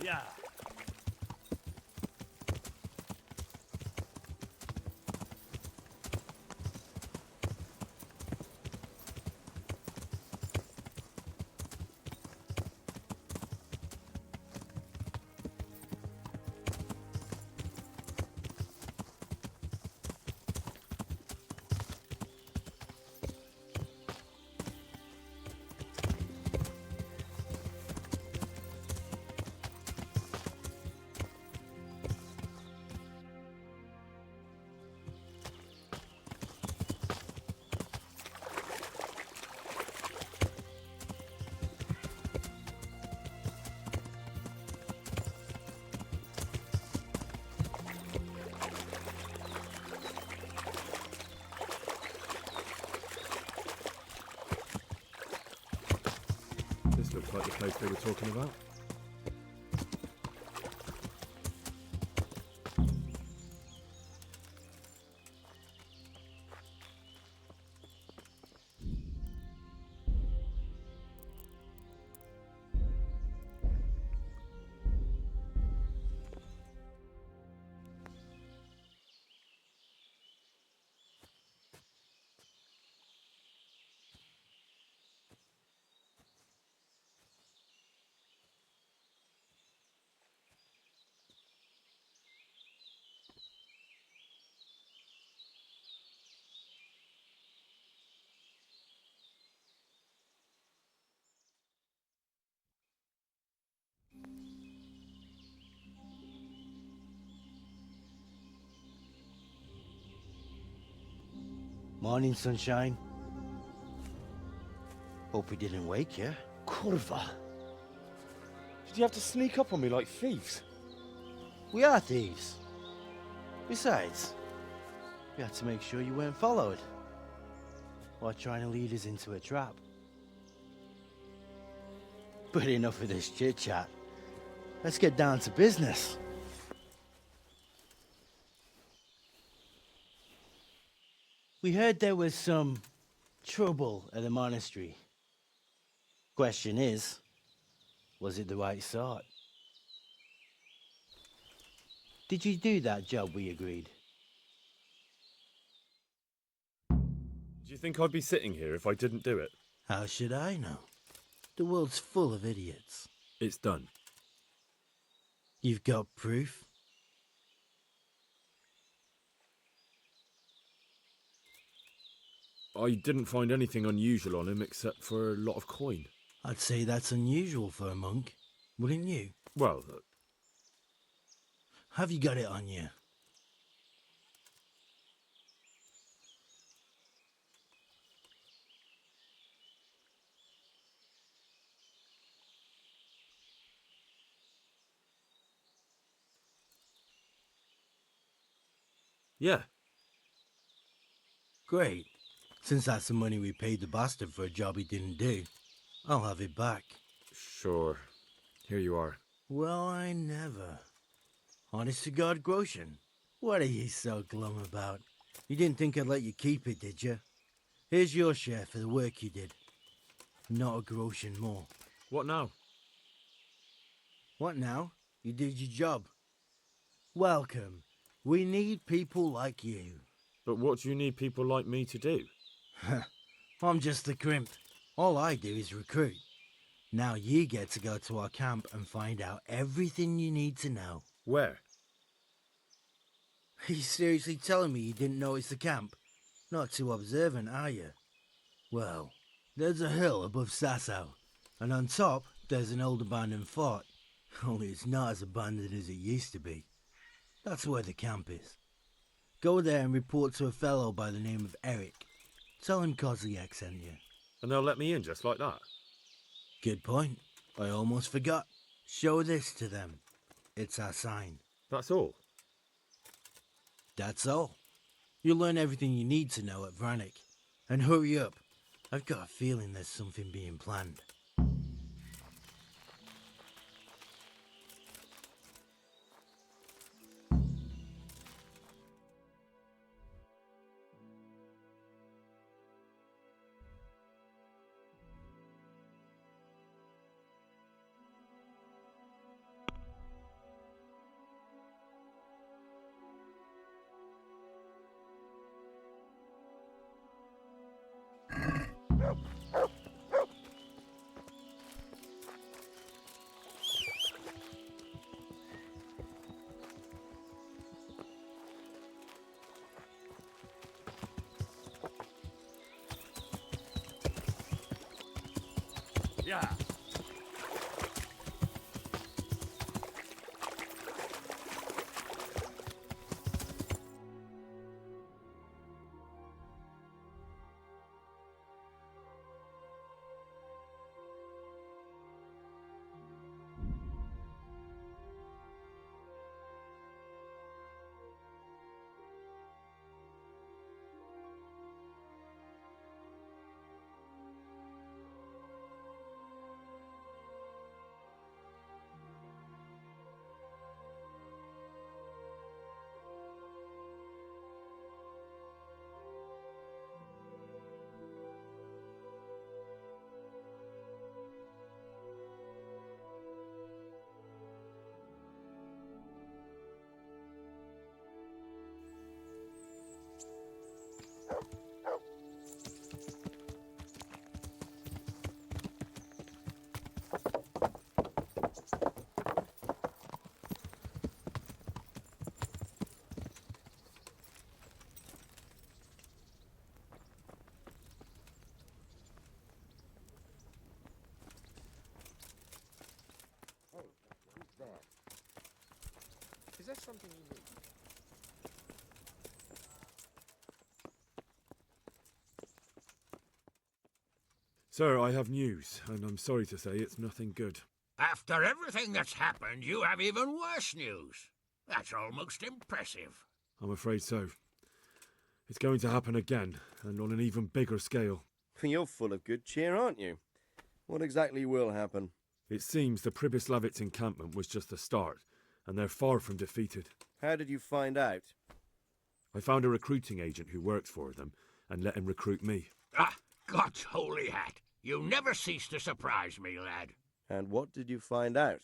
Yeah. This looks like the place they were talking about. Morning, sunshine. Hope we didn't wake you. Kurva! Did you have to sneak up on me like thieves? We are thieves. Besides, we had to make sure you weren't followed. Or trying to lead us into a trap. But enough of this chit-chat. Let's get down to business. We heard there was some trouble at the monastery. Question is, was it the right sort? Did you do that job we agreed? Do you think I'd be sitting here if I didn't do it? How should I know? The world's full of idiots. It's done. You've got proof? I didn't find anything unusual on him except for a lot of coin. I'd say that's unusual for a monk, wouldn't you? Well, Have you got it on you? yeah. Great. Since that's the money we paid the bastard for a job he didn't do, I'll have it back. Sure. Here you are. Well, I never. Honest to God, Groshen, what are you so glum about? You didn't think I'd let you keep it, did you? Here's your share for the work you did. Not a groschen more. What now? What now? You did your job. Welcome. We need people like you. But what do you need people like me to do? I'm just the crimp. All I do is recruit. Now you get to go to our camp and find out everything you need to know. Where? Are you seriously telling me you didn't notice the camp? Not too observant, are you? Well, there's a hill above Sasau, and on top there's an old abandoned fort. Only it's not as abandoned as it used to be. That's where the camp is. Go there and report to a fellow by the name of Eric. Tell him Kozliak sent you. And they'll let me in just like that? Good point. I almost forgot. Show this to them. It's our sign. That's all? That's all. You'll learn everything you need to know at Vranik. And hurry up. I've got a feeling there's something being planned. Yeah. Is that something you need? Sir, I have news, and I'm sorry to say it's nothing good. After everything that's happened, you have even worse news. That's almost impressive. I'm afraid so. It's going to happen again, and on an even bigger scale. You're full of good cheer, aren't you? What exactly will happen? It seems the Pribyslavitz encampment was just the start, and they're far from defeated. How did you find out? I found a recruiting agent who works for them, and let him recruit me. Ah, God's holy hat. You never cease to surprise me, lad. And what did you find out?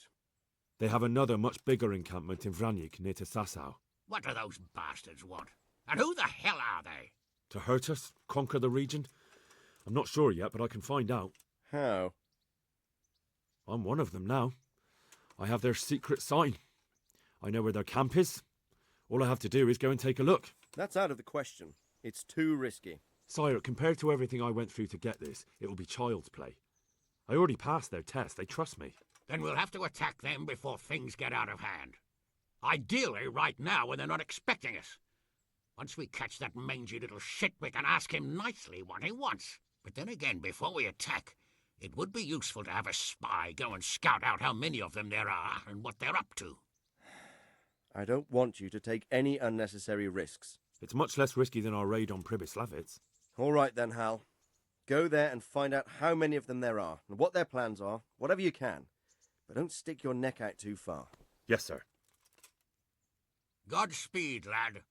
They have another much bigger encampment in Vranyk near to Sasau. What do those bastards want? And who the hell are they? To hurt us? Conquer the region? I'm not sure yet, but I can find out. How? I'm one of them now. I have their secret sign. I know where their camp is. All I have to do is go and take a look. That's out of the question. It's too risky. Sire, compared to everything I went through to get this, it will be child's play. I already passed their test. They trust me. Then we'll have to attack them before things get out of hand. Ideally, right now, when they're not expecting us. Once we catch that mangy little shit, we can ask him nicely what he wants. But then again, before we attack, it would be useful to have a spy go and scout out how many of them there are and what they're up to. I don't want you to take any unnecessary risks. It's much less risky than our raid on Pribyslavitz. All right then, Hal. Go there and find out how many of them there are, and what their plans are, whatever you can. But don't stick your neck out too far. Yes, sir. Godspeed, lad.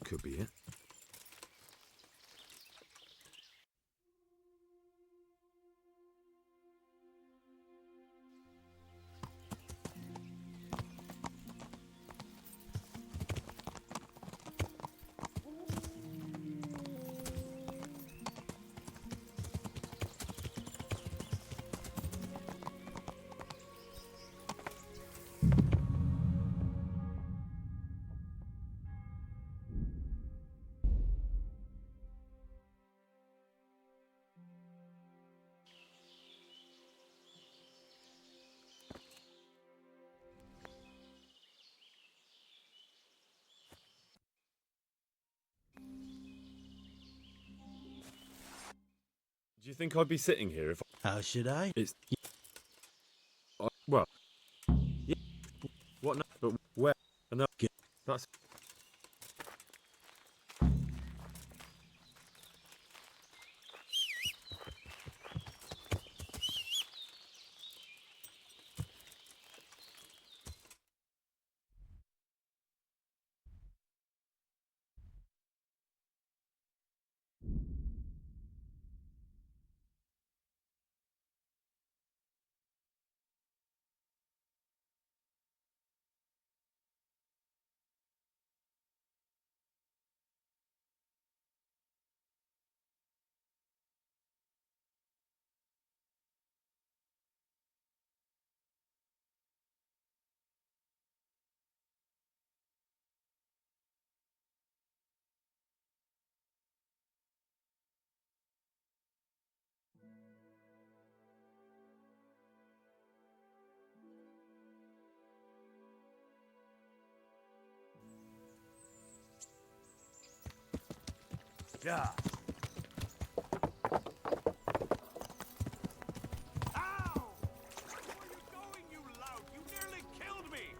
could be it. Do you think I'd be sitting here if How should I? it's... well, yeah, what? No, but where? And that's... Yeah. Ow! Where are you going, you lout? You nearly killed me!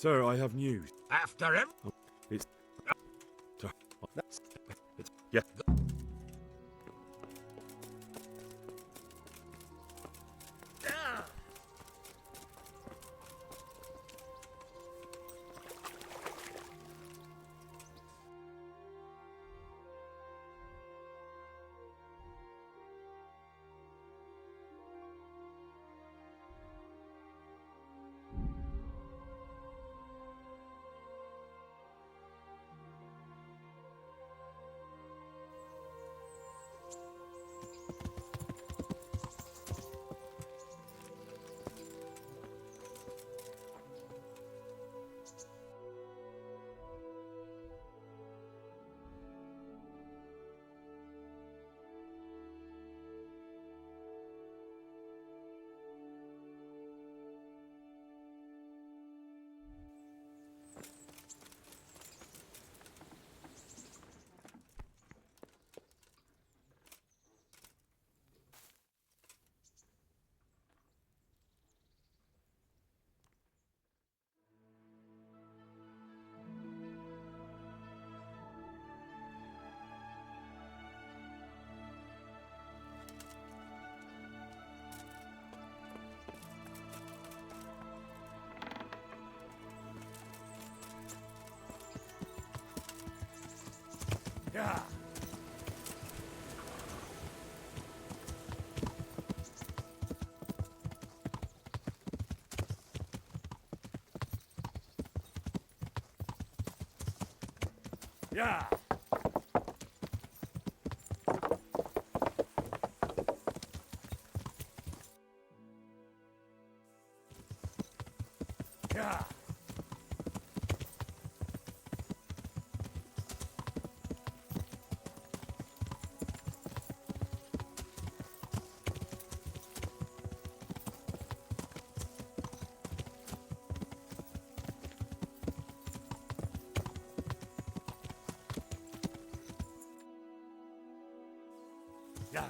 Sir, I have news. After him? It's... Sir, it's... Yeah. Yeah. Yeah. Yeah. Yeah.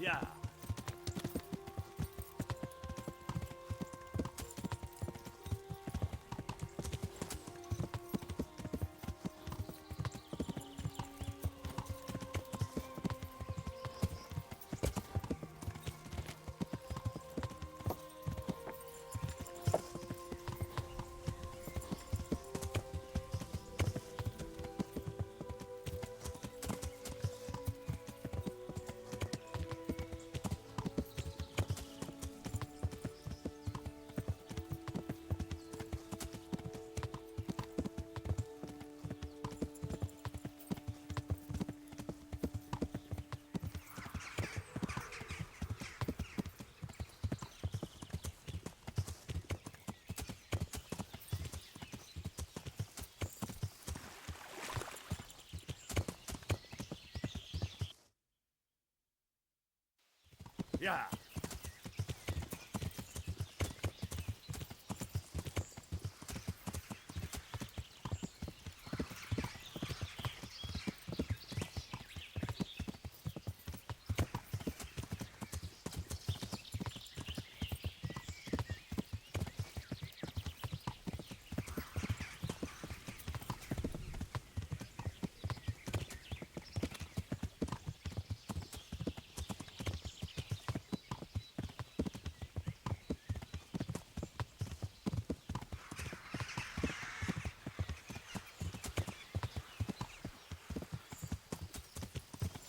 Yeah. Yeah.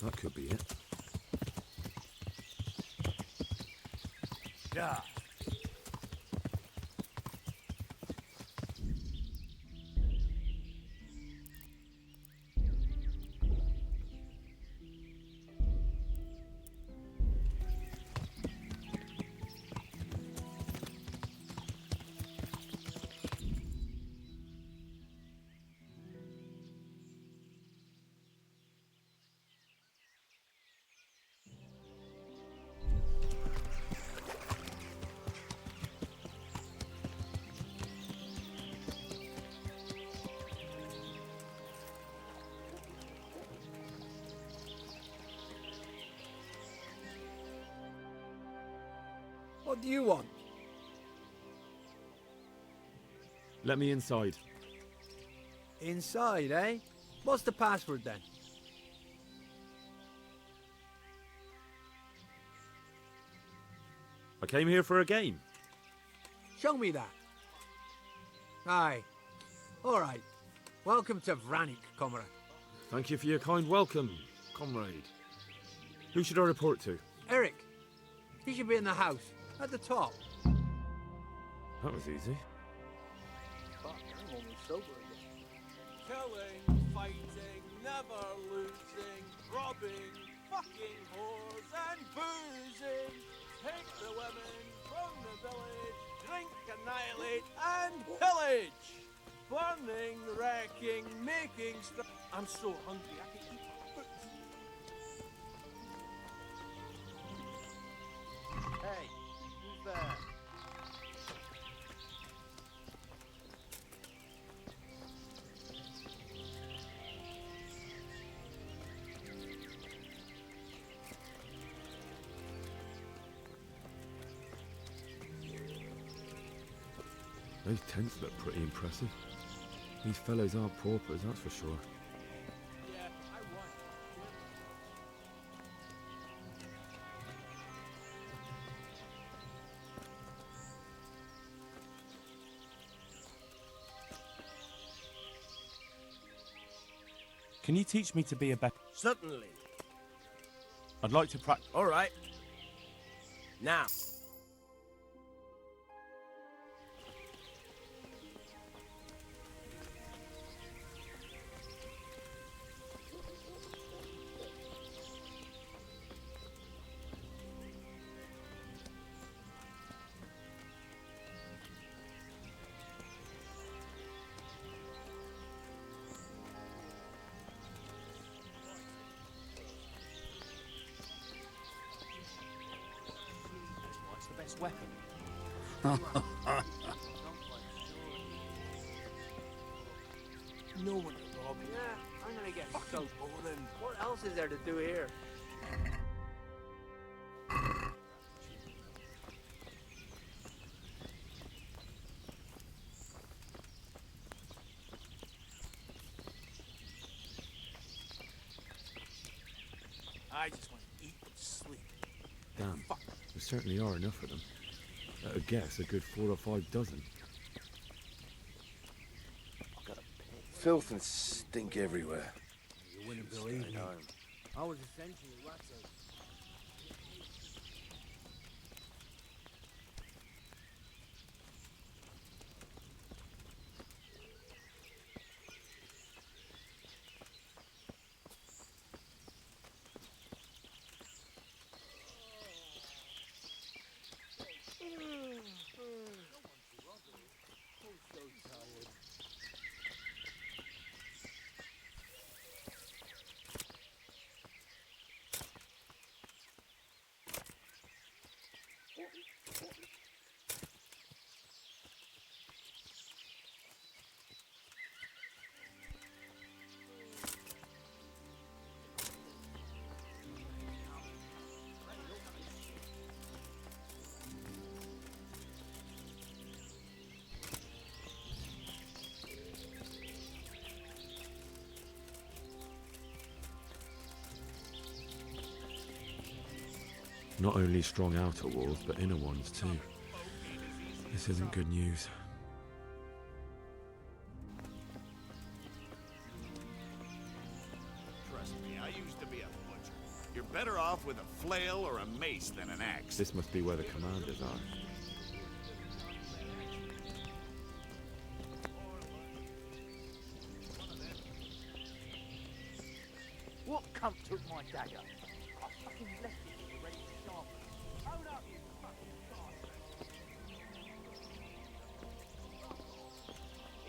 That could be it. Yeah. What do you want? Let me inside. Inside, eh? What's the password then? I came here for a game. Show me that. Aye. All right. Welcome to Vranik, comrade. Thank you for your kind welcome, comrade. Who should I report to? Eric. He should be in the house, at the top. That was easy. Fuck, I'm only sober again. Killing, fighting, never losing, robbing, fucking whores and boozing. Take the women from the village, drink, annihilate, and pillage. Burning, wrecking, making stuff. I'm so hungry I can eat my foot. Hey, who's there? Those tents look pretty impressive. These fellows are paupers, that's for sure. Yeah, I won. Can you teach me to be a better... Certainly. I'd like to practice... All right. Now. What's the best weapon? No one to rob. Yeah, I'm gonna get Fucking boring. What else is there to do here? I just want to eat and sleep. Damn, there certainly are enough of them. At a guess, a good 4 or 5 dozen. Filth and stink everywhere. You wouldn't believe me. I was essentially rattled. Not only strong outer walls, but inner ones too. This isn't good news. Trust me, I used to be a butcher. You're better off with a flail or a mace than an axe. This must be where the commanders are. What cunt took my dagger? I fucking left it here ready to sharpen. Hold up, you fucking bastard!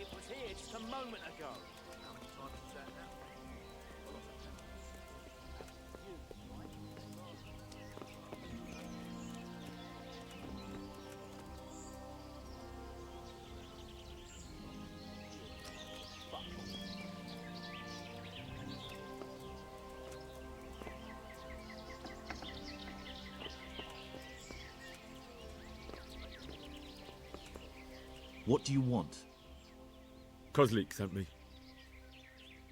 It was here just a moment ago. How many times was that now? What do you want? Kozlik sent me.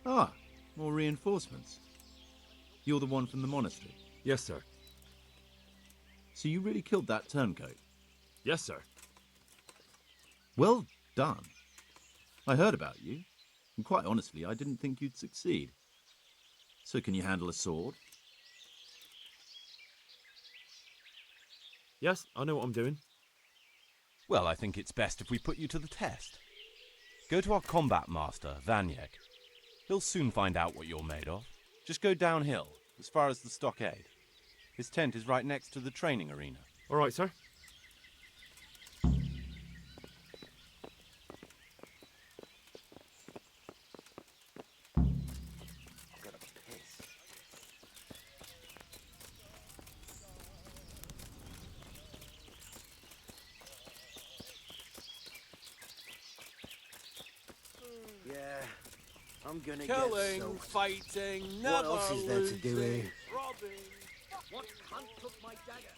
Ah, more reinforcements. You're the one from the monastery. Yes, sir. So you really killed that turncoat? Yes, sir. Well done. I heard about you, and quite honestly, I didn't think you'd succeed. So can you handle a sword? Yes, I know what I'm doing. Well, I think it's best if we put you to the test. Go to our combat master, Vanyek. He'll soon find out what you're made of. Just go downhill, as far as the stockade. His tent is right next to the training arena. All right, sir. Yeah, I'm gonna Killing, get soaked. fighting, never What else is there to do losing, here? robbing. What cunt took my dagger?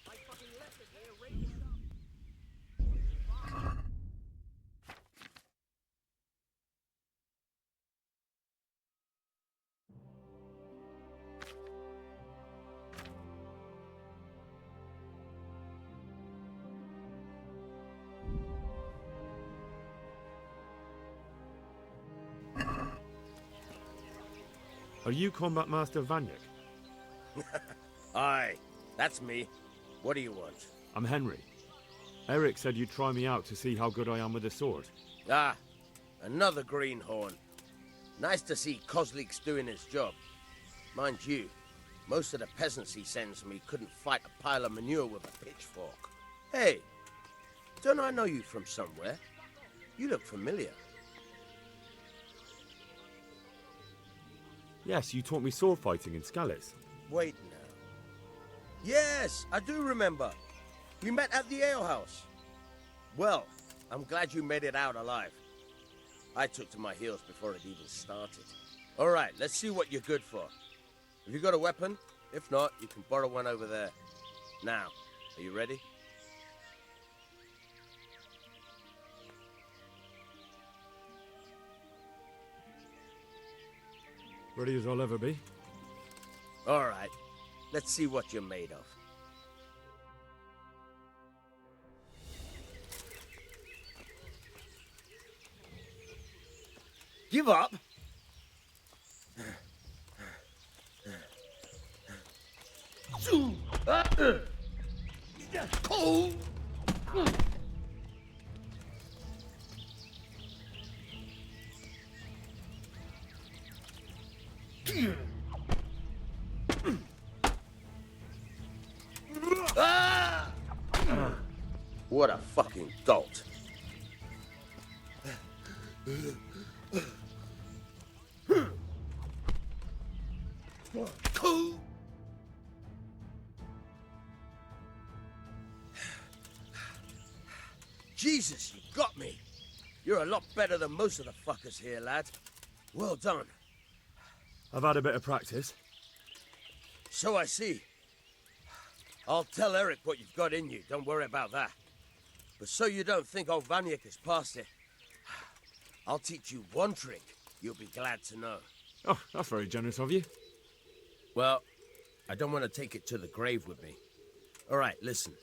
I fucking left it here ready to sharpen. Are you Combat Master Vanyek? Aye, that's me. What do you want? I'm Henry. Eric said you'd try me out to see how good I am with a sword. Ah, another greenhorn. Nice to see Kozlik's doing his job. Mind you, most of the peasants he sends me couldn't fight a pile of manure with a pitchfork. Hey, don't I know you from somewhere? You look familiar. Yes, you taught me sword fighting in Scallis. Wait now. Yes, I do remember. We met at the alehouse. Well, I'm glad you made it out alive. I took to my heels before it even started. All right, let's see what you're good for. Have you got a weapon? If not, you can borrow one over there. Now, are you ready? Ready as I'll ever be. All right. Let's see what you're made of. Give up? What a fucking dolt. Jesus, you got me. You're a lot better than most of the fuckers here, lad. Well done. I've had a bit of practice. So I see. I'll tell Eric what you've got in you. Don't worry about that. But so you don't think old Vanyek has passed it, I'll teach you one trick you'll be glad to know. Oh, that's very generous of you. Well, I don't want to take it to the grave with me. All right, listen.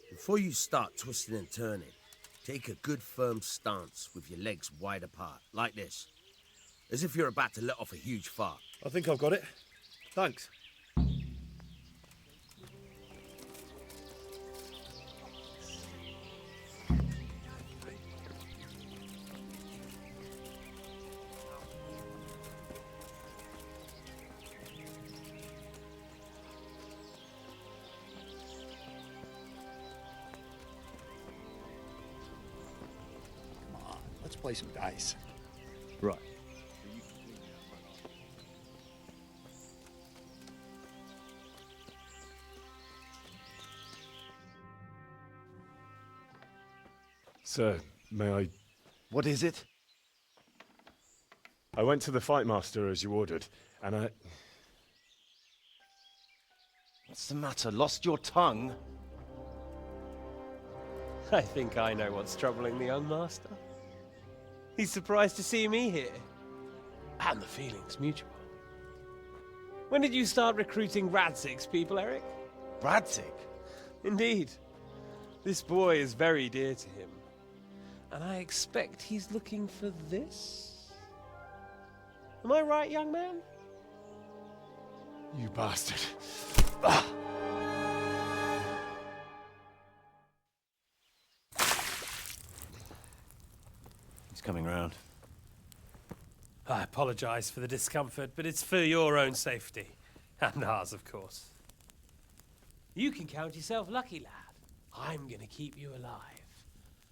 Before you start twisting and turning, take a good firm stance with your legs wide apart, like this. As if you're about to let off a huge fart. I think I've got it. Thanks. Let's play some dice. Right. Sir, may I... What is it? I went to the fight master as you ordered, and I... What's the matter? Lost your tongue? I think I know what's troubling the young master. He's surprised to see me here. And the feeling's mutual. When did you start recruiting Radzig's people, Eric? Radzig? Indeed. This boy is very dear to him. And I expect he's looking for this? Am I right, young man? You bastard. He's coming round. I apologize for the discomfort, but it's for your own safety. And ours, of course. You can count yourself lucky, lad. I'm gonna keep you alive.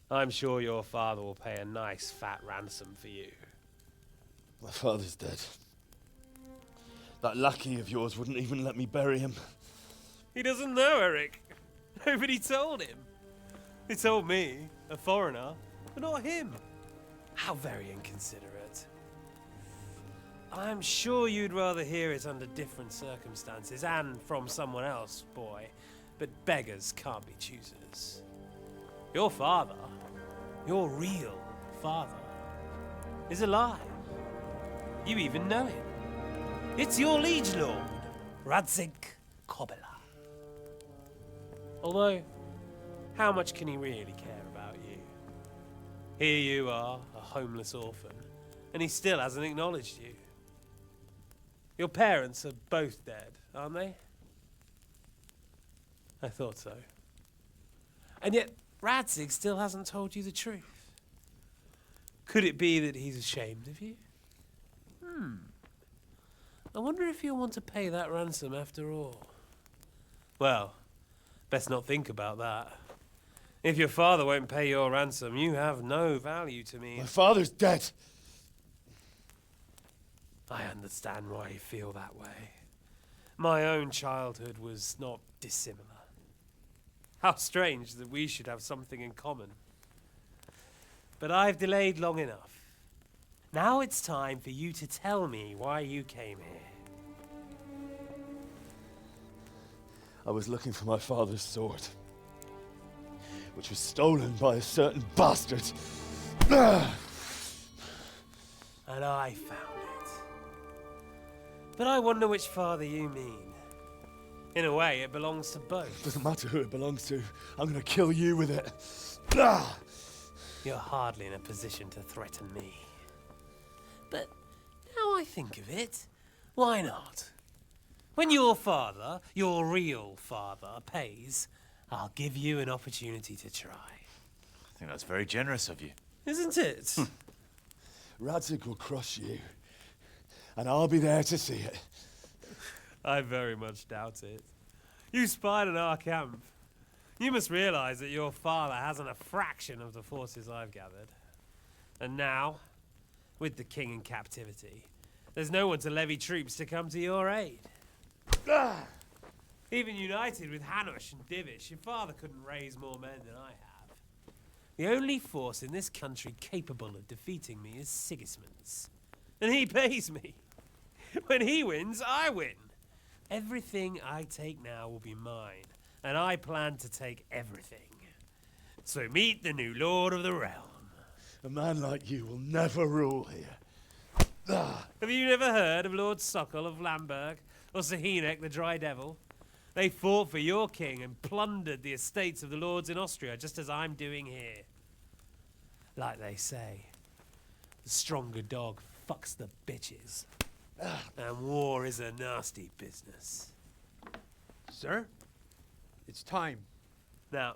I'm sure your father will pay a nice fat ransom for you. My father's dead. That lackey of yours wouldn't even let me bury him. He doesn't know, Eric. Nobody told him. They told me, a foreigner, but not him. How very inconsiderate. I'm sure you'd rather hear it under different circumstances and from someone else, boy. But beggars can't be choosers. Your father, your real father, is alive. You even know him. It's your liege lord, Radzig Kobyla. Although, how much can he really care about you? Here you are, a homeless orphan, and he still hasn't acknowledged you. Your parents are both dead, aren't they? I thought so. And yet, Radzig still hasn't told you the truth. Could it be that he's ashamed of you? I wonder if you'll want to pay that ransom after all. Well, best not think about that. If your father won't pay your ransom, you have no value to me. My father's dead. I understand why you feel that way. My own childhood was not dissimilar. How strange that we should have something in common. But I've delayed long enough. Now it's time for you to tell me why you came here. I was looking for my father's sword, which was stolen by a certain bastard. And I found it. But I wonder which father you mean. In a way, it belongs to both. Doesn't matter who it belongs to. I'm gonna kill you with it. You're hardly in a position to threaten me. But now I think of it, why not? When your father, your real father, pays, I'll give you an opportunity to try. I think that's very generous of you. Isn't it? Radzig will crush you, and I'll be there to see it. I very much doubt it. You spied on our camp. You must realize that your father hasn't a fraction of the forces I've gathered. And now, with the king in captivity, there's no one to levy troops to come to your aid. Even united with Hanush and Divish, your father couldn't raise more men than I have. The only force in this country capable of defeating me is Sigismund's. And he pays me. When he wins, I win. Everything I take now will be mine, and I plan to take everything. So meet the new lord of the realm. A man like you will never rule here. Have you never heard of Lord Sokol of Lamberg, or Sahinek the Dry Devil? They fought for your king and plundered the estates of the lords in Austria, just as I'm doing here. Like they say, the stronger dog fucks the bitches. And war is a nasty business. Sir, it's time. Now,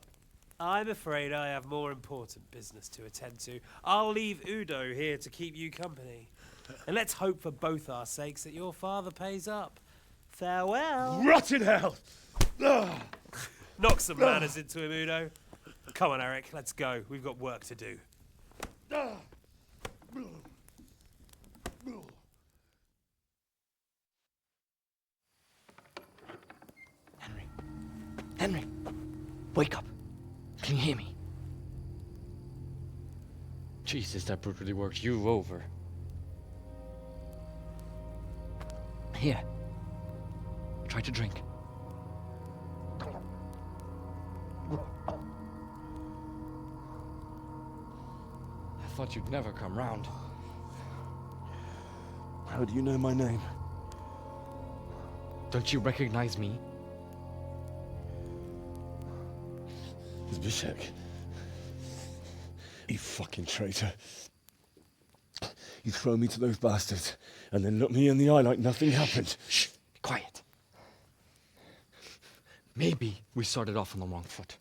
I'm afraid I have more important business to attend to. I'll leave Udo here to keep you company. And let's hope for both our sakes that your father pays up. Farewell. Rot in hell! Knock some manners into him, Udo. Come on, Eric, let's go. We've got work to do. Henry, wake up. Can you hear me? Jesus, that brutally worked you over. Here. Try to drink. I thought you'd never come round. How do you know my name? Don't you recognize me? Zbyszek. You fucking traitor. You throw me to those bastards and then look me in the eye like nothing happened. Shh, be quiet. Maybe we started off on the wrong foot.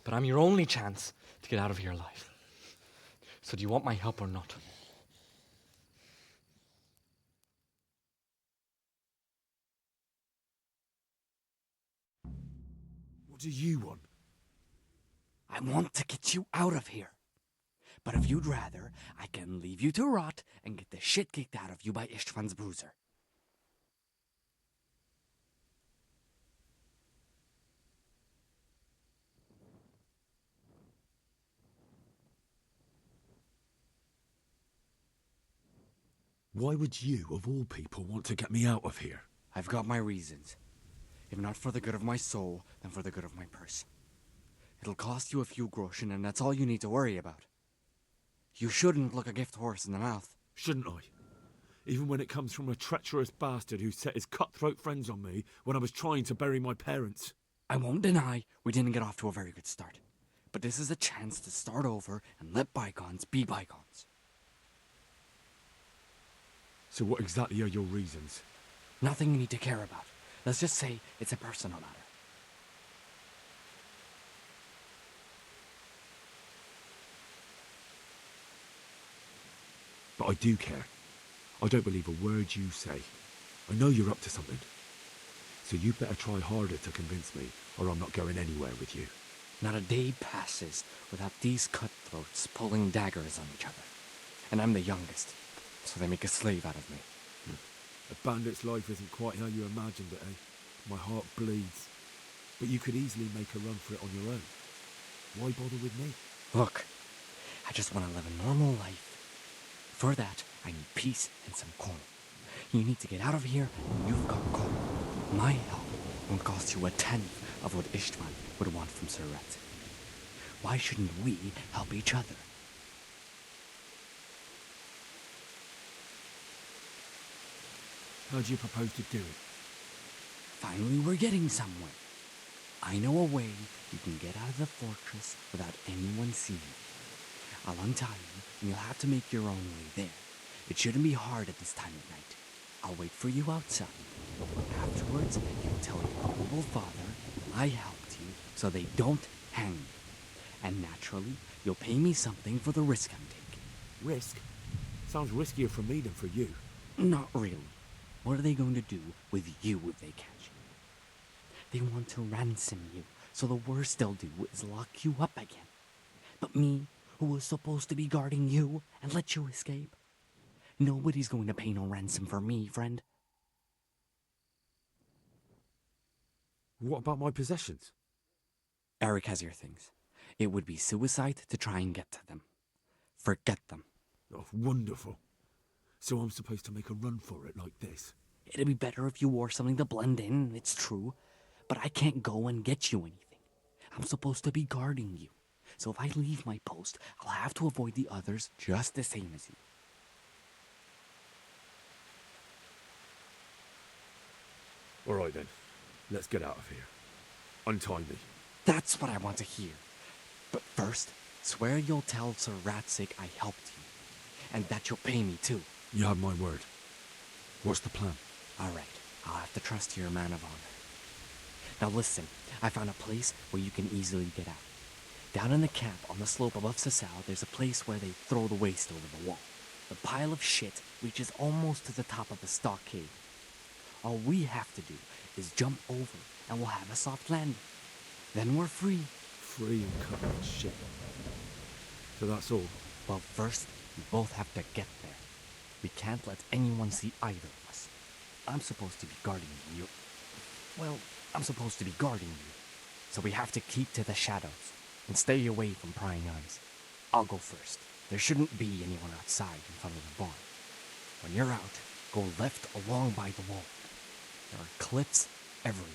But I'm your only chance to get out of here alive. So do you want my help or not? What do you want? I want to get you out of here. But if you'd rather, I can leave you to rot and get the shit kicked out of you by Ishtvan's bruiser. Why would you, of all people, want to get me out of here? I've got my reasons. If not for the good of my soul, then for the good of my purse. It'll cost you a few groschen, and that's all you need to worry about. You shouldn't look a gift horse in the mouth. Shouldn't I? Even when it comes from a treacherous bastard who set his cutthroat friends on me when I was trying to bury my parents. I won't deny we didn't get off to a very good start. But this is a chance to start over and let bygones be bygones. So what exactly are your reasons? Nothing you need to care about. Let's just say it's a personal matter. But I do care. I don't believe a word you say. I know you're up to something. So you better try harder to convince me, or I'm not going anywhere with you. Not a day passes without these cutthroats pulling daggers on each other. And I'm the youngest, so they make a slave out of me. A bandit's life isn't quite how you imagined it, eh? My heart bleeds. But you could easily make a run for it on your own. Why bother with me? Look, I just want to live a normal life. For that, I need peace and some coin. You need to get out of here, and you've got coin. My help won't cost you a tenth of what Istvan would want from Sir Ratzik. Why shouldn't we help each other? How do you propose to do it? Finally, we're getting somewhere. I know a way you can get out of the fortress without anyone seeing you. I'll untie you, and you'll have to make your own way there. It shouldn't be hard at this time of night. I'll wait for you outside. Afterwards, you tell your noble father I helped you so they don't hang you. And naturally, you'll pay me something for the risk I'm taking. Risk? Sounds riskier for me than for you. Not really. What are they going to do with you if they catch you? They want to ransom you, so the worst they'll do is lock you up again. But me, who was supposed to be guarding you and let you escape? Nobody's going to pay no ransom for me, friend. What about my possessions? Eric has your things. It would be suicide to try and get to them. Forget them. Oh, wonderful. So I'm supposed to make a run for it like this? It'd be better if you wore something to blend in, it's true. But I can't go and get you anything. I'm supposed to be guarding you. So if I leave my post, I'll have to avoid the others just the same as you. All right then. Let's get out of here. Untie me. That's what I want to hear. But first, swear you'll tell Sir Ratzik I helped you. And that you'll pay me too. You have my word. What's the plan? All right, I'll have to trust you're a man of honor. Now listen, I found a place where you can easily get out. Down in the camp on the slope above Sasau, there's a place where they throw the waste over the wall. The pile of shit reaches almost to the top of the stockade. All we have to do is jump over and we'll have a soft landing. Then we're free. Free and covered in shit. So that's all? Well, first, we both have to get there. We can't let anyone see either of us. I'm supposed to be guarding you. Well, I'm supposed to be guarding you. So we have to keep to the shadows and stay away from prying eyes. I'll go first. There shouldn't be anyone outside in front of the barn. When you're out, go left along by the wall. There are cliffs everywhere,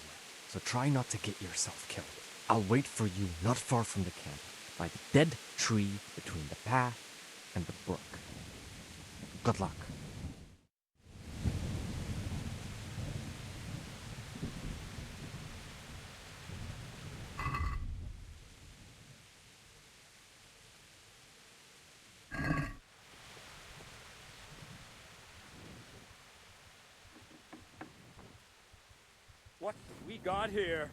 so try not to get yourself killed. I'll wait for you not far from the camp, by the dead tree between the path and the brook. Good luck. What we got here?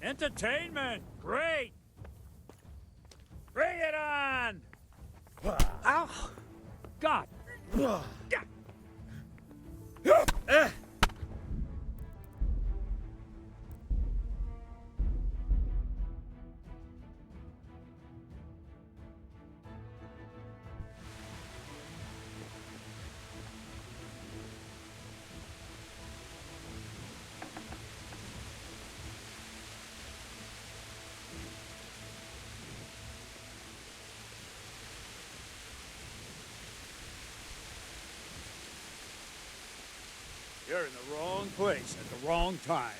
Entertainment! Great! Bring it on! Ow! God! God! You're in the wrong place at the wrong time.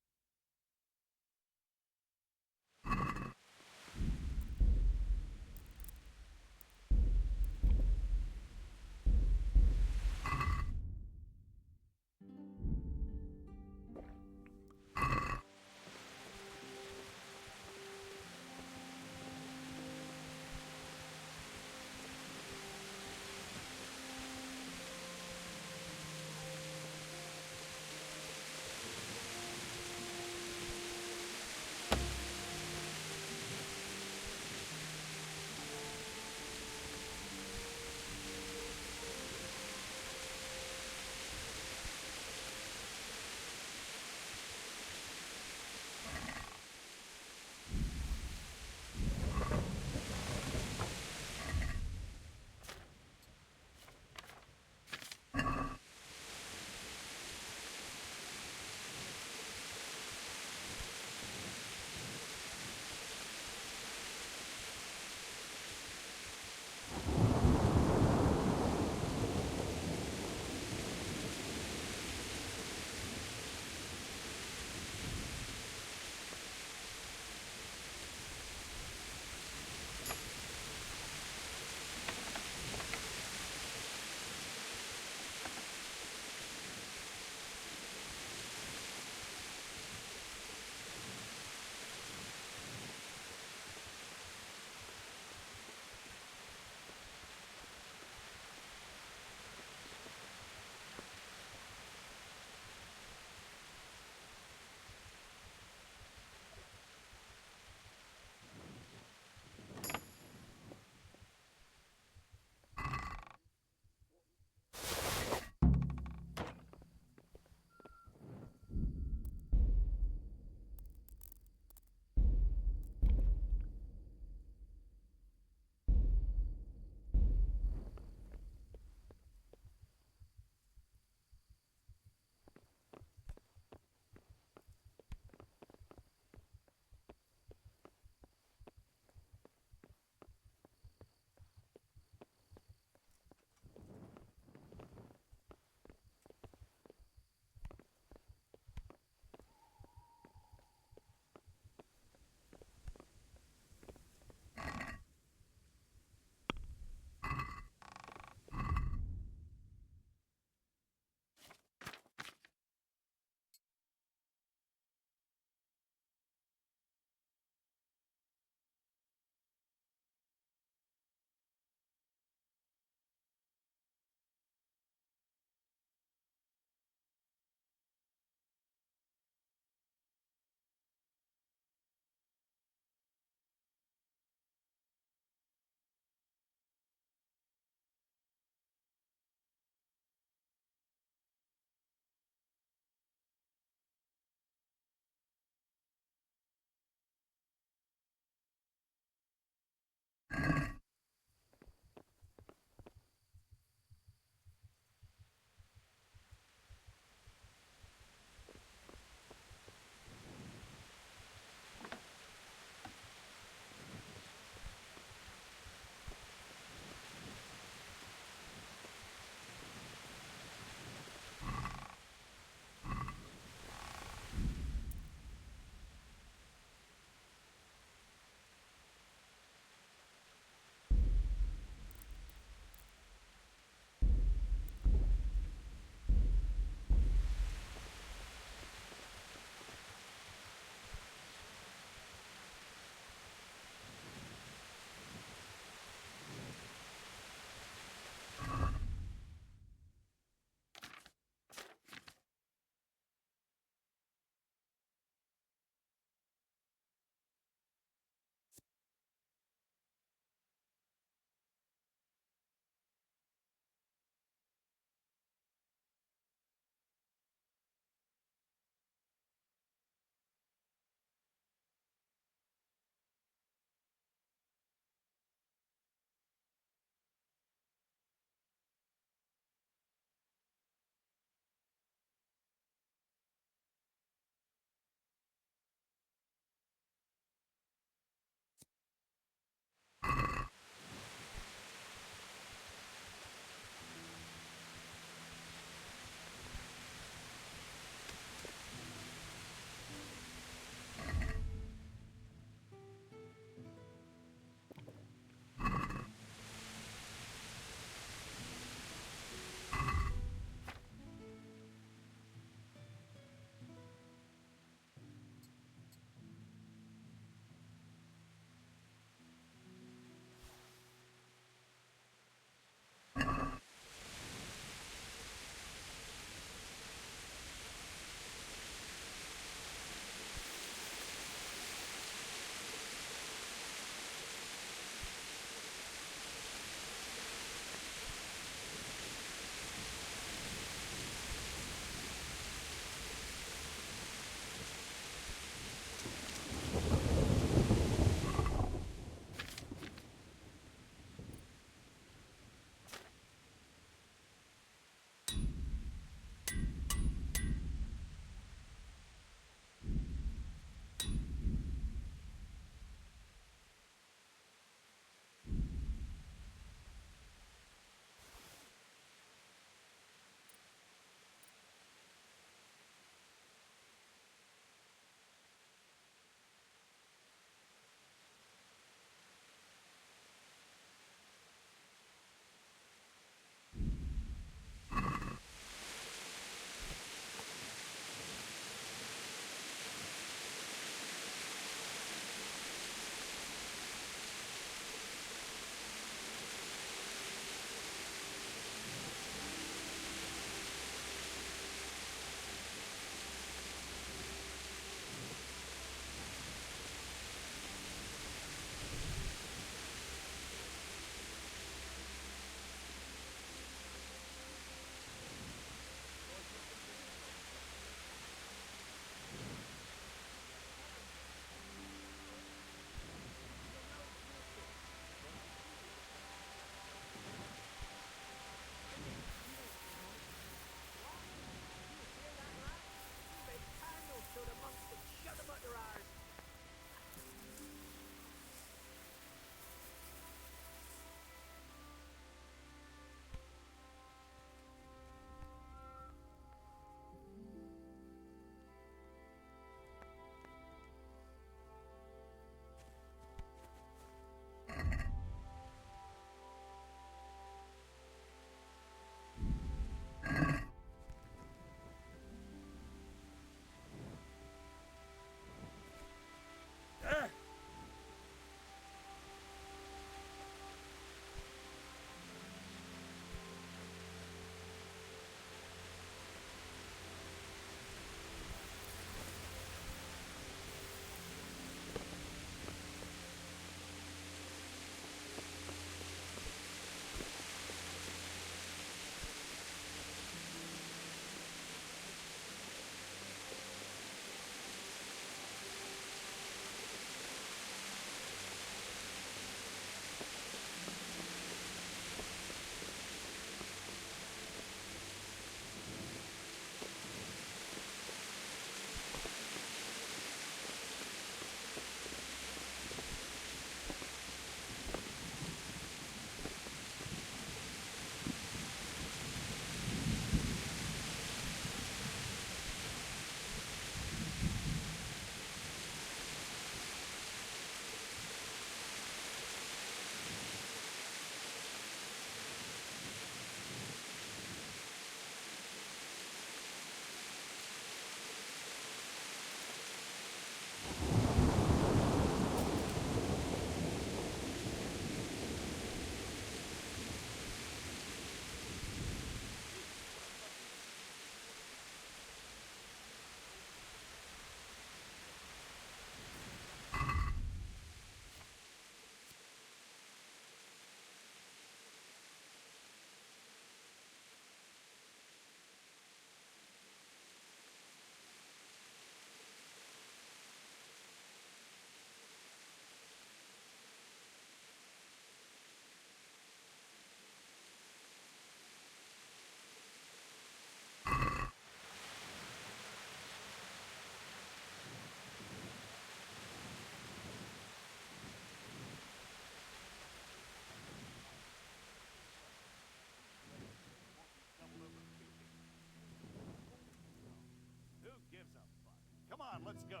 on, let's go.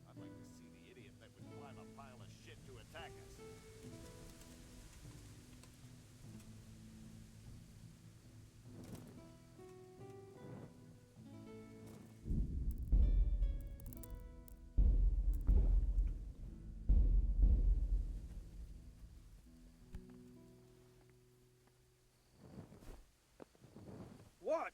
I'd like to see the idiot that would climb a pile of shit to attack us. What?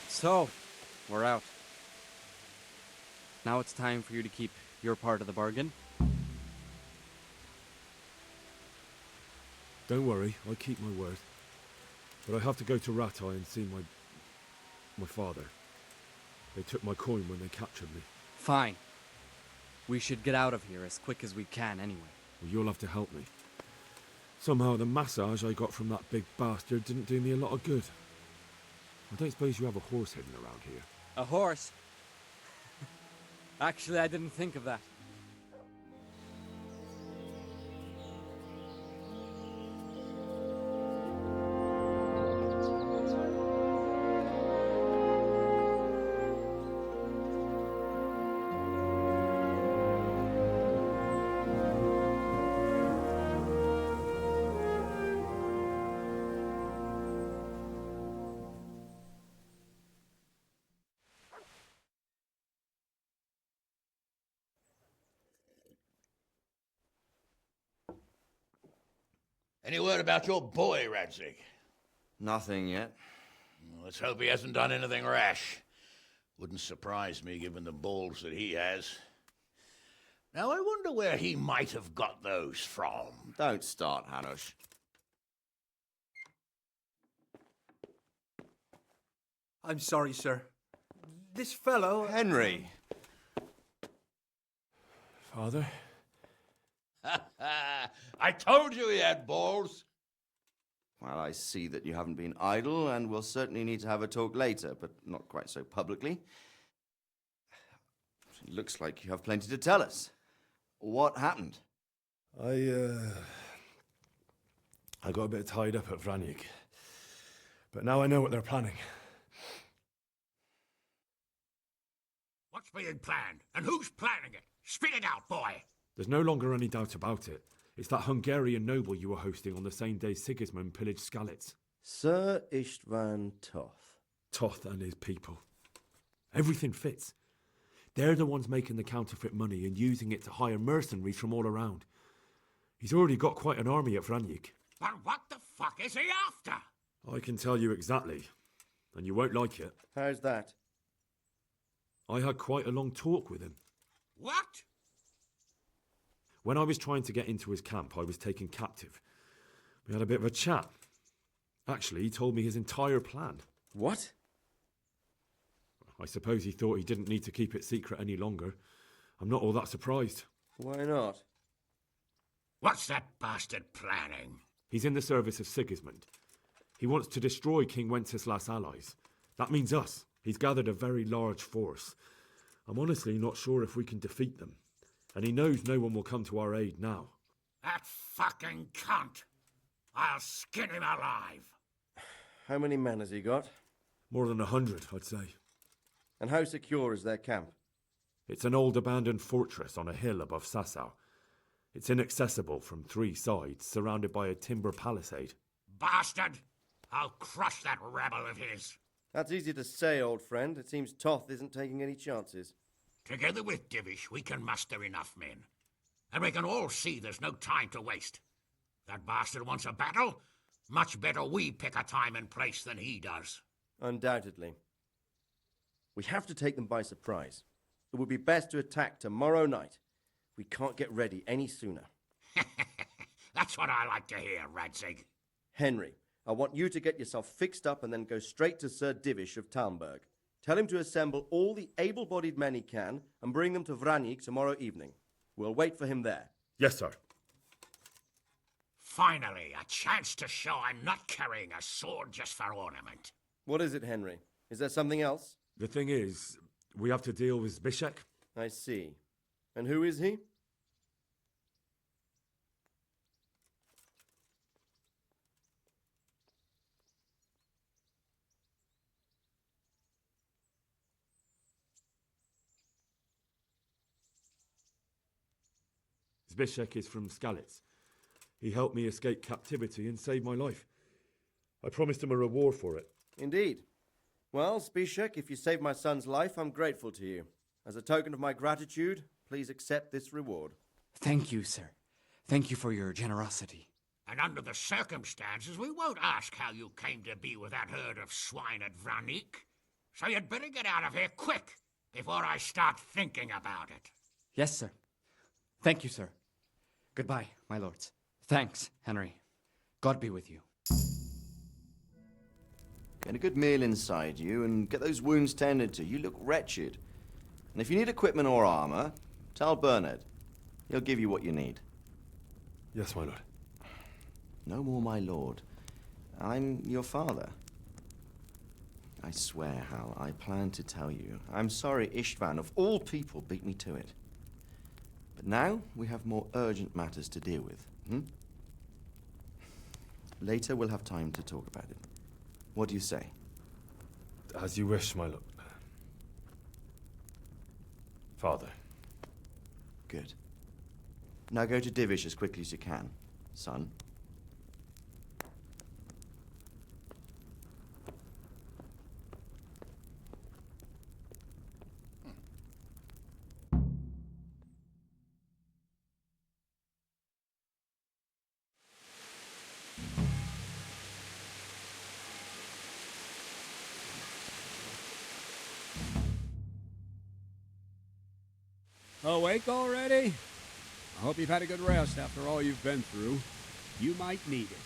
So, we're out. Now it's time for you to keep your part of the bargain. Don't worry, I keep my word. But I have to go to Ratai and see my father. They took my coin when they captured me. Fine. We should get out of here as quick as we can anyway. Well, you'll have to help me. Somehow the massage I got from that big bastard didn't do me a lot of good. I don't suppose you have a horse hidden around here. A horse? Actually, I didn't think of that. Any word about your boy, Radzig? Nothing yet. Let's hope he hasn't done anything rash. Wouldn't surprise me, given the balls that he has. Now, I wonder where he might have got those from. Don't start, Hanush. I'm sorry, sir. This fellow... Henry! Father? I told you he had balls. Well, I see that you haven't been idle, and we'll certainly need to have a talk later, but not quite so publicly. It looks like you have plenty to tell us. What happened? I got a bit tied up at Vranyik. But now I know what they're planning. What's being planned? And who's planning it? Spit it out, boy! There's no longer any doubt about it. It's that Hungarian noble you were hosting on the same day Sigismund pillaged Skalitz. Sir Istvan Toth. Toth and his people. Everything fits. They're the ones making the counterfeit money and using it to hire mercenaries from all around. He's already got quite an army at Vranyik. But what the fuck is he after? I can tell you exactly, and you won't like it. How's that? I had quite a long talk with him. What? When I was trying to get into his camp, I was taken captive. We had a bit of a chat. Actually, he told me his entire plan. What? I suppose he thought he didn't need to keep it secret any longer. I'm not all that surprised. Why not? What's that bastard planning? He's in the service of Sigismund. He wants to destroy King Wenceslas' allies. That means us. He's gathered a very large force. I'm honestly not sure if we can defeat them. And he knows no one will come to our aid now. That fucking cunt! I'll skin him alive! How many men has he got? More than 100, I'd say. And how secure is their camp? It's an old abandoned fortress on a hill above Sasau. It's inaccessible from 3 sides, surrounded by a timber palisade. Bastard! I'll crush that rebel of his! That's easy to say, old friend. It seems Toth isn't taking any chances. Together with Divish, we can muster enough men. And we can all see there's no time to waste. That bastard wants a battle? Much better we pick a time and place than he does. Undoubtedly. We have to take them by surprise. It would be best to attack tomorrow night. We can't get ready any sooner. That's what I like to hear, Radzig. Henry, I want you to get yourself fixed up and then go straight to Sir Divish of Talmberg. Tell him to assemble all the able-bodied men he can and bring them to Vranyik tomorrow evening. We'll wait for him there. Yes, sir. Finally, a chance to show I'm not carrying a sword just for ornament. What is it, Henry? Is there something else? The thing is, we have to deal with Zbyszek. I see. And who is he? Zbyszek is from Skalitz. He helped me escape captivity and saved my life. I promised him a reward for it. Indeed. Well, Zbyszek, if you saved my son's life, I'm grateful to you. As a token of my gratitude, please accept this reward. Thank you, sir. Thank you for your generosity. And under the circumstances, we won't ask how you came to be with that herd of swine at Vranyik. So you'd better get out of here quick, before I start thinking about it. Yes, sir. Thank you, sir. Goodbye, my lords. Thanks, Henry. God be with you. Get a good meal inside you and get those wounds tended to. You look wretched. And if you need equipment or armor, tell Bernard. He'll give you what you need. Yes, my lord. No more, my lord. I'm your father. I swear, Hal, I plan to tell you. I'm sorry Istvan, of all people, beat me to it. But now we have more urgent matters to deal with. Later we'll have time to talk about it. What do you say? As you wish, my lord. Father. Good. Now go to Divish as quickly as you can, son. Awake already? I hope you've had a good rest after all you've been through. You might need it.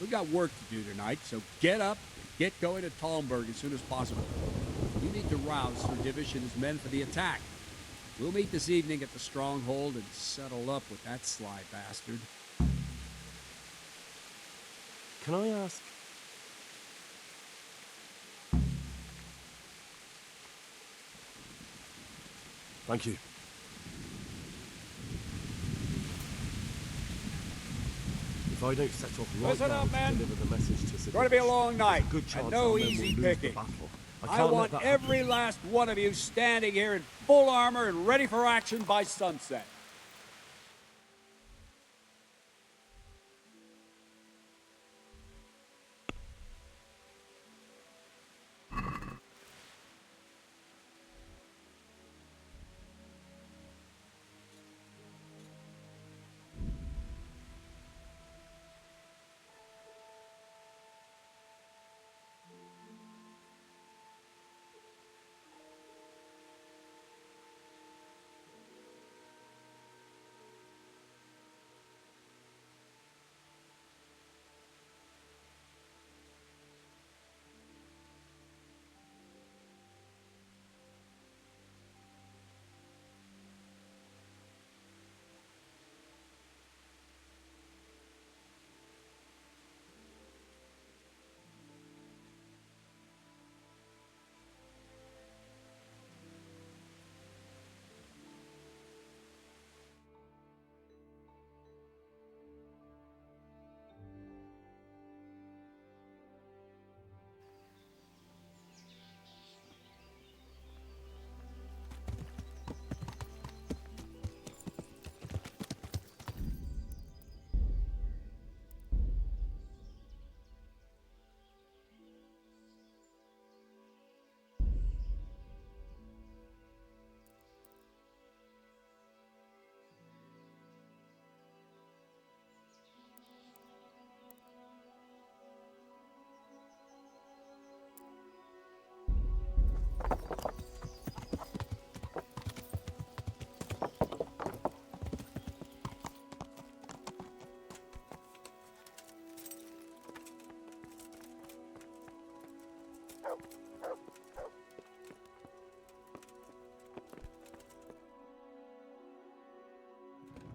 We've got work to do tonight, so get up and get going to Talmberg as soon as possible. You need to rouse Sir Divish and his men for the attack. We'll meet this evening at the stronghold and settle up with that sly bastard. Can I ask? Thank you. If I don't set off right Listen now up, to men. deliver the message to It's going to be a long night, good and chance no our men easy will lose the picking. battle. I can't want let that every happen. last one of you standing here in full armor and ready for action by sunset.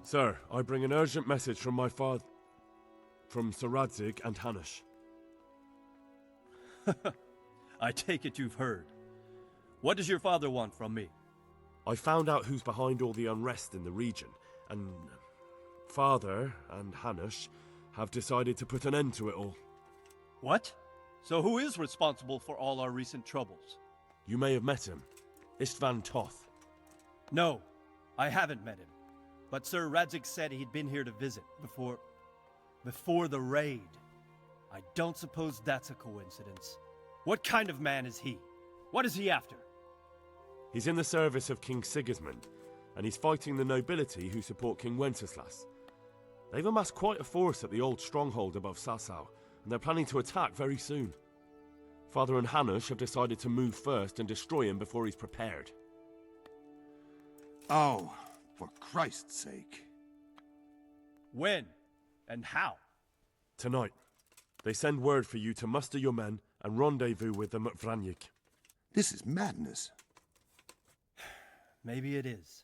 Sir, I bring an urgent message from my father, from Sir Radzig and Hanush. I take it you've heard. What does your father want from me? I found out who's behind all the unrest in the region, and Father and Hanush have decided to put an end to it all. What? So who is responsible for all our recent troubles? You may have met him. Istvan Toth. No, I haven't met him. But Sir Radzig said he'd been here to visit before the raid. I don't suppose that's a coincidence. What kind of man is he? What is he after? He's in the service of King Sigismund, and he's fighting the nobility who support King Wenceslas. They've amassed quite a force at the old stronghold above Sasau, and they're planning to attack very soon. Father and Hanush have decided to move first and destroy him before he's prepared. Oh, for Christ's sake. When? And how? Tonight. They send word for you to muster your men and rendezvous with them at Vranyik. This is madness. Maybe it is.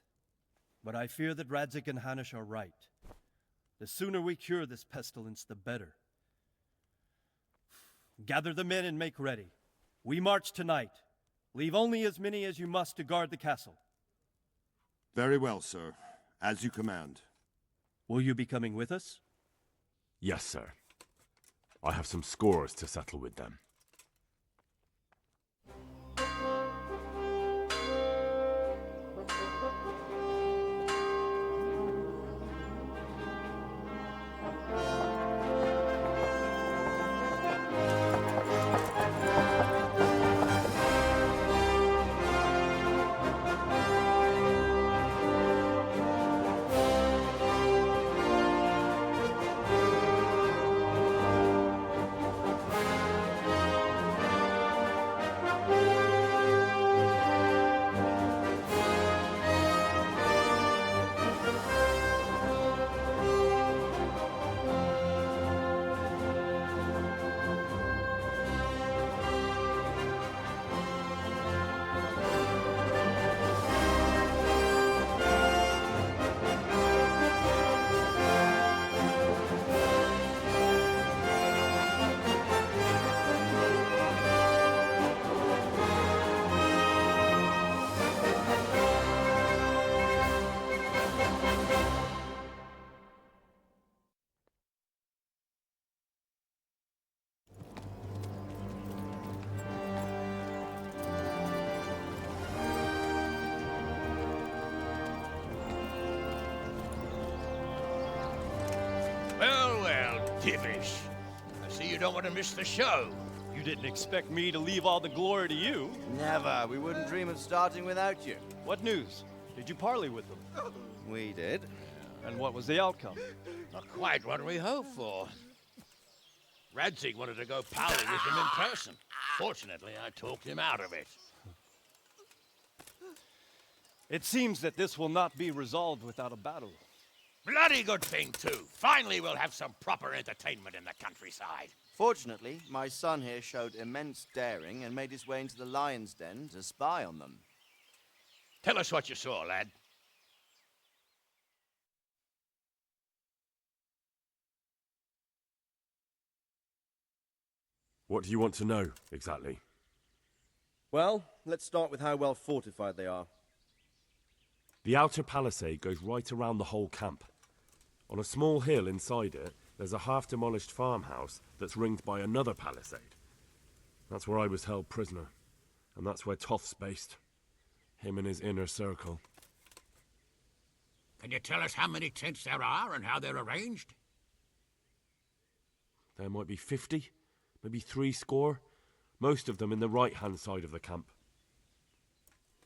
But I fear that Radzig and Hanush are right. The sooner we cure this pestilence, the better. Gather the men and make ready. We march tonight. Leave only as many as you must to guard the castle. Very well, sir. As you command. Will you be coming with us? Yes, sir. I have some scores to settle with them. Divish. I see you don't want to miss the show. You didn't expect me to leave all the glory to you. Never. We wouldn't dream of starting without you. What news? Did you parley with them? We did. And what was the outcome? Not quite what we hoped for. Radzig wanted to go parley with him in person. Fortunately, I talked him out of it. It seems that this will not be resolved without a battle. Bloody good thing, too. Finally, we'll have some proper entertainment in the countryside. Fortunately, my son here showed immense daring and made his way into the lion's den to spy on them. Tell us what you saw, lad. What do you want to know, exactly? Well, let's start with how well fortified they are. The outer palisade goes right around the whole camp. On a small hill inside it, there's a half-demolished farmhouse that's ringed by another palisade. That's where I was held prisoner, and that's where Toth's based. Him and his inner circle. Can you tell us how many tents there are and how they're arranged? There might be 50, maybe 60, most of them in the right-hand side of the camp.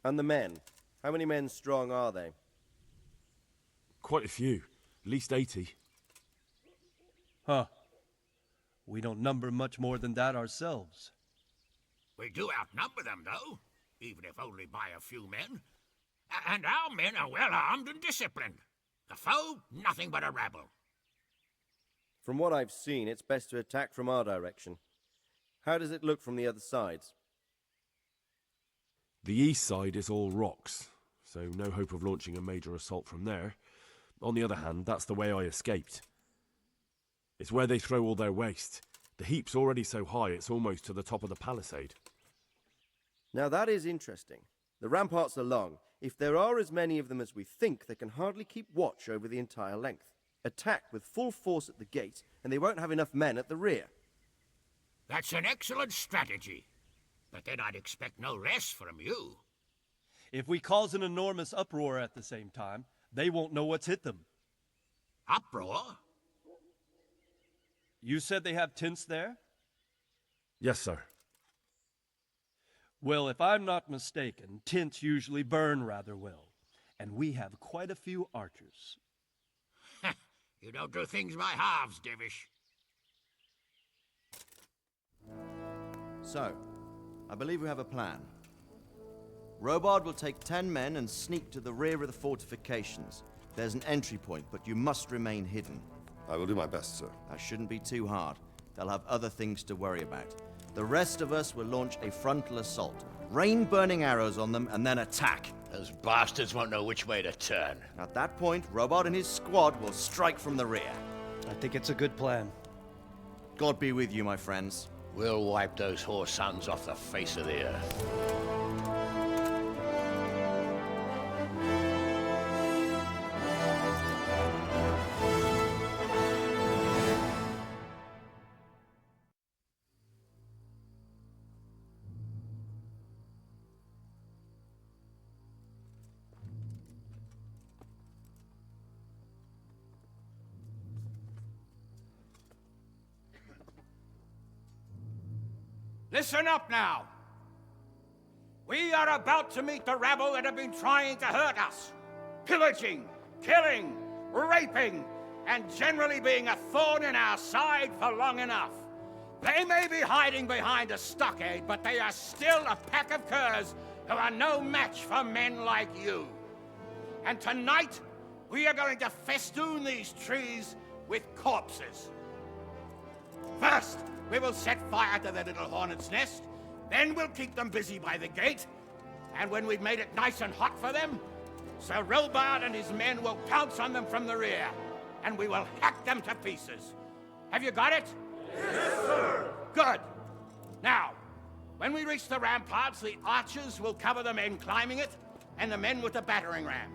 And the men? How many men strong are they? Quite a few, at least 80. Huh. We don't number much more than that ourselves. We do outnumber them, though, even if only by a few men. And our men are well armed and disciplined. The foe, nothing but a rabble. From what I've seen, it's best to attack from our direction. How does it look from the other sides? The east side is all rocks, so no hope of launching a major assault from there. On the other hand, that's the way I escaped. It's where they throw all their waste. The heap's already so high it's almost to the top of the palisade. Now that is interesting. The ramparts are long. If there are as many of them as we think, they can hardly keep watch over the entire length. Attack with full force at the gate, and they won't have enough men at the rear. That's an excellent strategy. But then I'd expect no less from you. If we cause an enormous uproar at the same time, they won't know what's hit them. Uproar? You said they have tents there? Yes, sir. Well, if I'm not mistaken, tents usually burn rather well. And we have quite a few archers. You don't do things by halves, Divish. So, I believe we have a plan. Robard will take 10 men and sneak to the rear of the fortifications. There's an entry point, but you must remain hidden. I will do my best, sir. That shouldn't be too hard. They'll have other things to worry about. The rest of us will launch a frontal assault. Rain burning arrows on them and then attack. Those bastards won't know which way to turn. At that point, Robard and his squad will strike from the rear. I think it's a good plan. God be with you, my friends. We'll wipe those whore sons off the face of the earth. Listen up now. We are about to meet the rabble that have been trying to hurt us. Pillaging, killing, raping, and generally being a thorn in our side for long enough. They may be hiding behind a stockade, but they are still a pack of curs who are no match for men like you. And tonight, we are going to festoon these trees with corpses. First, we will set fire to their little hornet's nest. Then we'll keep them busy by the gate. And when we've made it nice and hot for them, Sir Robard and his men will pounce on them from the rear. And we will hack them to pieces. Have you got it? Yes, sir! Good. Now, when we reach the ramparts, the archers will cover the men climbing it, and the men with the battering ram.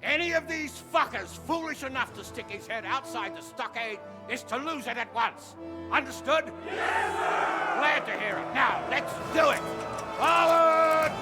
Any of these fuckers foolish enough to stick his head outside the stockade is to lose it at once. Understood? Yes, sir! Glad to hear it. Now, let's do it! Forward!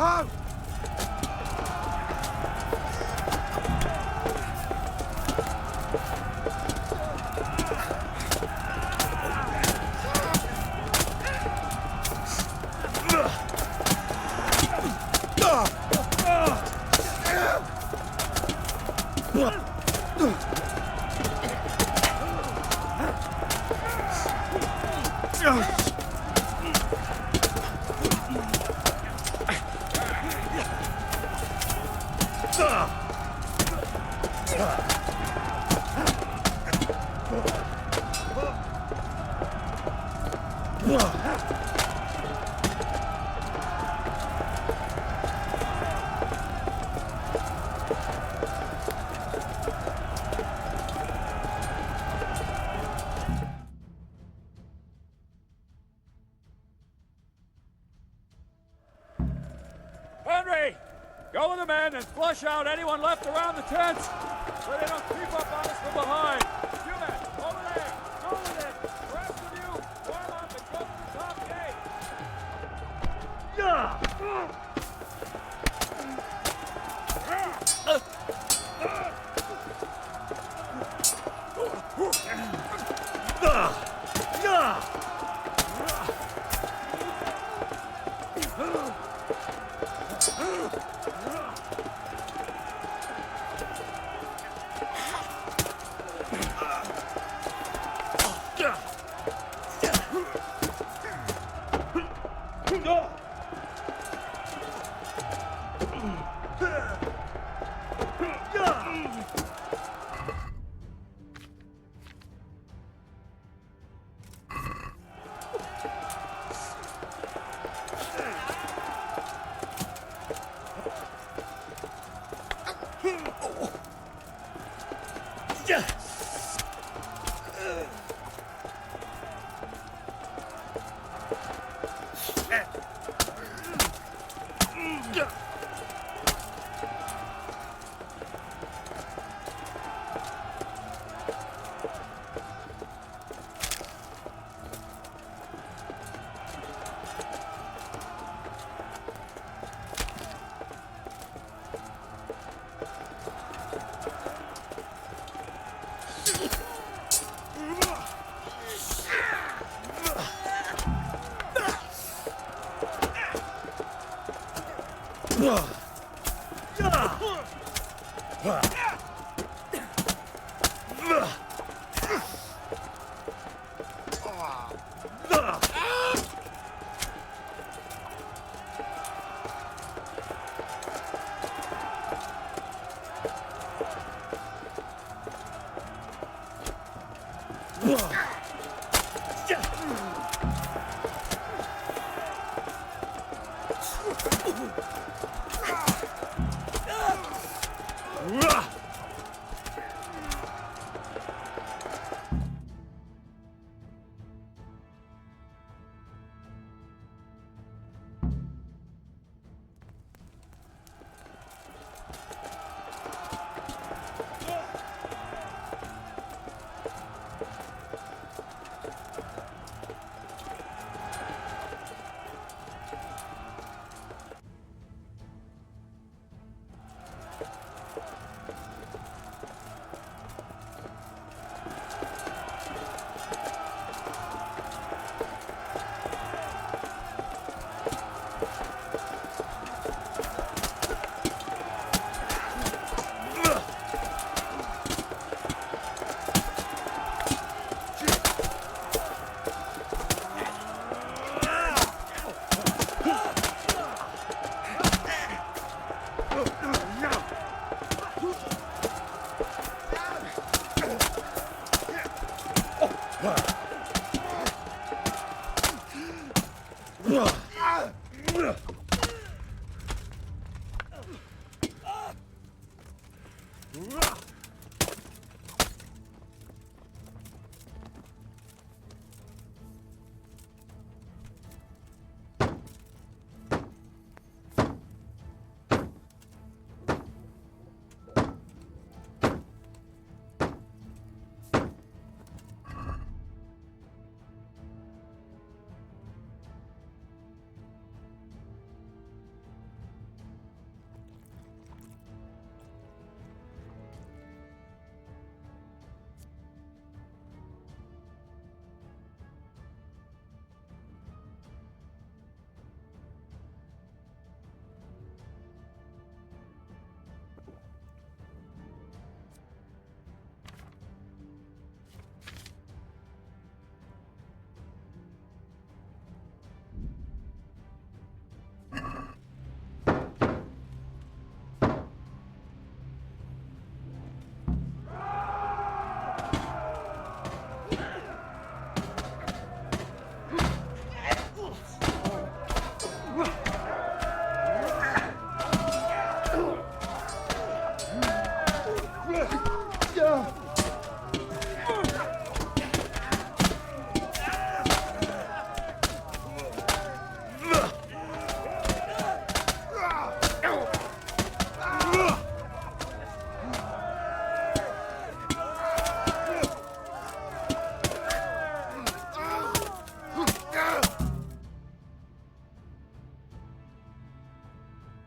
Ho! Henry! Go with the men and flush out anyone left around the tents so they don't creep up on us from behind. You men, over there! Go with it! The rest of you, warm up and go to the top gate!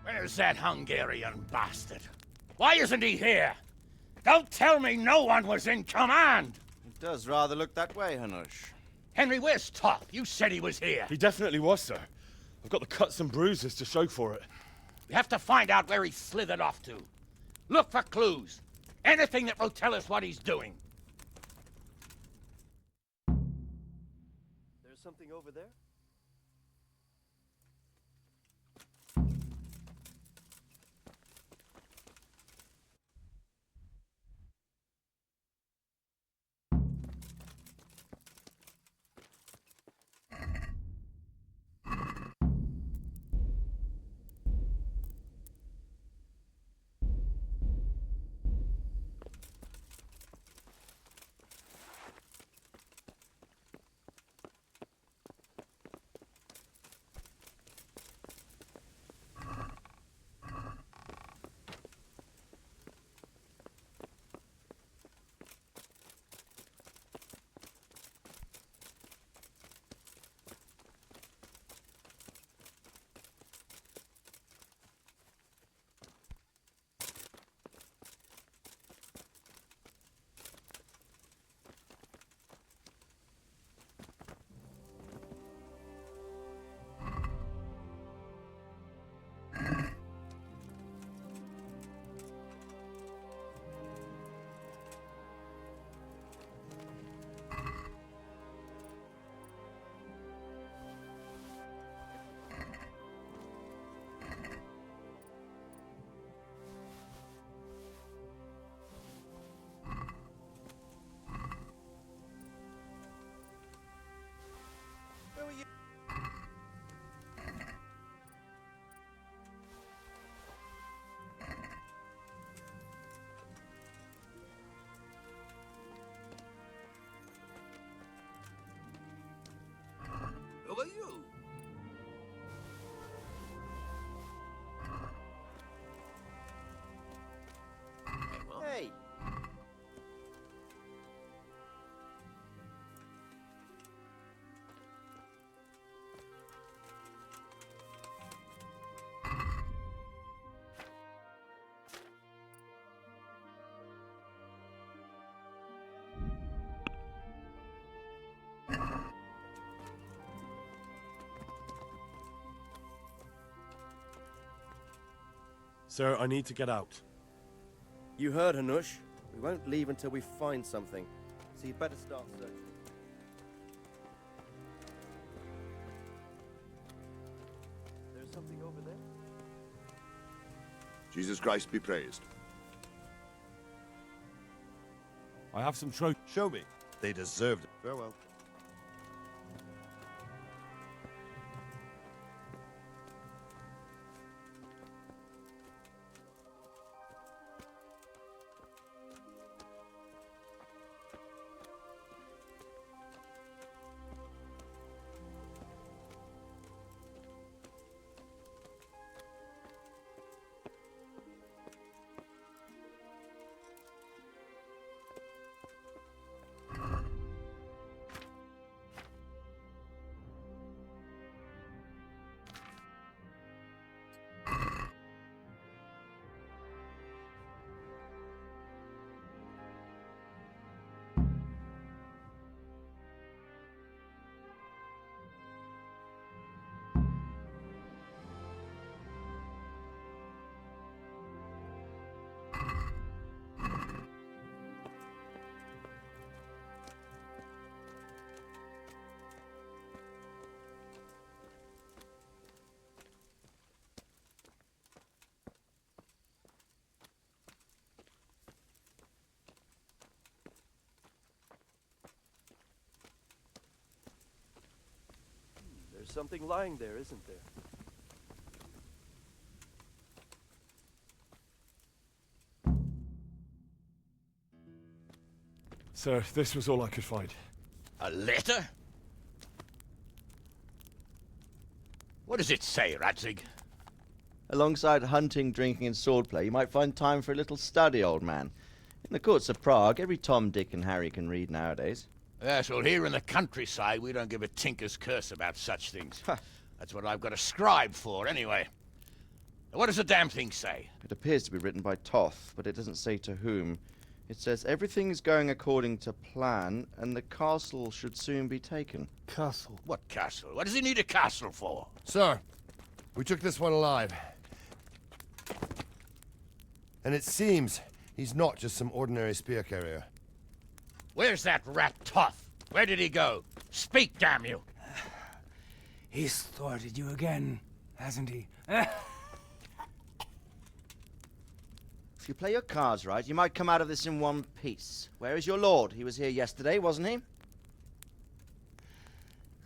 Where's that Hungarian bastard? Why isn't he here? Don't tell me no one was in command! It does rather look that way, Hanush. Henry, where's Top? You said he was here. He definitely was, sir. I've got the cuts and bruises to show for it. We have to find out where he slithered off to. Look for clues. Anything that will tell us what he's doing. There's something over there? Where were you? Who are you? Hey! Sir, I need to get out. You heard, Hanush. We won't leave until we find something. So you'd better start searching. There's something over there? Jesus Christ be praised. I have some trophies. Show me. They deserved it. Farewell. There's something lying there, isn't there? Sir, this was all I could find. A letter? What does it say, Radzig? Alongside hunting, drinking, and swordplay, you might find time for a little study, old man. In the courts of Prague, every Tom, Dick, and Harry can read nowadays. Yes, well, here in the countryside, we don't give a tinker's curse about such things. That's what I've got a scribe for, anyway. What does the damn thing say? It appears to be written by Toth, but it doesn't say to whom. It says everything is going according to plan, and the castle should soon be taken. Castle? What castle? What does he need a castle for? Sir, we took this one alive. And it seems he's not just some ordinary spear carrier. Where's that rat Toth? Where did he go? Speak, damn you! He's thwarted you again, hasn't he? If you play your cards right, you might come out of this in one piece. Where is your lord? He was here yesterday, wasn't he?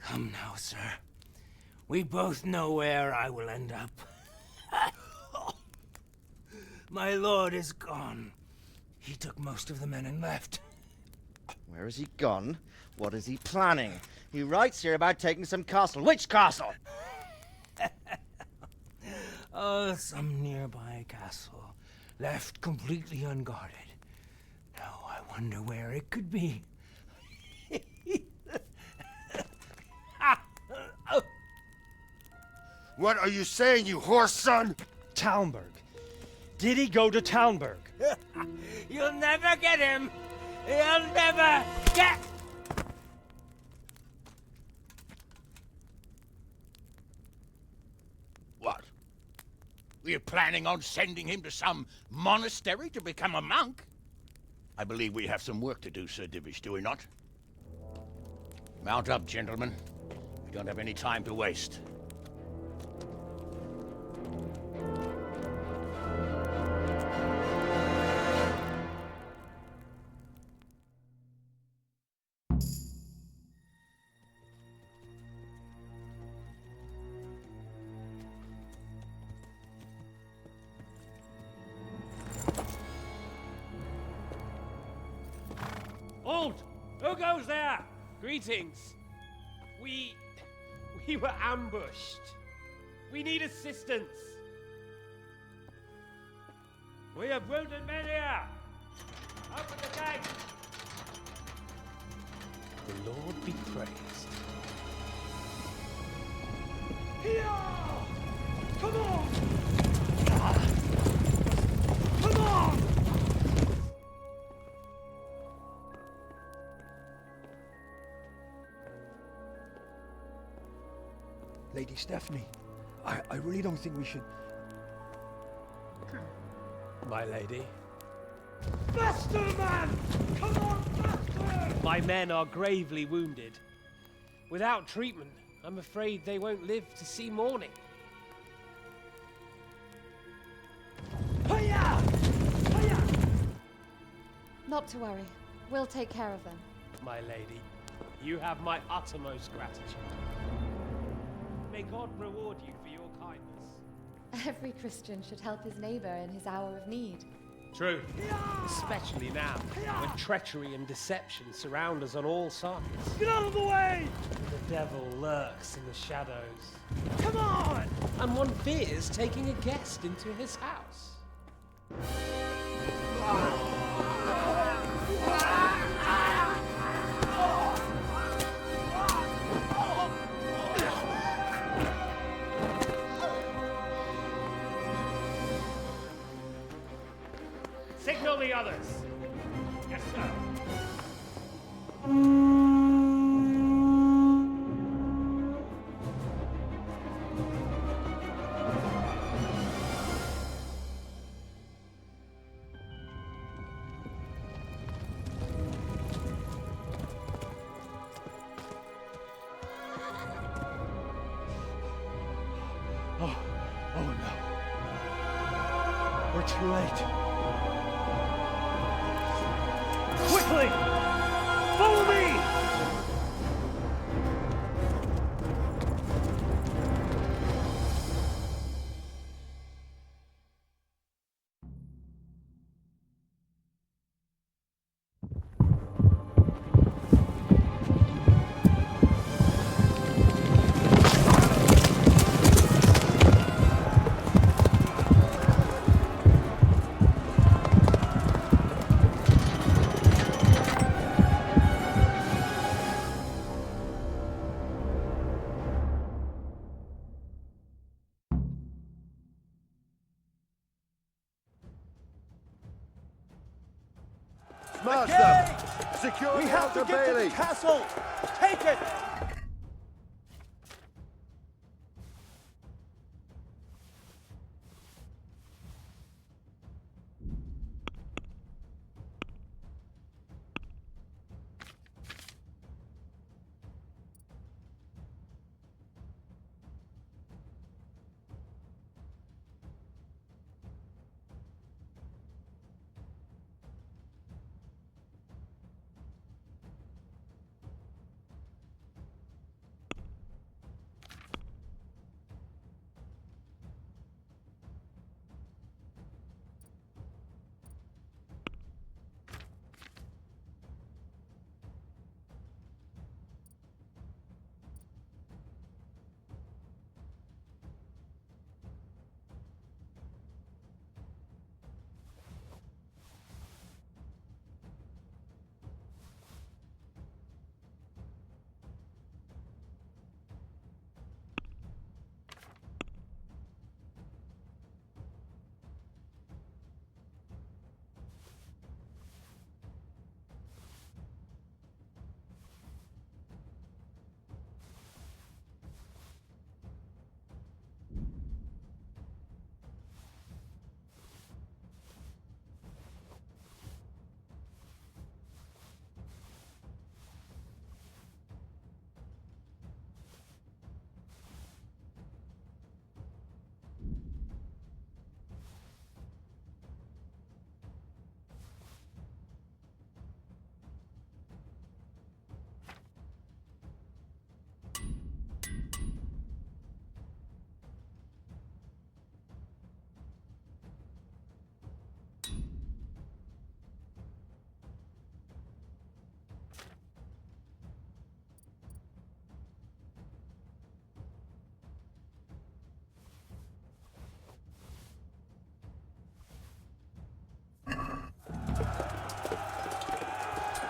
Come now, sir. We both know where I will end up. My lord is gone. He took most of the men and left. Where has he gone? What is he planning? He writes here about taking some castle. Which castle? Oh, some nearby castle. Left completely unguarded. Now I wonder where it could be. What are you saying, you horse son? Talmberg. Did he go to Talmberg? You'll never get him! You'll never get... What? Were you planning on sending him to some monastery to become a monk? I believe we have some work to do, Sir Divish, do we not? Mount up, gentlemen. We don't have any time to waste. Halt! Who goes there? Greetings. We were ambushed. We need assistance. We have wounded men here. Open the gate. The Lord be praised. Here! Come on! Come on! Lady Stephanie, I really don't think we should... My lady. Faster, man! Come on, faster! My men are gravely wounded. Without treatment, I'm afraid they won't live to see morning. Hiya! Hiya! Not to worry. We'll take care of them. My lady, you have my uttermost gratitude. May God reward you for your kindness. Every Christian should help his neighbor in his hour of need. True. Especially now, when treachery and deception surround us on all sides. Get out of the way! The devil lurks in the shadows. Come on! And one fears taking a guest into his house. Signal the others. Yes, sir. Oh no. We're too late. Quickly! Follow me! Smash the them! gate! Secure We the have to outer get to bailey! the castle! Take it!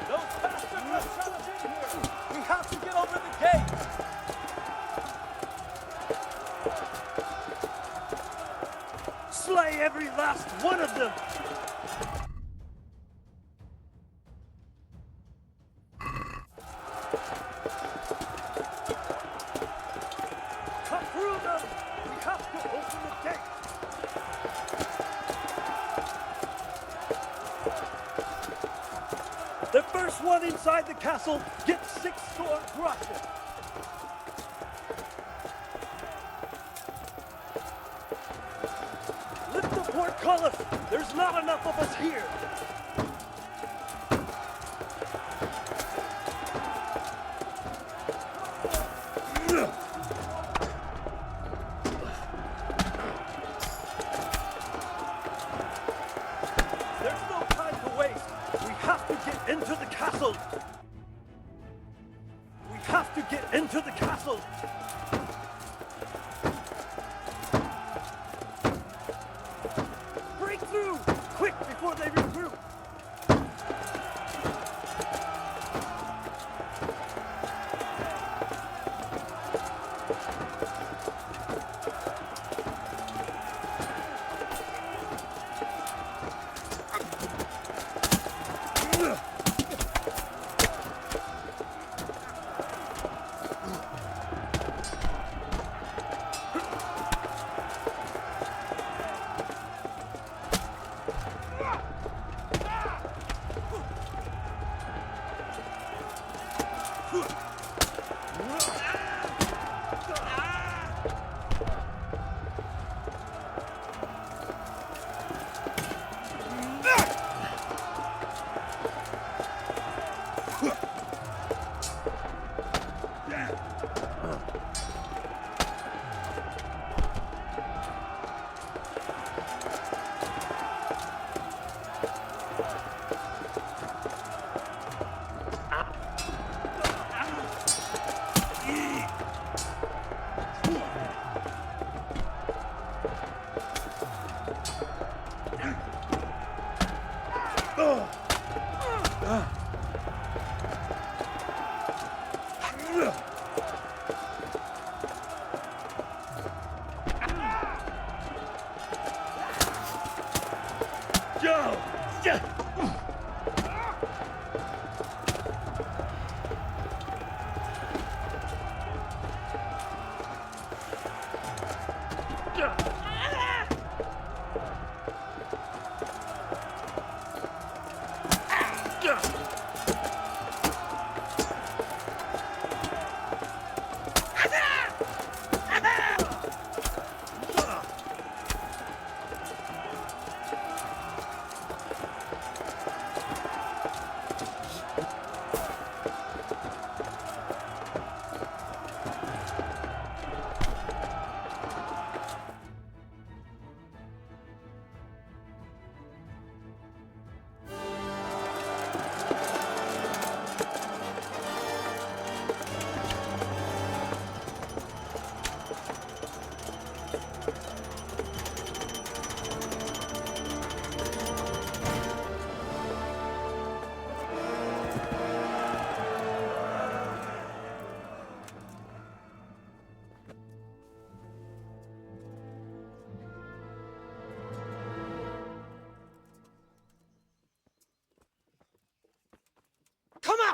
Those bastards have shut us in here! We have to get over the gate! Slay every last one of them! Cut through them! We have to open the gate! The first one inside the castle gets 6 sword brushes. Lift the portcullis! There's not enough of us here! There's no time to waste! We have to get into the castle! We have to get into the castle! Break through! Quick, before they regroup!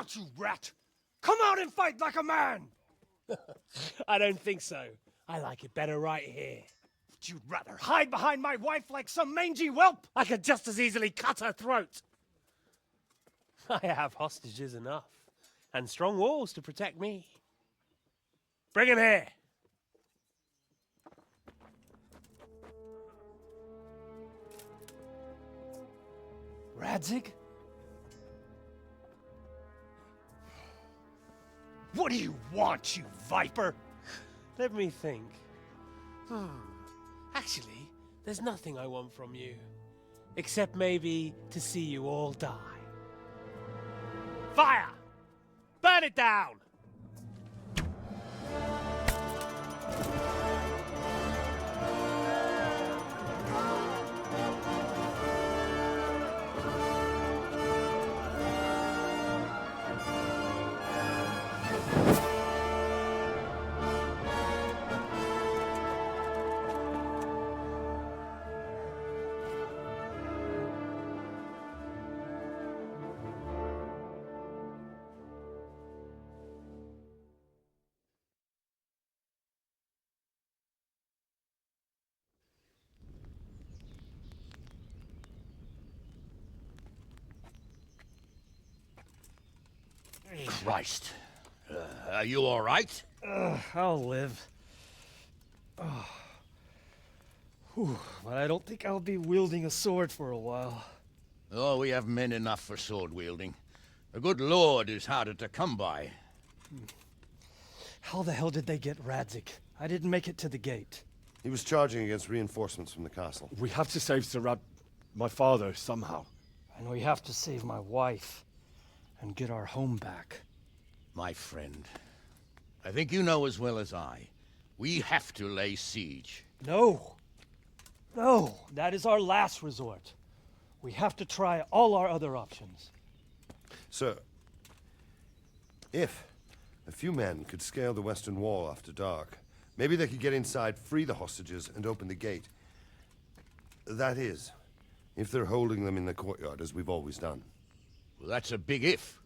out, you rat! Come out and fight like a man! I don't think so. I like it better right here. Would you rather hide behind my wife like some mangy whelp? I could just as easily cut her throat. I have hostages enough, and strong walls to protect me. Bring him here. Radzig? What do you want, you viper? Let me think. Actually, there's nothing I want from you. Except maybe to see you all die. Fire! Burn it down! Christ. Are you all right? I'll live. Whew, but I don't think I'll be wielding a sword for a while. Oh, we have men enough for sword wielding. The good Lord is harder to come by. How the hell did they get Radzig? I didn't make it to the gate. He was charging against reinforcements from the castle. We have to save Sir my father, somehow. And we have to save my wife and get our home back. My friend, I think you know as well as I. We have to lay siege. No. No, that is our last resort. We have to try all our other options. Sir, if a few men could scale the western wall after dark, maybe they could get inside, free the hostages, and open the gate. That is, if they're holding them in the courtyard as we've always done. Well, that's a big if.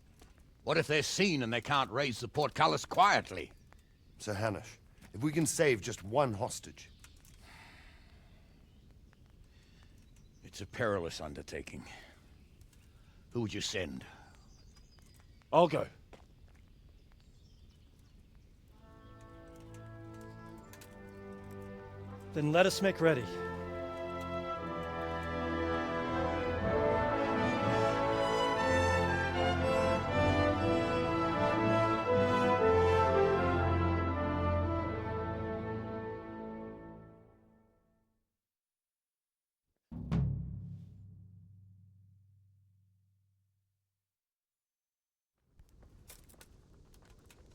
What if they're seen and they can't raise the portcullis quietly? Sir Hanush, if we can save just one hostage. It's a perilous undertaking. Who would you send? I'll go. Then let us make ready.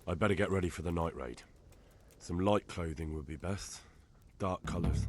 I'd better get ready for the night raid. Some light clothing would be best. Dark colours.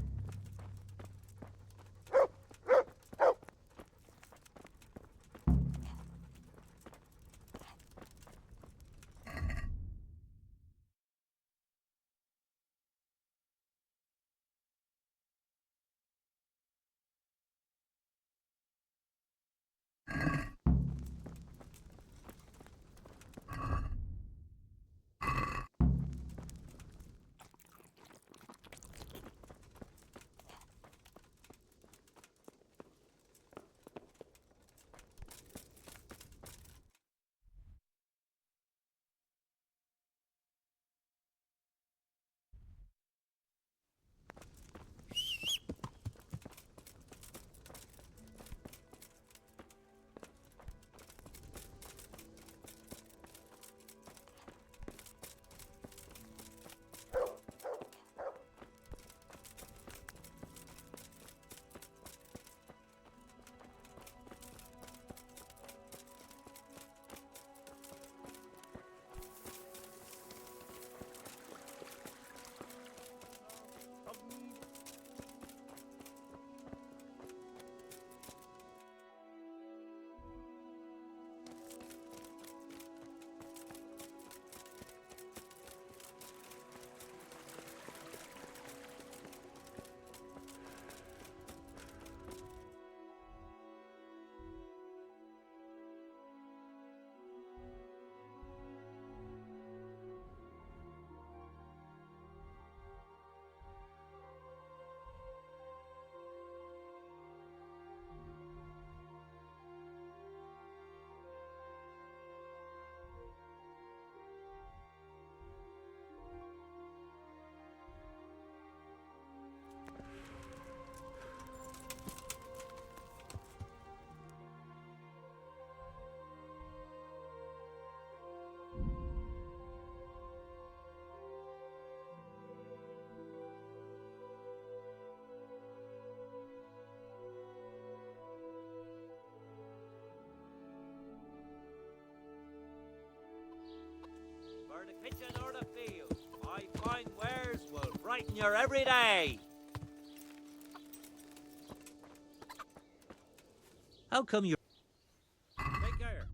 the kitchen or the field, my fine wares will brighten your every day. How come you... Take care.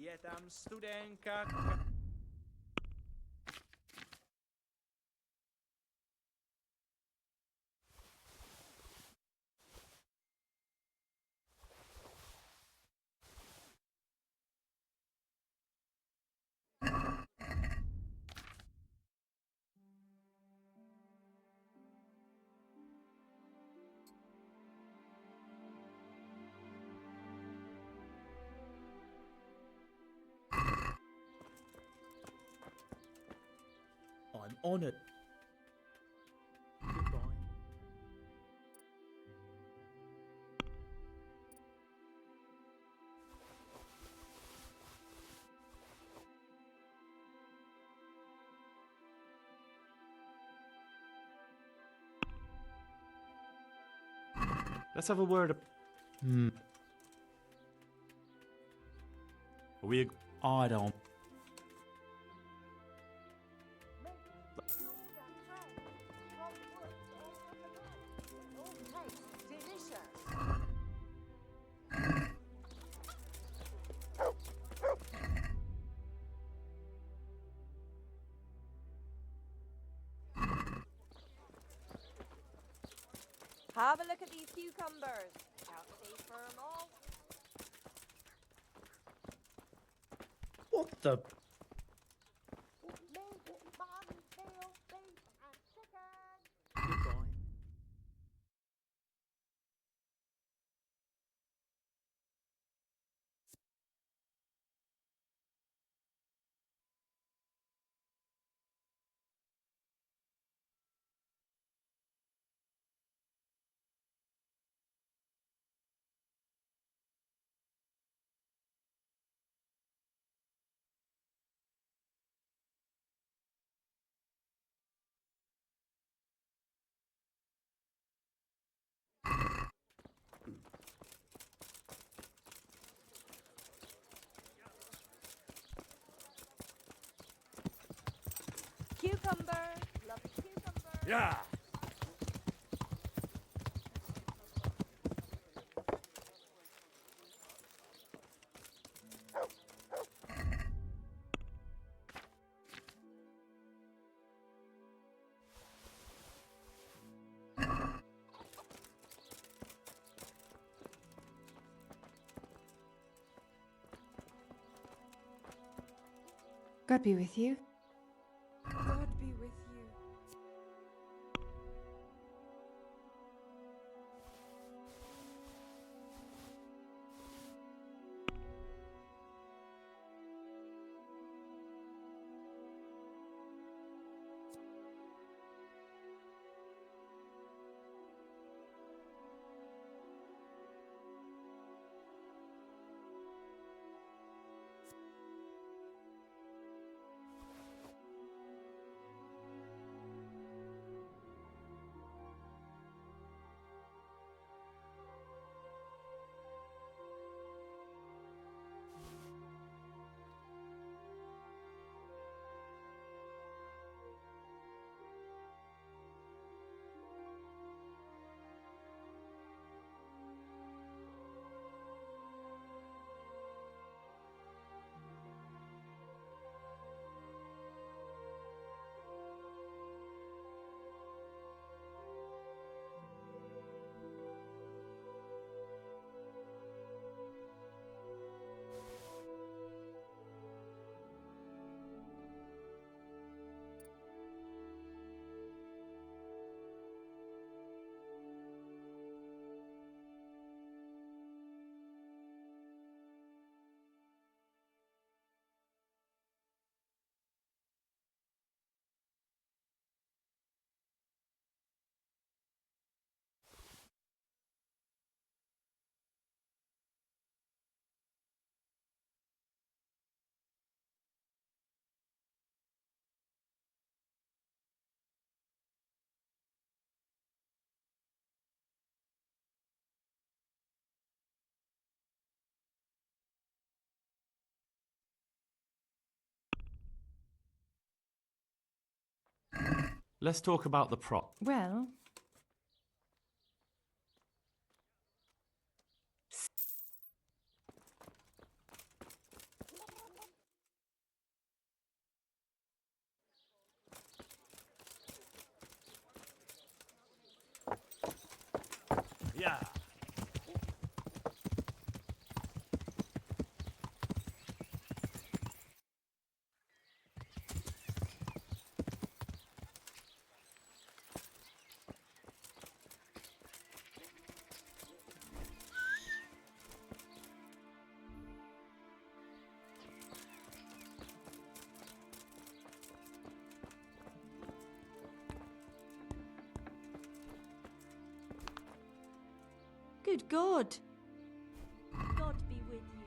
Jetam studenka. I'm honoured. Goodbye. Let's have a word. Are we? I don't. Have a look at these cucumbers. Can't say for 'em all. What the? Goodbye. Cucumber. Lovely cucumber. Yeah. God be with you. God be with you. Let's talk about the prop. Well, Yeah. Good God. God be with you.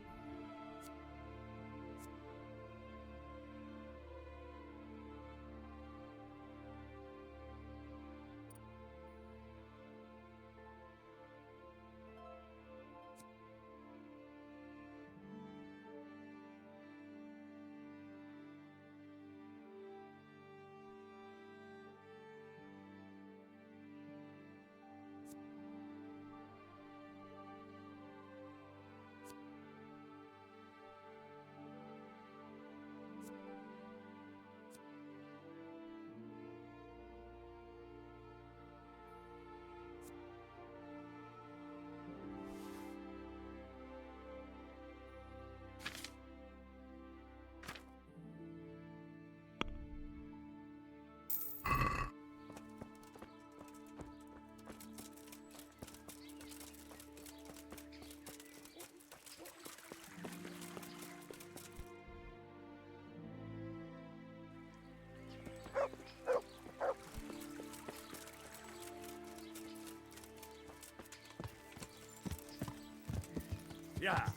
Yeah.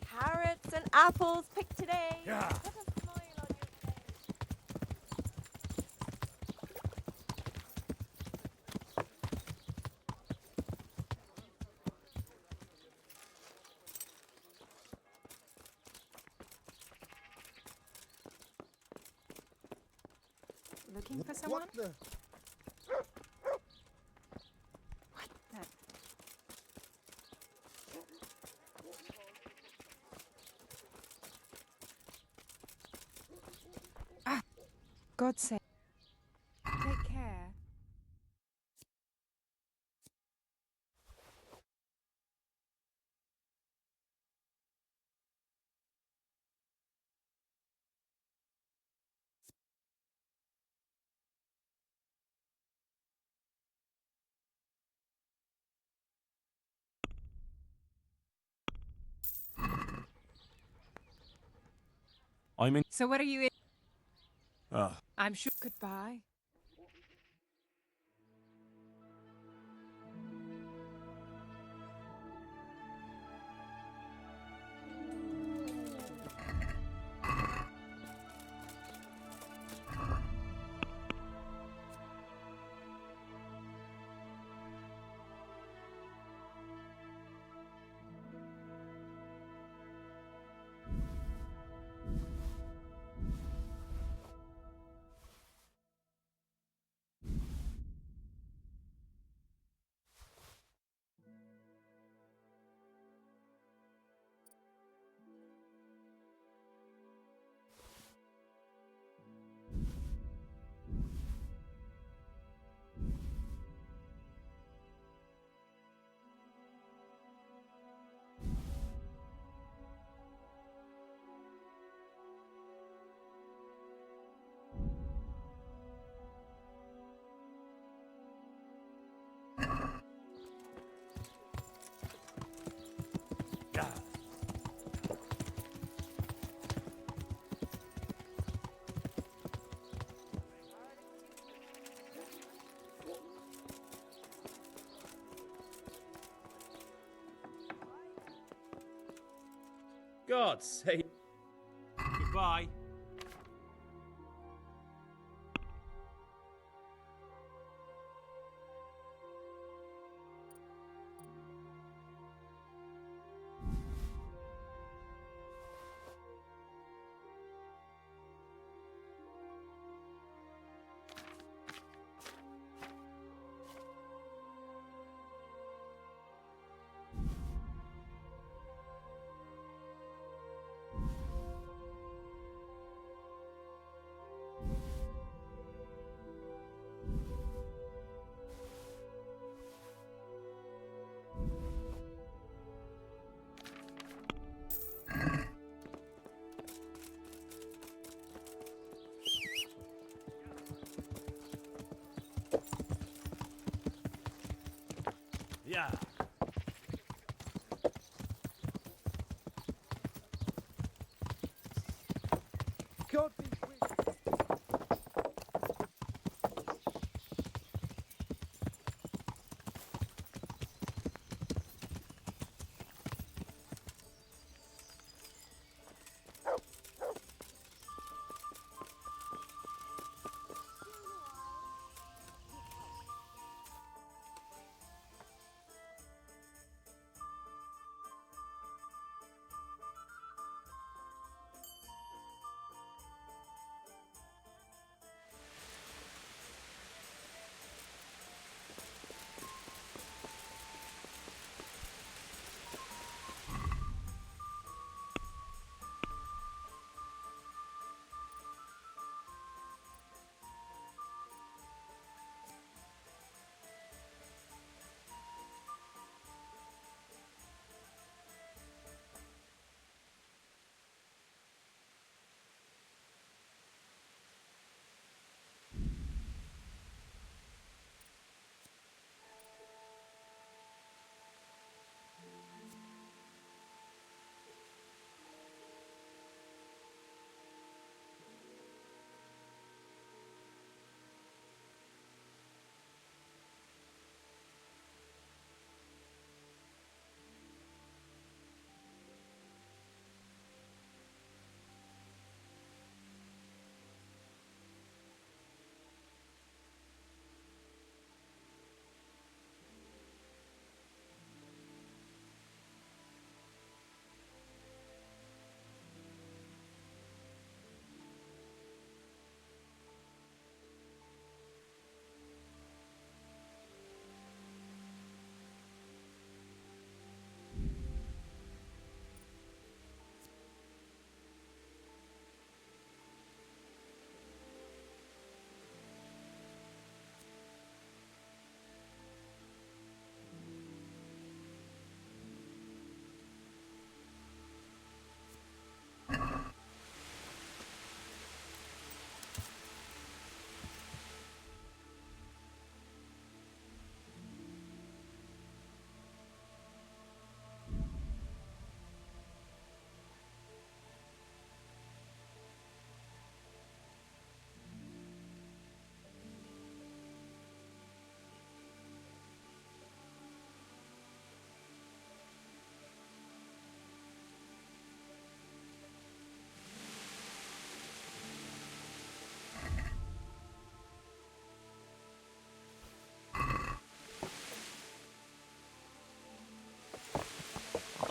Carrots and apples picked today. Yeah. Put a smile on your face. looking for someone? What the? What the? Ah! God's sake. Take care. I'm in. So what are you in? Ah. I'm sure. Goodbye. God's sake. Goodbye. Yeah. God be with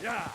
Yeah.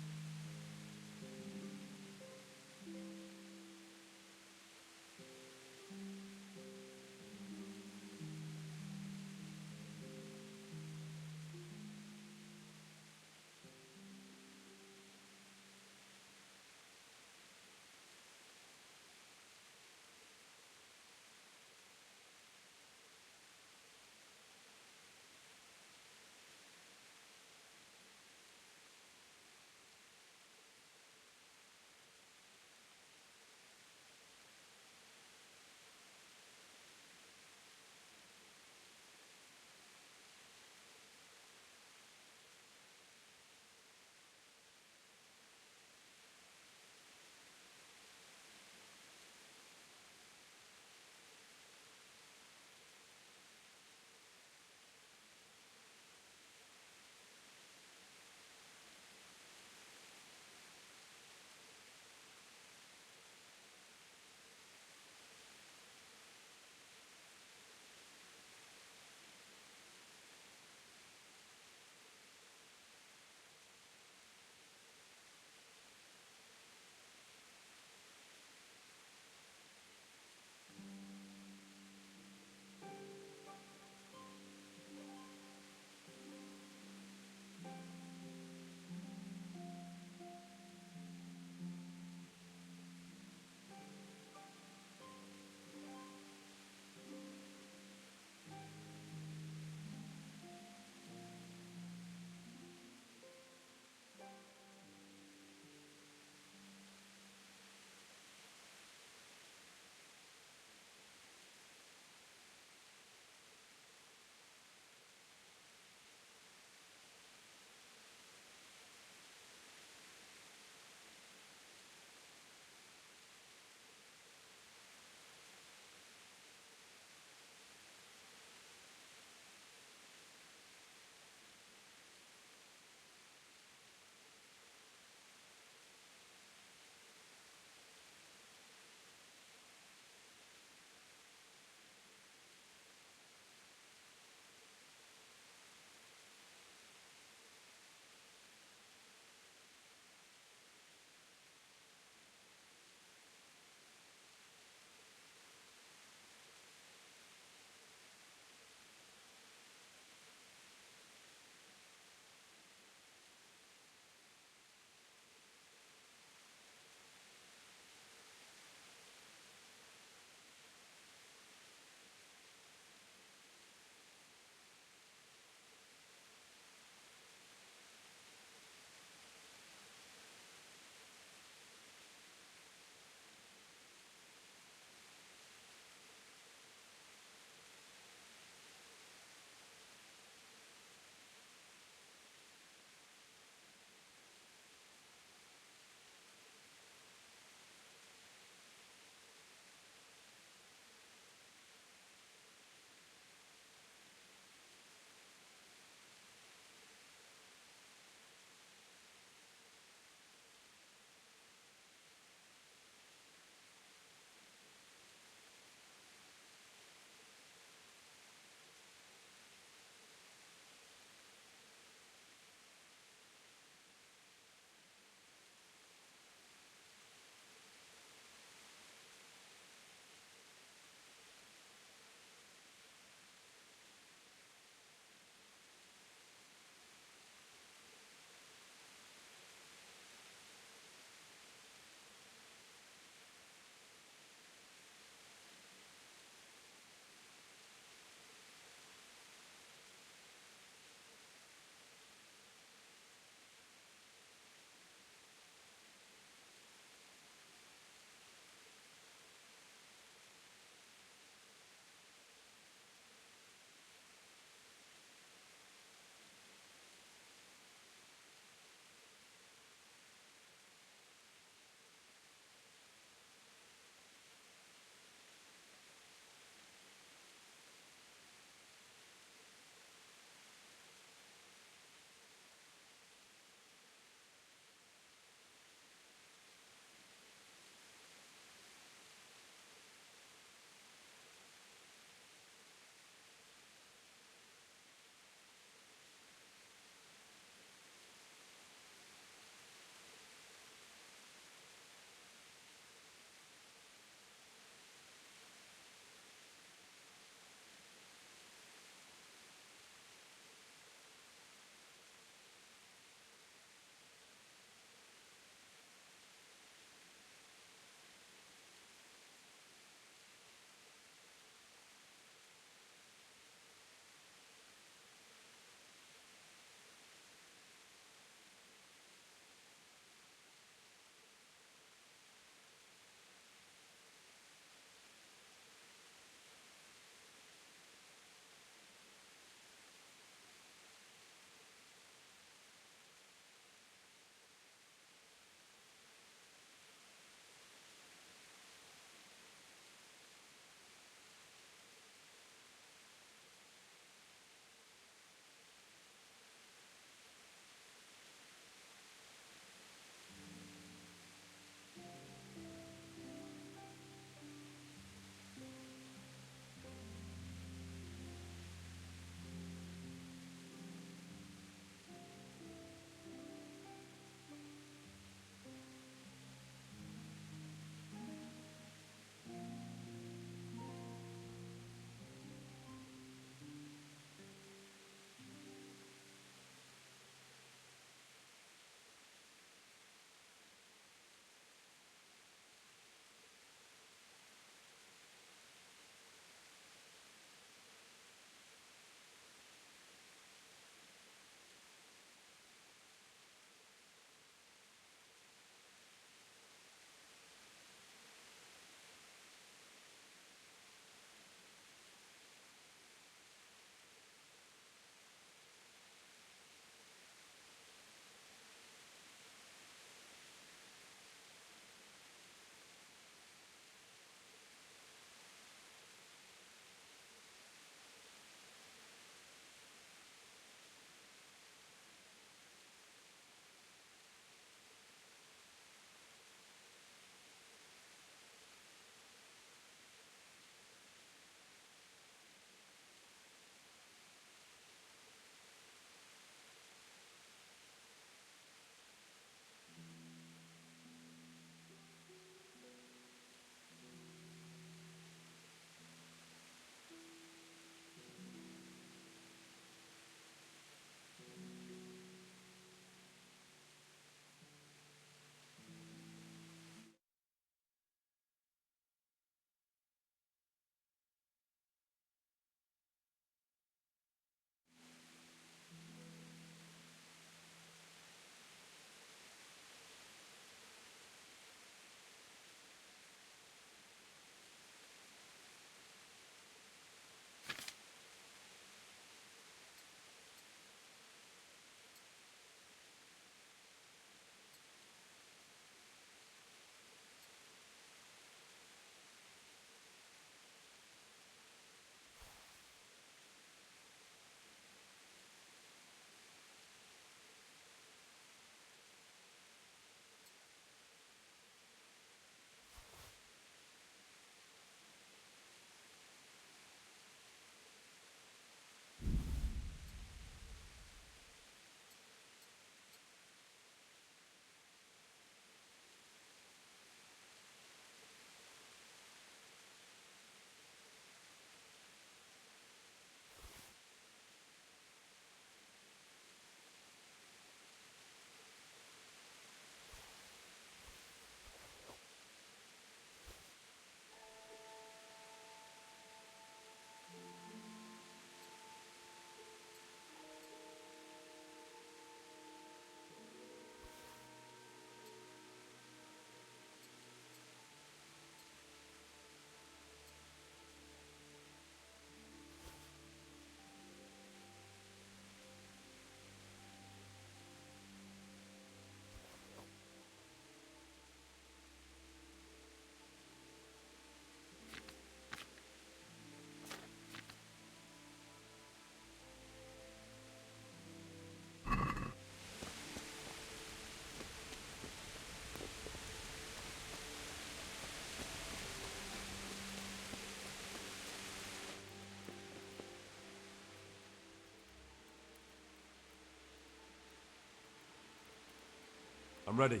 I'm ready.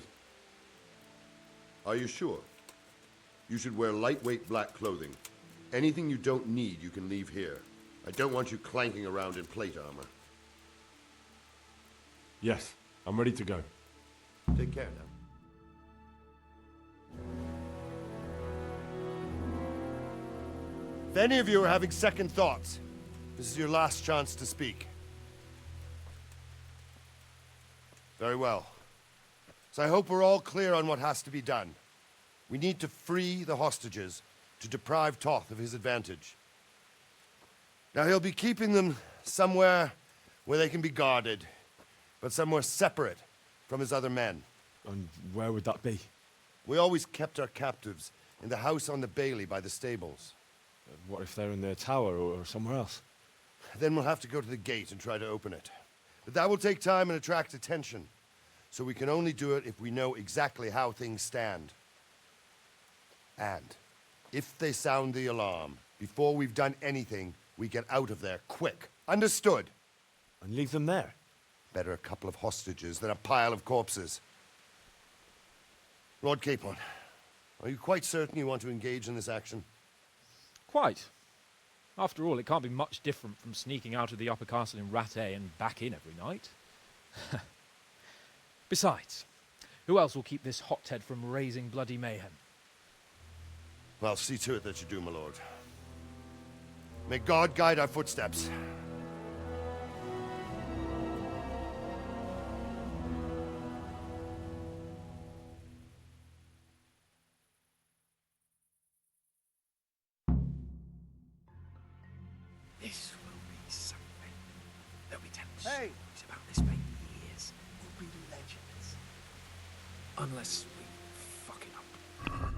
Are you sure? You should wear lightweight black clothing. Anything you don't need, you can leave here. I don't want you clanking around in plate armor. Yes, I'm ready to go. Take care now. If any of you are having second thoughts, this is your last chance to speak. Very well. So I hope we're all clear on what has to be done. We need to free the hostages to deprive Toth of his advantage. Now he'll be keeping them somewhere where they can be guarded, but somewhere separate from his other men. And where would that be? We always kept our captives in the house on the bailey by the stables. What if they're in their tower or somewhere else? Then we'll have to go to the gate and try to open it. But that will take time and attract attention. So we can only do it if we know exactly how things stand. And if they sound the alarm, before we've done anything, we get out of there quick. Understood? And leave them there? Better a couple of hostages than a pile of corpses. Lord Capon, are you quite certain you want to engage in this action? Quite. After all, it can't be much different from sneaking out of the upper castle in Rattay and back in every night. Besides, who else will keep this hothead from raising bloody mayhem? Well, see to it that you do, my lord. May God guide our footsteps. This will be something. They'll be telling Hey! stories about this for years. We'll be legends. Unless we fuck it up.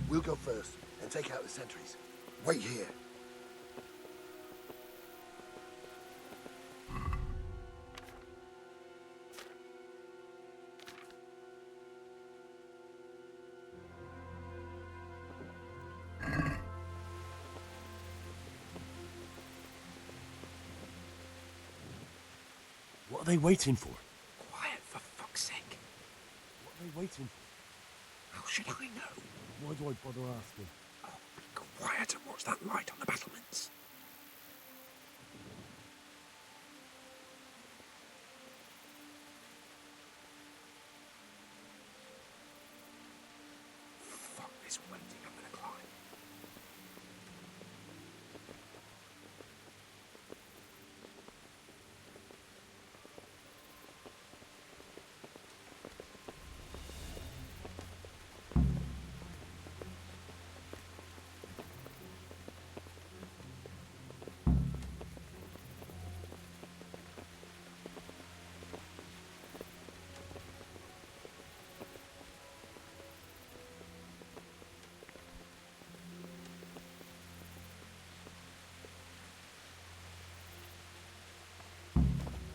We'll go first and take out the sentries. Wait here. What are they waiting for? Quiet, for fuck's sake. What are they waiting for? How should I know? Why do I bother asking? Oh, be quiet and watch that light on the battlements. Fuck this waiting, I'm gonna climb.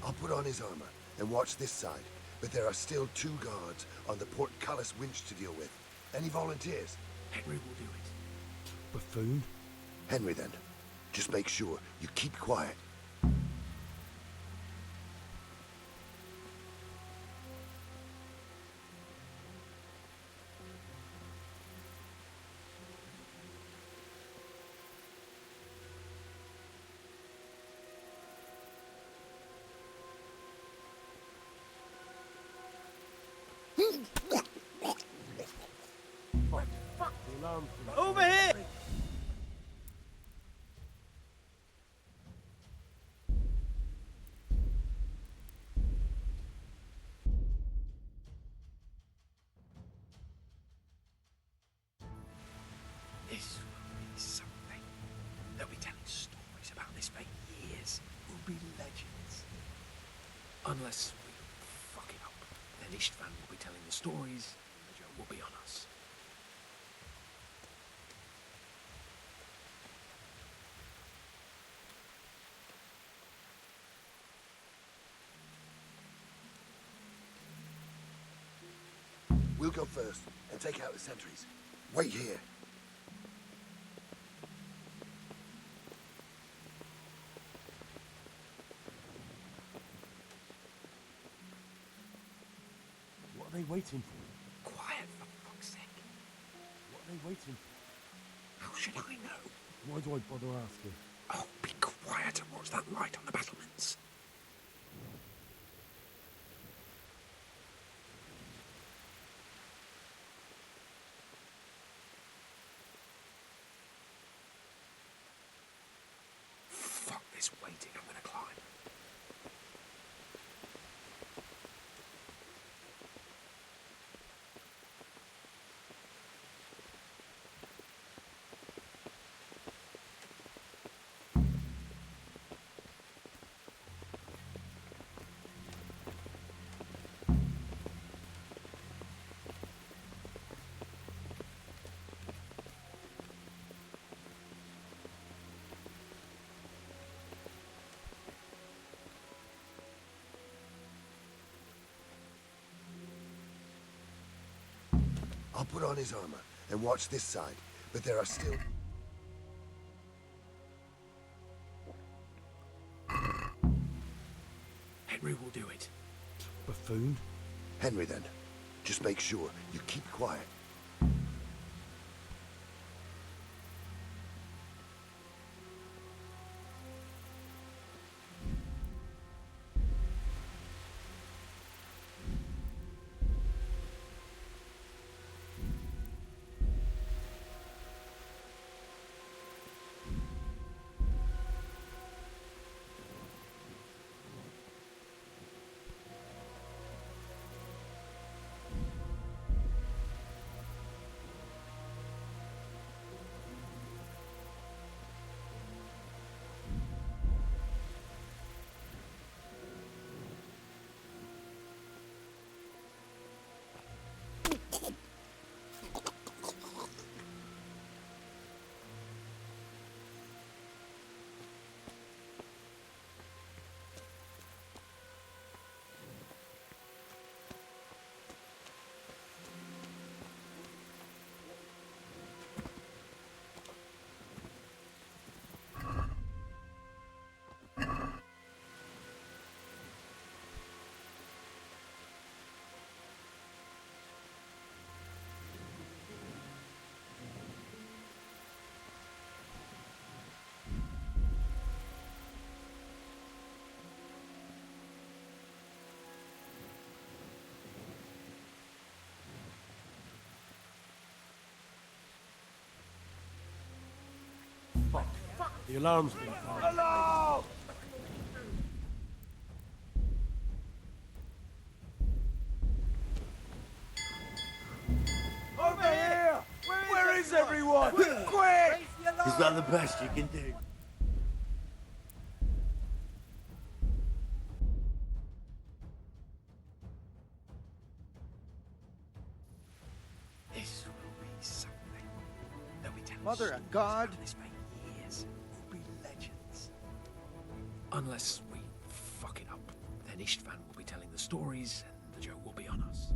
I'll put on his armor and watch this side, but there are still 2 guards on the portcullis winch to deal with. Any volunteers? Henry will do it. Buffoon? Henry, then. Just make sure you keep quiet. Over here! This will be something. They'll be telling stories about this Unless we fuck it up, then Istvan will be telling the stories, and the joke will be on us. We'll go first and take out the sentries. Wait here. What are they waiting for? Quiet, for fuck's sake. What are they waiting for? How should I know? Why do I bother asking? Oh, be quiet and watch that light on the battlements. Fuck this waiting, I'm gonna climb. I'll put on his armor and watch this side, but there are still... Henry will do it. Buffoon? Henry, then. Just make sure you keep quiet. The alarm's been fired. Hello! Over here! Where is everyone? Quick! Is that the best you can do? This will be something. They'll be telling Mother stories of God! about this for years. We'll be legends. Unless we fuck it up, then Istvan will be telling the stories, and the joke will be on us.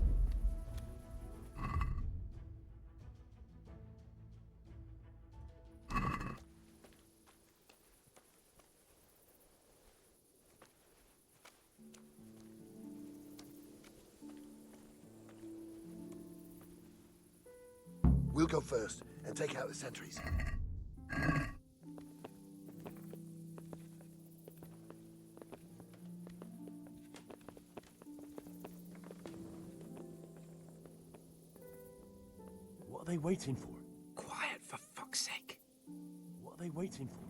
We'll go first and take out the sentries. What are they waiting for? Quiet, for fuck's sake. What are they waiting for?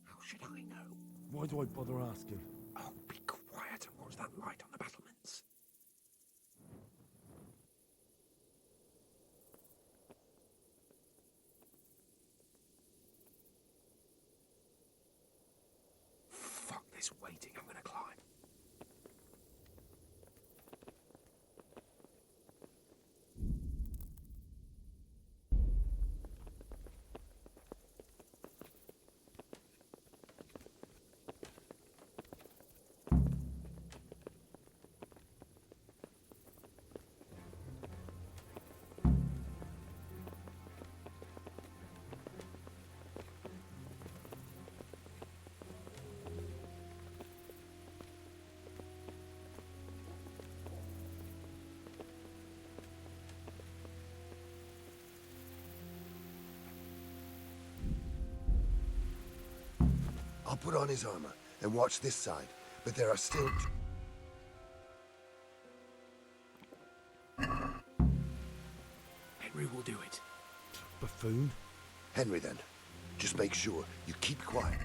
How should I know? Why do I bother asking? Oh, be quiet and watch that light on the battlements. Fuck this waiting, I'm gonna climb. I'll put on his armor and watch this side, but there are still... Henry will do it. Buffoon. Henry, then. Just make sure you keep quiet.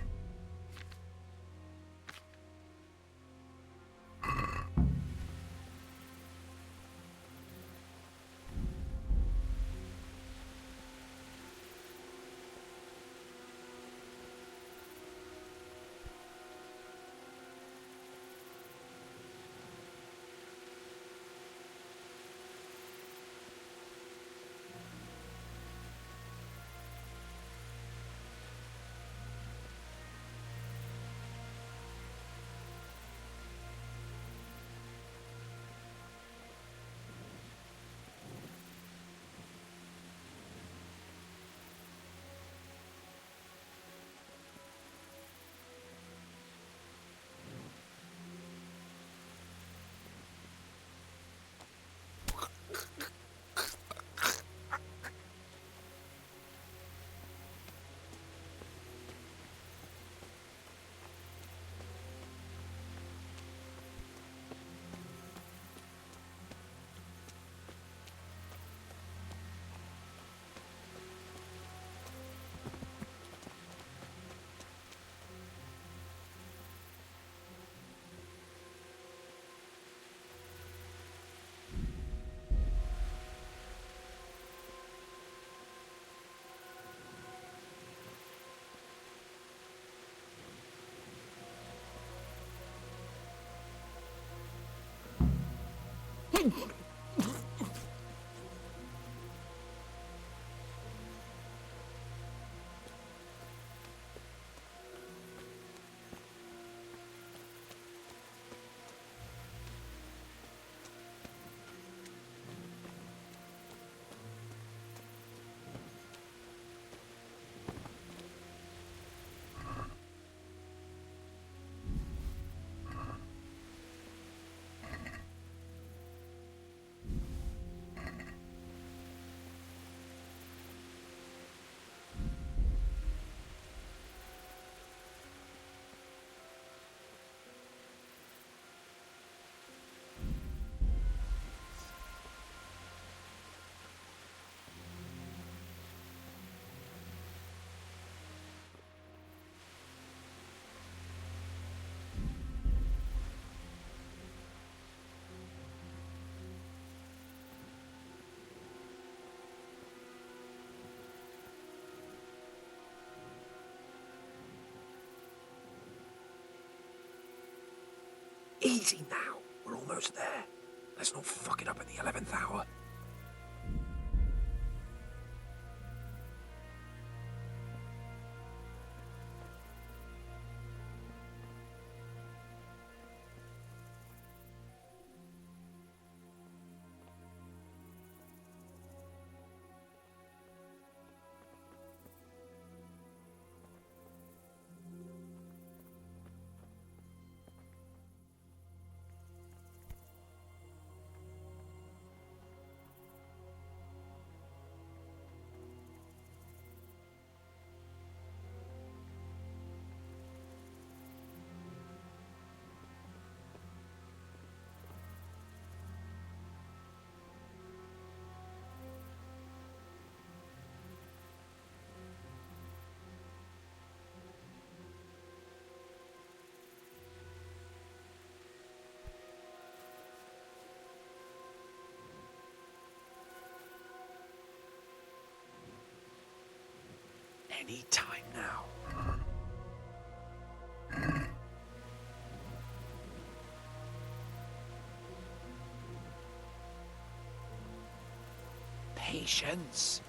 Easy now. We're almost there. Let's not fuck it up at the 11th hour. Any time now. Patience.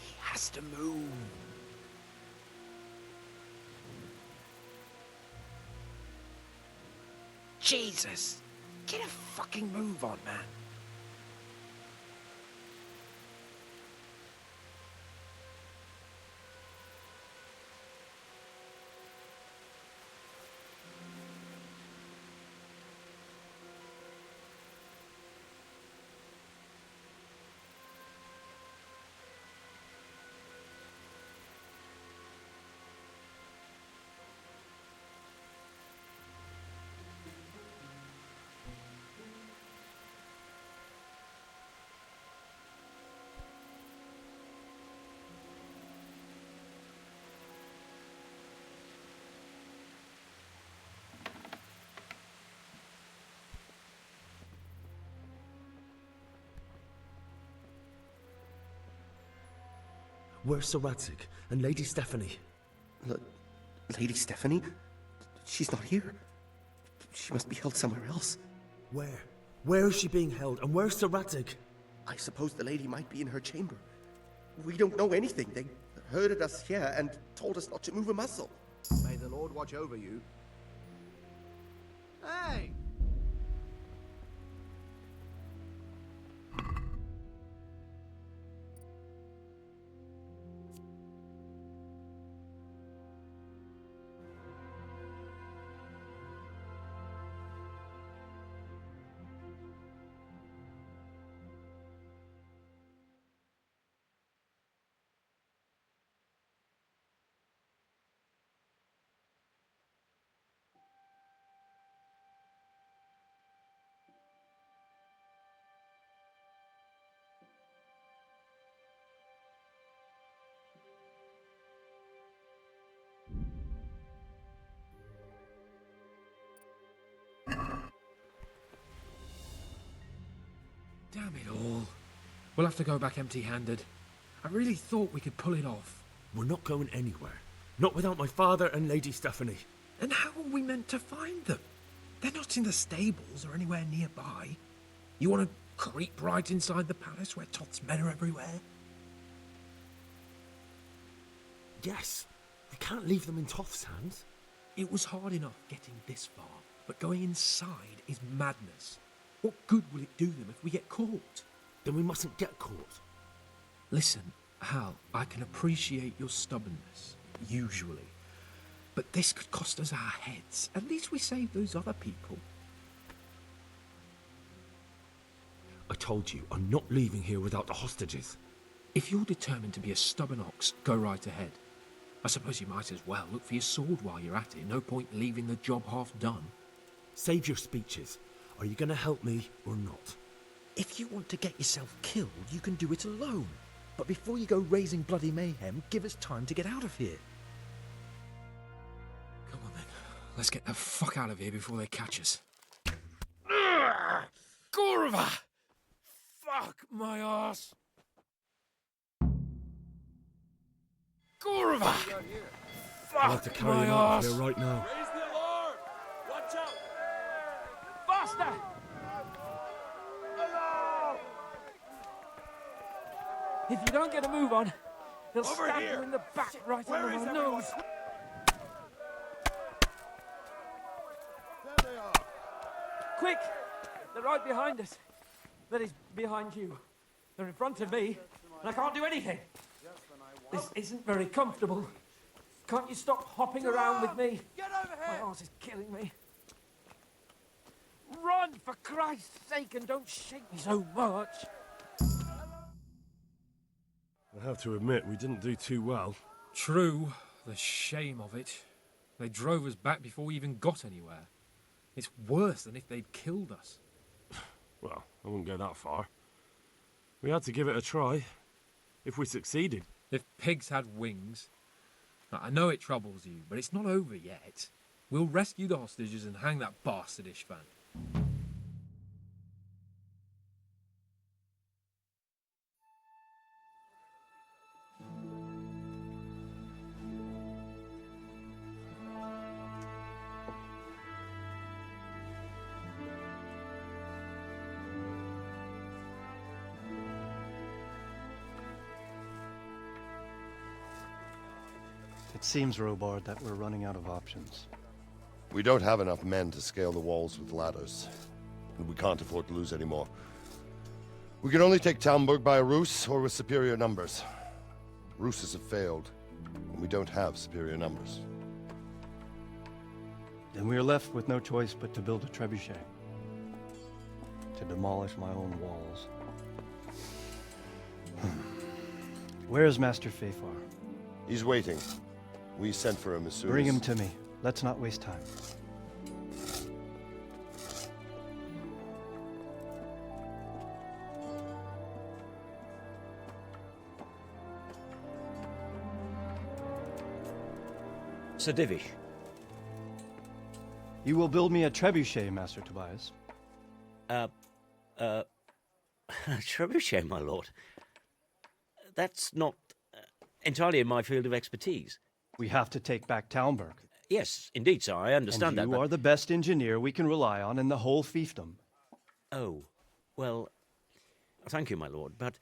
He has to move. Jesus. Get a fucking move on, man. Where's Sir Radzig and Lady Stephanie? Lady Stephanie? She's not here. She must be held somewhere else. Where? Where is she being held, and where's Sir Radzig? I suppose the lady might be in her chamber. We don't know anything. They herded us here and told us not to move a muscle. May the Lord watch over you. Hey! Damn it all. We'll have to go back empty-handed. I really thought we could pull it off. We're not going anywhere. Not without my father and Lady Stephanie. And how are we meant to find them? They're not in the stables or anywhere nearby. You want to creep right inside the palace where Toth's men are everywhere? Yes. We can't leave them in Toth's hands. It was hard enough getting this far, but going inside is madness. What good will it do them if we get caught? Then we mustn't get caught. Listen, Hal, I can appreciate your stubbornness, usually. But this could cost us our heads. At least we saved those other people. I told you, I'm not leaving here without the hostages. If you're determined to be a stubborn ox, go right ahead. I suppose you might as well look for your sword while you're at it. No point leaving the job half done. Save your speeches. Are you going to help me or not? If you want to get yourself killed, you can do it alone. But before you go raising bloody mayhem, give us time to get out of here. Come on then. Let's get the fuck out of here before they catch us. Gorva! Fuck my ass! Gorva! I'll have to carry him out of here right now. Raise the alarm! Watch out! Faster! If you don't get a move on, they'll Over stab here. you in the back right Where under is my everyone? nose. There they are! Quick! They're right behind us. That is, behind you. They're in front of me, and I can't do anything. This isn't very comfortable. Can't you stop hopping around with me? Get over here! My arse is killing me. Run, for Christ's sake, and don't shake me so much. I have to admit, we didn't do too well. True. The shame of it. They drove us back before we even got anywhere. It's worse than if they'd killed us. Well, I wouldn't go that far. We had to give it a try. If we succeeded. If pigs had wings. Now, I know it troubles you, but it's not over yet. We'll rescue the hostages and hang that bastard Ishvan. It seems, Robard, that we're running out of options. We don't have enough men to scale the walls with ladders, and we can't afford to lose any more. We can only take Talmberg by a ruse or with superior numbers. Ruses have failed, and we don't have superior numbers. Then we are left with no choice but to build a trebuchet. To demolish my own walls. Where is Master Fafar? He's waiting. We sent for him as soon Bring as... him to me. Let's not waste time. Sir Divish. You will build me a trebuchet, Master Tobias. Trebuchet, my lord. That's not entirely in my field of expertise. We have to take back Talmberg. Yes, indeed, sir, I understand and that. You are the best engineer we can rely on in the whole fiefdom. Oh, well, thank you, my lord, but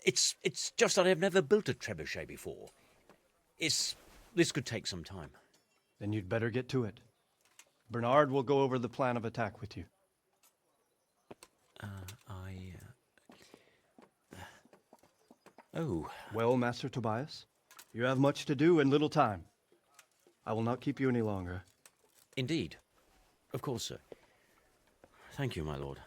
it's just that I've never built a trebuchet before. This could take some time. Then you'd better get to it. Bernard will go over the plan of attack with you. Oh. Well, Master Tobias, you have much to do and little time. I will not keep you any longer. Indeed. Of course, sir. Thank you, my lord.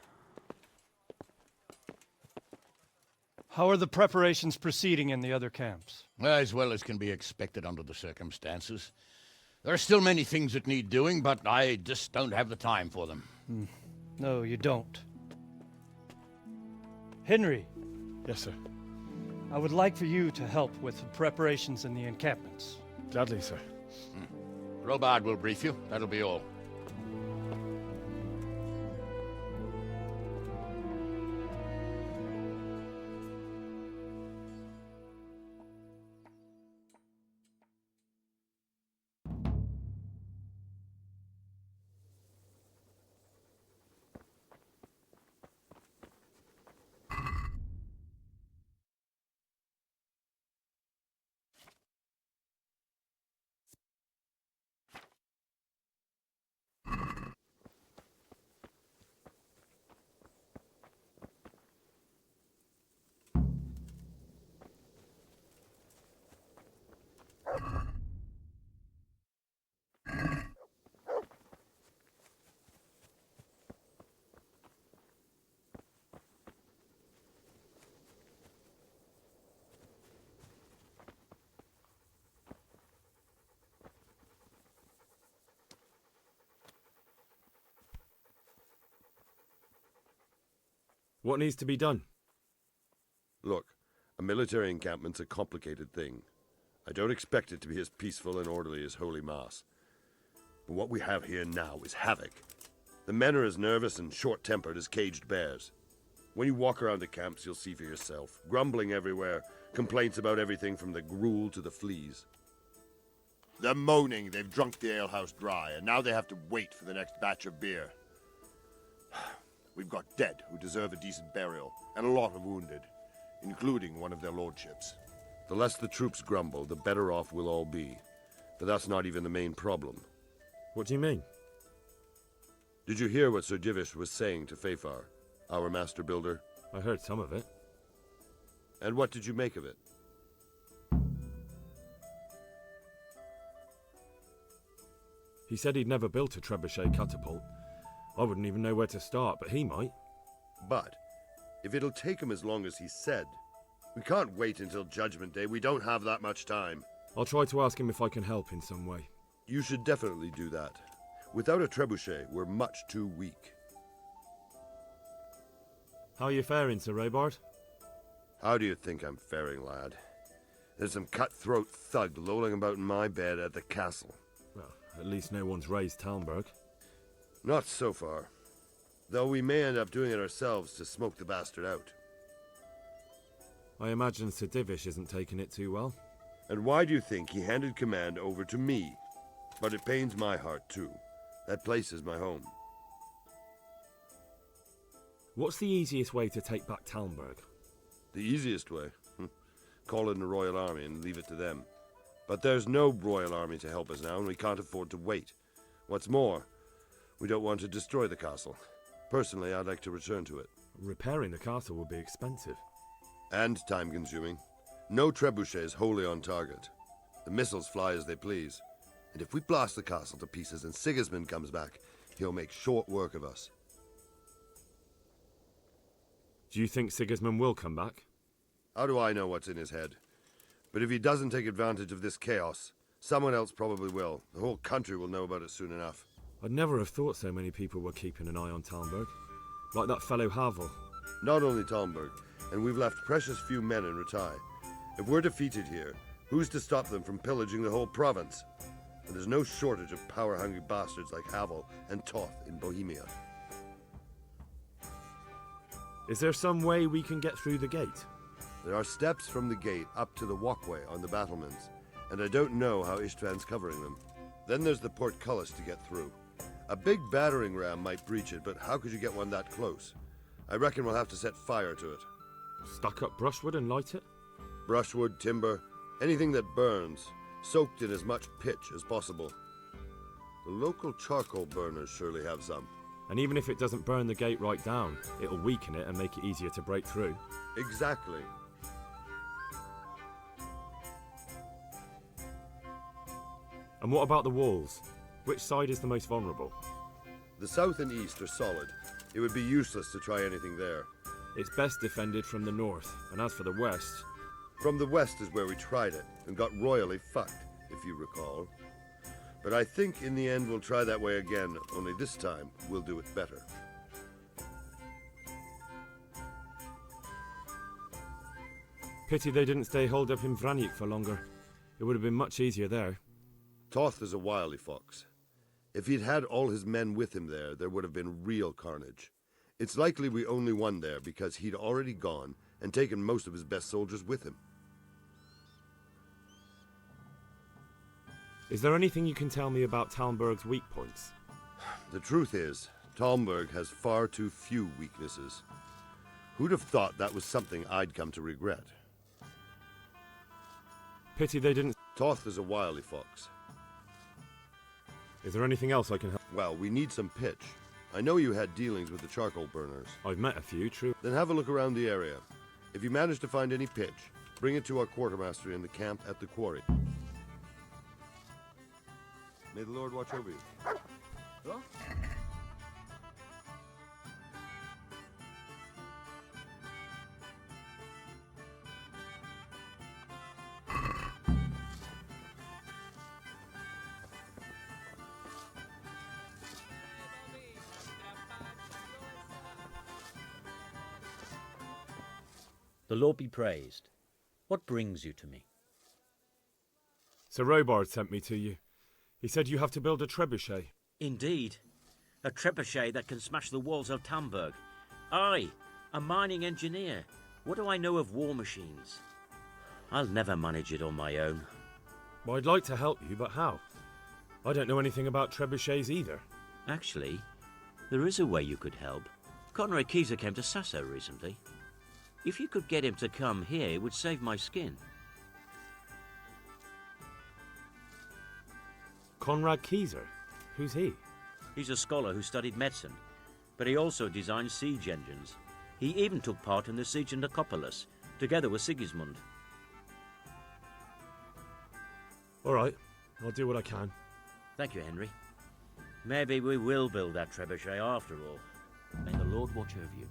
How are the preparations proceeding in the other camps? As well as can be expected under the circumstances. There are still many things that need doing, but I just don't have the time for them. No, you don't. Henry. Yes, sir. I would like for you to help with the preparations in the encampments. Gladly, sir. Robard will brief you. That'll be all. What needs to be done? Look, a military encampment's a complicated thing. I don't expect it to be as peaceful and orderly as Holy Mass. But what we have here now is havoc. The men are as nervous and short-tempered as caged bears. When you walk around the camps, you'll see for yourself. Grumbling everywhere, complaints about everything from the gruel to the fleas. They're moaning they've drunk the alehouse dry, and now they have to wait for the next batch of beer. We've got dead who deserve a decent burial, and a lot of wounded, including one of their lordships. The less the troops grumble, the better off we'll all be. But that's not even the main problem. What do you mean? Did you hear what Sir Divish was saying to Fafar, our master builder? I heard some of it. And what did you make of it? He said he'd never built a trebuchet catapult. I wouldn't even know where to start, but he might. But if it'll take him as long as he said, we can't wait until Judgment Day. We don't have that much time. I'll try to ask him if I can help in some way. You should definitely do that. Without a trebuchet, we're much too weak. How are you faring, Sir Robard? How do you think I'm faring, lad? There's some cutthroat thug lolling about in my bed at the castle. Well, at least no one's raised Talmberg. Not so far. Though we may end up doing it ourselves to smoke the bastard out. I imagine Sir Divish isn't taking it too well. And why do you think he handed command over to me? But it pains my heart too. That place is my home. What's the easiest way to take back Talmberg? The easiest way? Call in the Royal Army and leave it to them. But there's no Royal Army to help us now, and we can't afford to wait. What's more, we don't want to destroy the castle. Personally, I'd like to return to it. Repairing the castle would be expensive. And time-consuming. No trebuchet is wholly on target. The missiles fly as they please. And if we blast the castle to pieces and Sigismund comes back, he'll make short work of us. Do you think Sigismund will come back? How do I know what's in his head? But if he doesn't take advantage of this chaos, someone else probably will. The whole country will know about it soon enough. I'd never have thought so many people were keeping an eye on Talmberg. Like that fellow Havel. Not only Talmberg, and we've left precious few men in Ratai. If we're defeated here, who's to stop them from pillaging the whole province? And there's no shortage of power-hungry bastards like Havel and Toth in Bohemia. Is there some way we can get through the gate? There are steps from the gate up to the walkway on the battlements, and I don't know how Ishtvan's covering them. Then there's the portcullis to get through. A big battering ram might breach it, but how could you get one that close? I reckon we'll have to set fire to it. Stack up brushwood and light it? Brushwood, timber, anything that burns, soaked in as much pitch as possible. The local charcoal burners surely have some. And even if it doesn't burn the gate right down, it'll weaken it and make it easier to break through. Exactly. And what about the walls? Which side is the most vulnerable? The south and east are solid. It would be useless to try anything there. It's best defended from the north, and as for the west... From the west is where we tried it, and got royally fucked, if you recall. But I think in the end we'll try that way again, only this time we'll do it better. Pity they didn't stay holed up in Vranik for longer. It would have been much easier there. Toth is a wily fox. If he'd had all his men with him there would have been real carnage. It's likely we only won there because he'd already gone and taken most of his best soldiers with him. Is there anything you can tell me about Talmberg's weak points? The truth is, Talmberg has far too few weaknesses. Who'd have thought that was something I'd come to regret? Pity they didn't... Toth is a wily fox. Is there anything else I can help? Well, we need some pitch. I know you had dealings with the charcoal burners. I've met a few, true. Then have a look around the area. If you manage to find any pitch, bring it to our quartermaster in the camp at the quarry. May the Lord watch over you. The Lord be praised. What brings you to me? Sir Robard sent me to you. He said you have to build a trebuchet. Indeed. A trebuchet that can smash the walls of Talmberg. I, a mining engineer. What do I know of war machines? I'll never manage it on my own. Well, I'd like to help you, but how? I don't know anything about trebuchets either. Actually, there is a way you could help. Conrad Keyser came to Sasso recently. If you could get him to come here, it would save my skin. Conrad Keyser? Who's he? He's a scholar who studied medicine, but he also designed siege engines. He even took part in the siege of Nicopolis, together with Sigismund. All right, I'll do what I can. Thank you, Henry. Maybe we will build that trebuchet after all. May the Lord watch over you.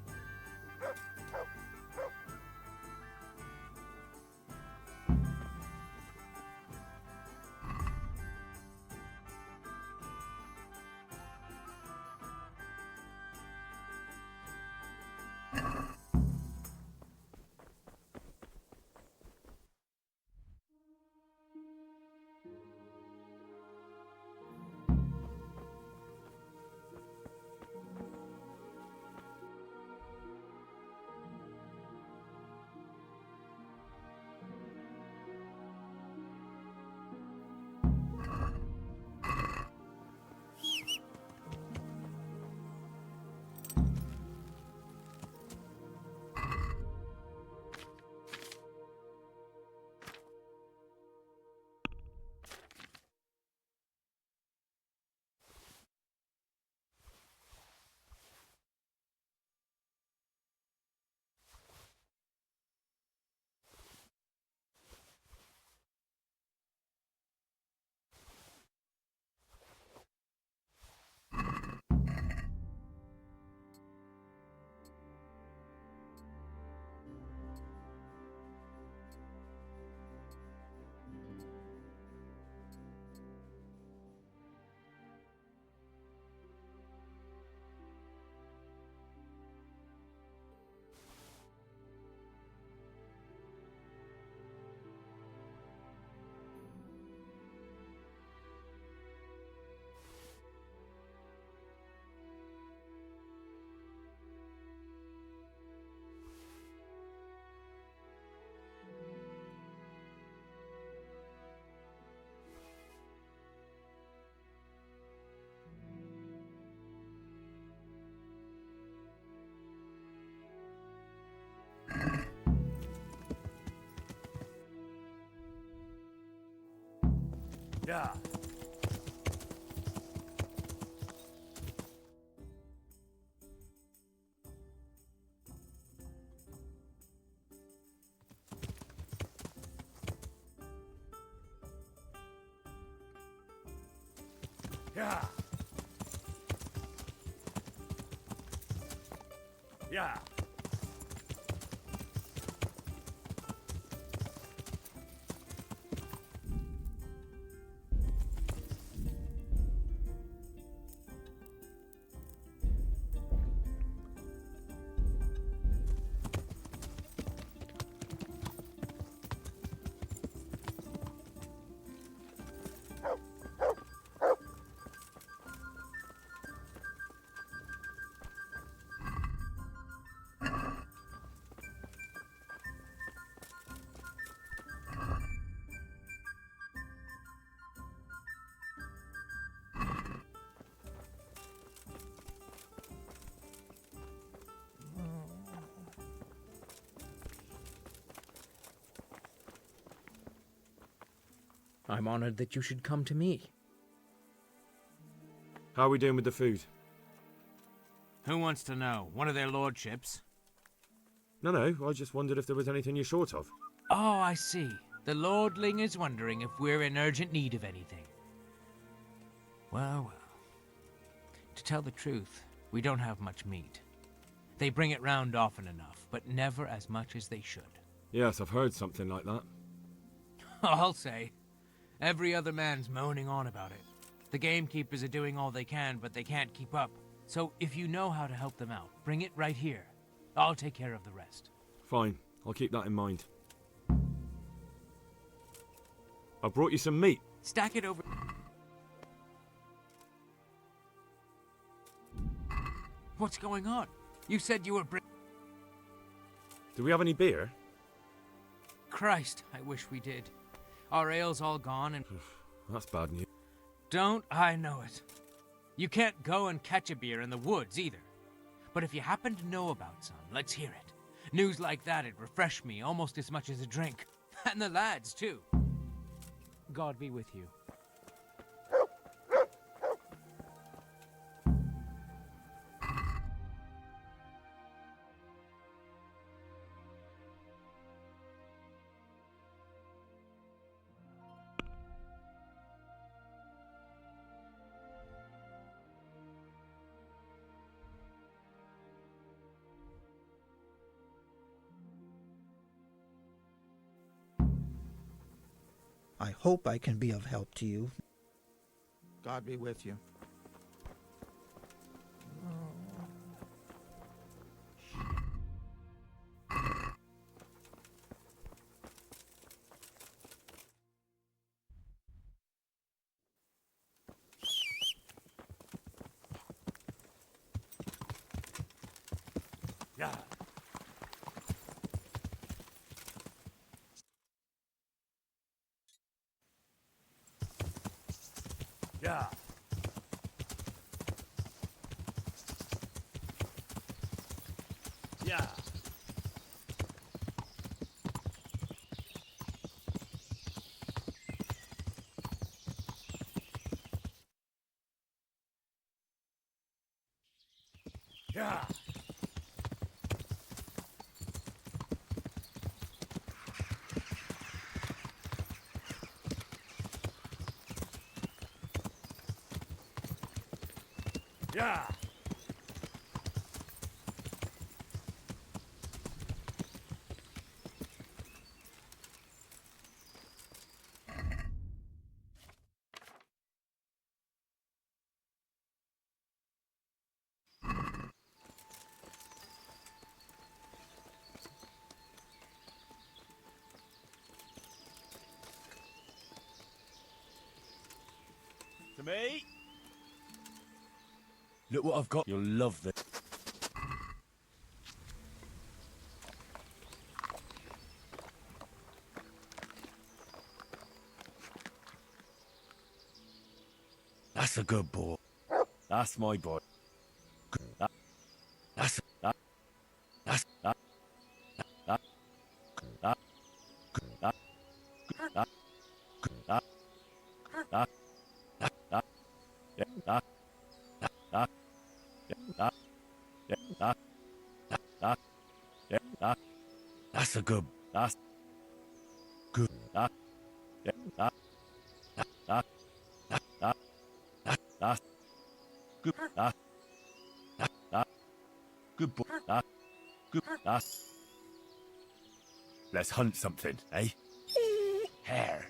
Yeah. Yeah. Yeah. I'm honored that you should come to me. How are we doing with the food? Who wants to know? One of their lordships? No, I just wondered if there was anything you're short of. Oh, I see. The lordling is wondering if we're in urgent need of anything. Well. To tell the truth, we don't have much meat. They bring it round often enough, but never as much as they should. Yes, I've heard something like that. I'll say. Every other man's moaning on about it. The gamekeepers are doing all they can, but they can't keep up. So if you know how to help them out, bring it right here. I'll take care of the rest. Fine, I'll keep that in mind. I brought you some meat. Stack it over... What's going on? You said you were Do we have any beer? Christ, I wish we did. Our ale's all gone and... That's bad news. Don't I know it? You can't go and catch a beer in the woods either. But if you happen to know about some, let's hear it. News like that'd refresh me almost as much as a drink. And the lads, too. God be with you. I hope I can be of help to you. God be with you. Yeah. Yeah. Yeah. Yeah. Yeah. To me. Look what I've got. You'll love this. That's a good boy. That's my boy. That's That's a good. That's good. Yeah. That's good. Good boy. Good. Let's hunt something, eh? Hare.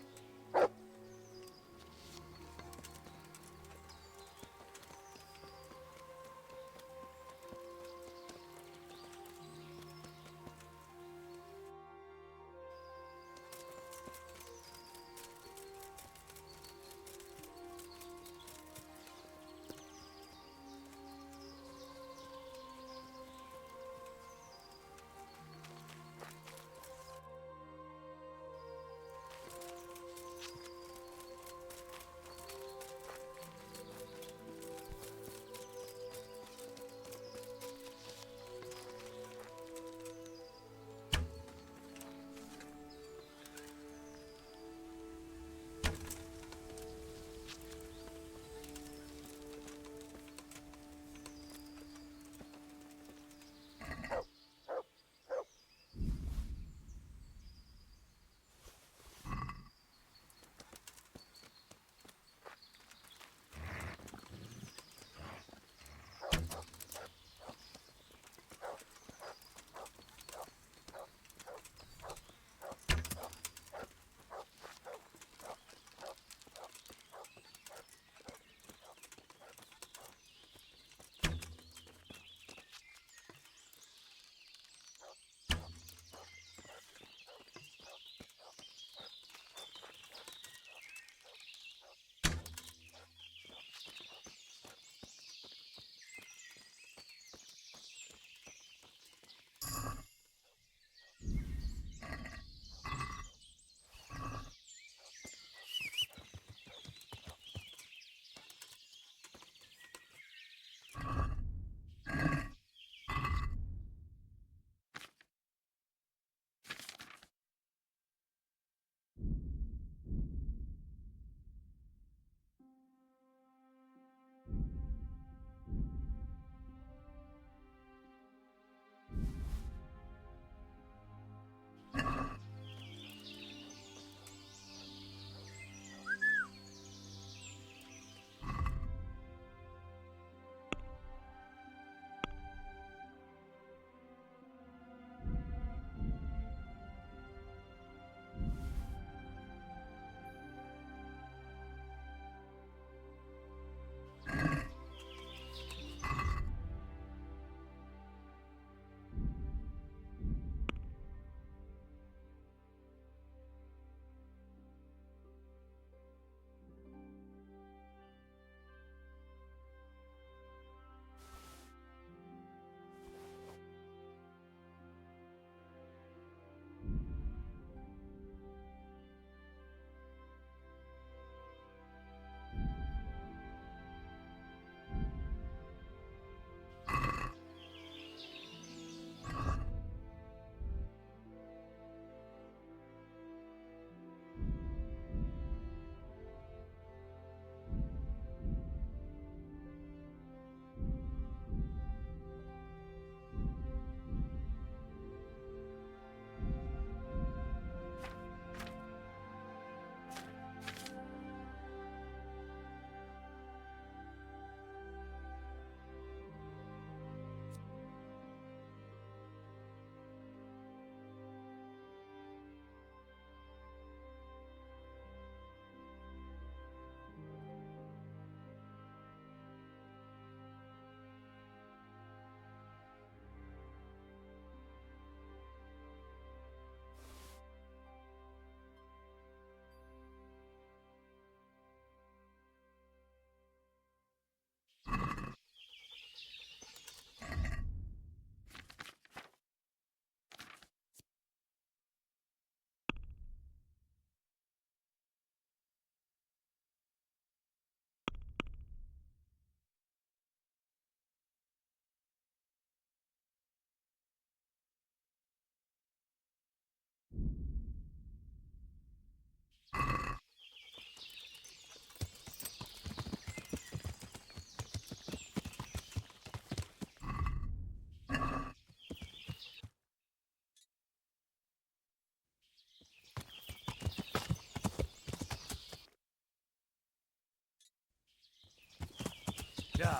Yeah.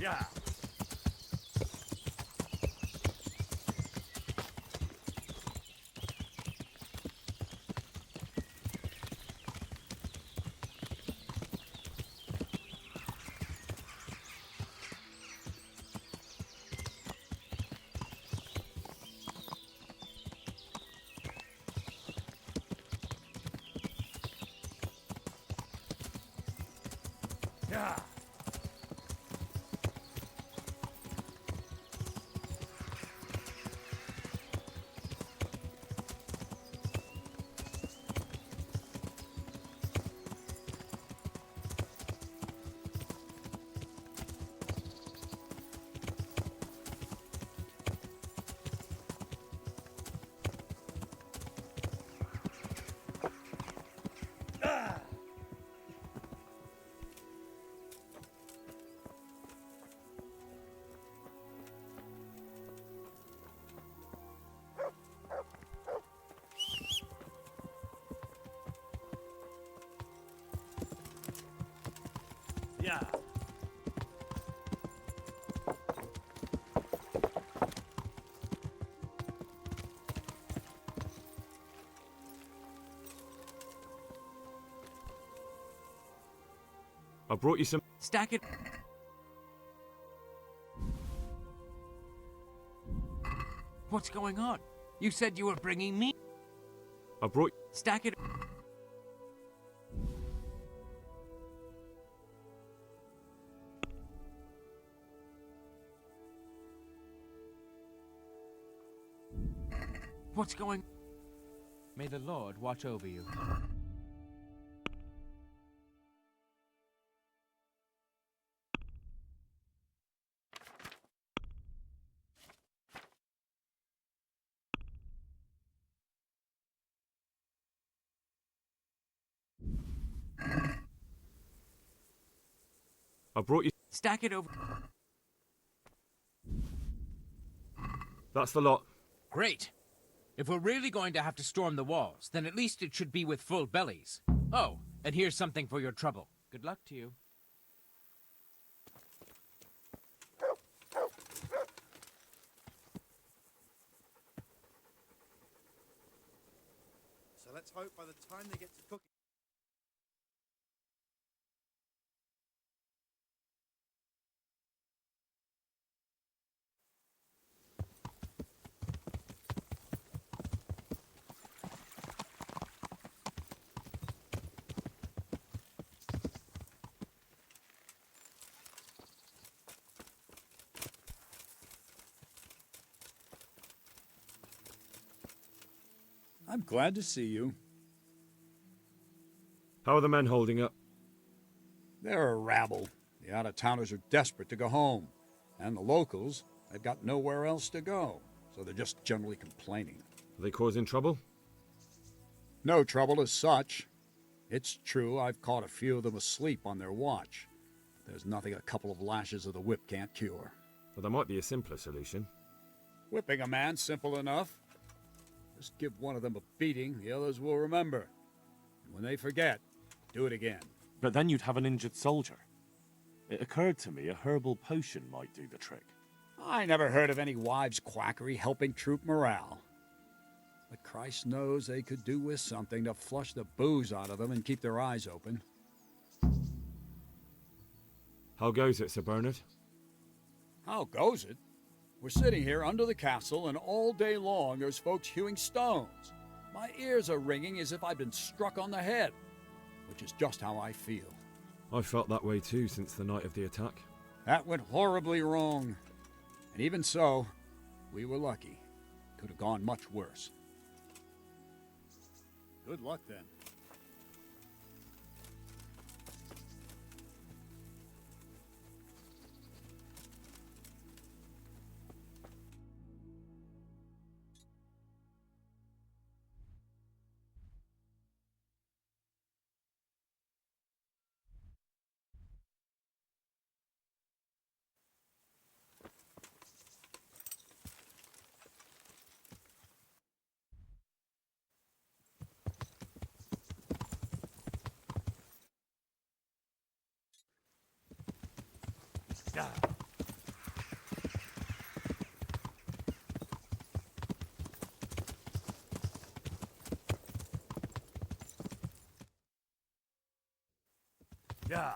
Yeah. Yeah. Yeah. I brought you some. Stack it. What's going on? You said you were bringing me. I brought. Stack it. What's going? May the Lord watch over you. I brought you. Stack it over. That's the lot. Great. If we're really going to have to storm the walls, then at least it should be with full bellies. Oh, and here's something for your trouble. Good luck to you. So let's hope by the time they get to cooking. I'm glad to see you. How are the men holding up? They're a rabble. The out-of-towners are desperate to go home. And the locals, they've got nowhere else to go. So they're just generally complaining. Are they causing trouble? No trouble as such. It's true I've caught a few of them asleep on their watch. There's nothing a couple of lashes of the whip can't cure. Well, there might be a simpler solution. Whipping a man, simple enough. Just give one of them a beating, the others will remember. And when they forget, do it again. But then you'd have an injured soldier. It occurred to me a herbal potion might do the trick. I never heard of any wives' quackery helping troop morale. But Christ knows they could do with something to flush the booze out of them and keep their eyes open. How goes it, Sir Bernard? How goes it? We're sitting here under the castle, and all day long there's folks hewing stones. My ears are ringing as if I'd been struck on the head, which is just how I feel. I felt that way too since the night of the attack. That went horribly wrong. And even so, we were lucky. Could have gone much worse. Good luck, then. Yeah. Yeah.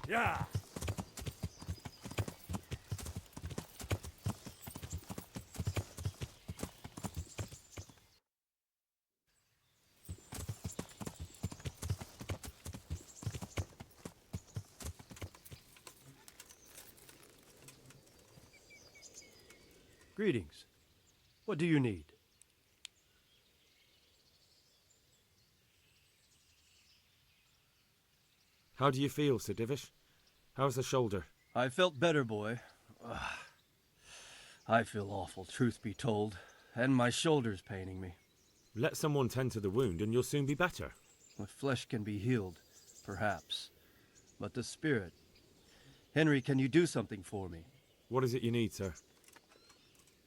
Yeah. Greetings. What do you need? How do you feel, Sir Divish? How's the shoulder? I felt better, boy. Ugh. I feel awful, truth be told, and my shoulder's paining me. Let someone tend to the wound and you'll soon be better. The flesh can be healed, perhaps, but the spirit... Henry, can you do something for me? What is it you need, sir?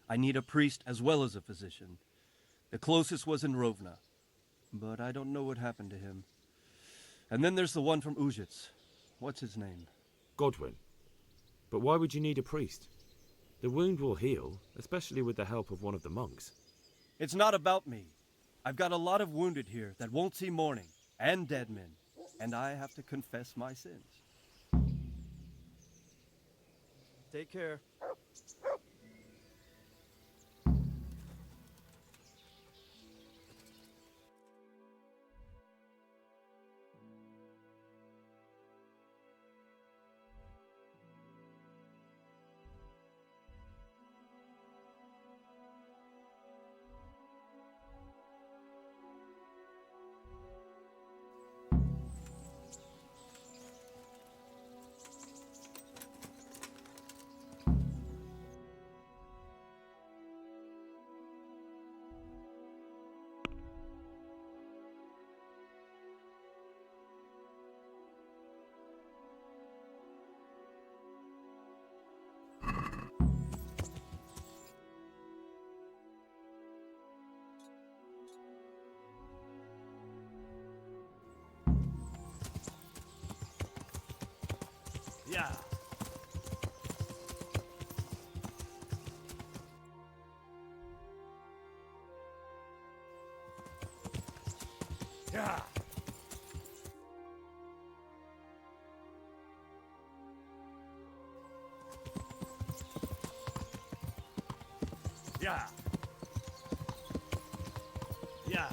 I need a priest as well as a physician. The closest was in Rovna, but I don't know what happened to him. And then there's the one from Ujits. What's his name? Godwin. But why would you need a priest? The wound will heal, especially with the help of one of the monks. It's not about me. I've got a lot of wounded here that won't see morning, and dead men, and I have to confess my sins. Take care. Yeah. Yeah. Yeah. Yeah.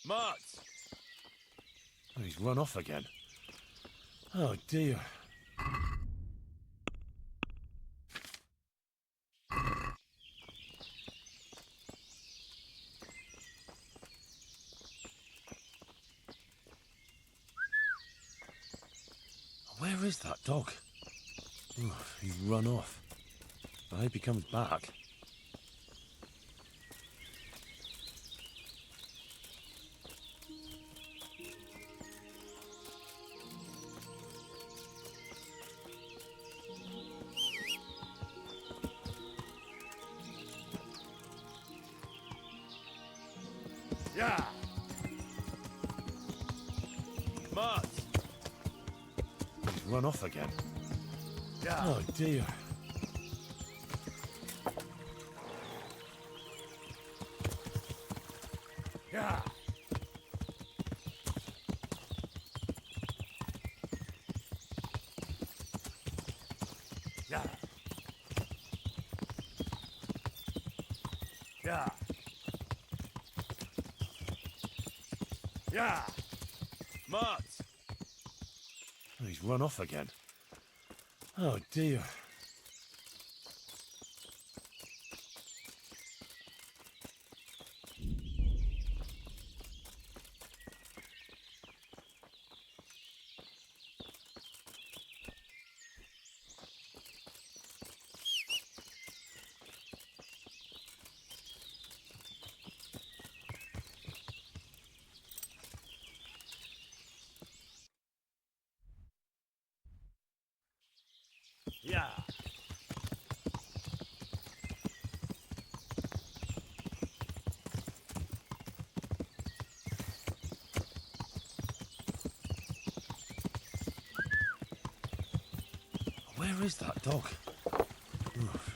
Mart! Oh, he's run off again. Oh dear. Where is that dog? Oh, he's run off. I hope he comes back. Yeah. Mart! He's run off again. Yeah. Oh dear. Yeah. Yeah. Yeah. Mats! Oh, he's run off again. Oh dear. Yeah. Where is that dog? Oh,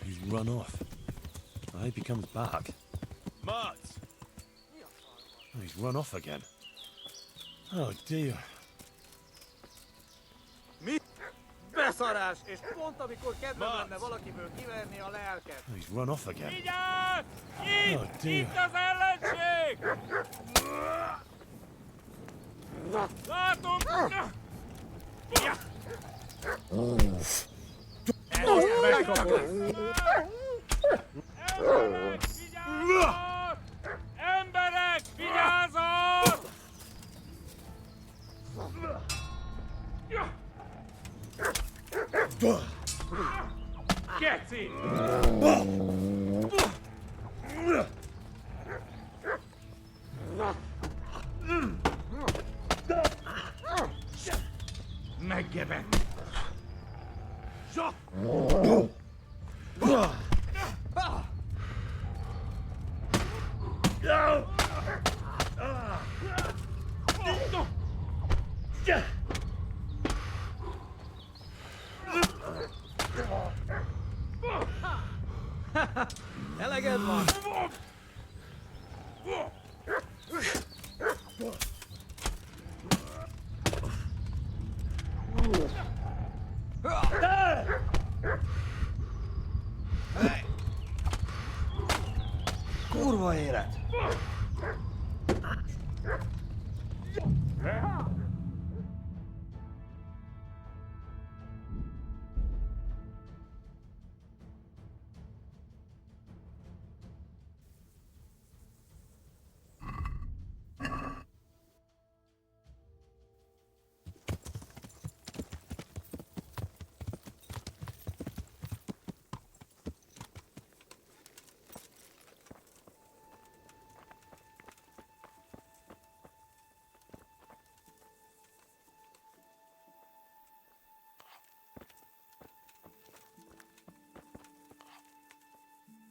he's run off. I hope he comes back. Mats! Oh, he's run off again. Oh dear. Mi? Beszarás! És pont amikor kedvem lenne valakiből kiverni a lelket. Oh, he's run off again. Vigyázz! Oh dear. Itt az ellenség! Látom! Emberek, vigyázat! Emberek, vigyázat! Geci! Meggebett! Eleged van! Kurva élet!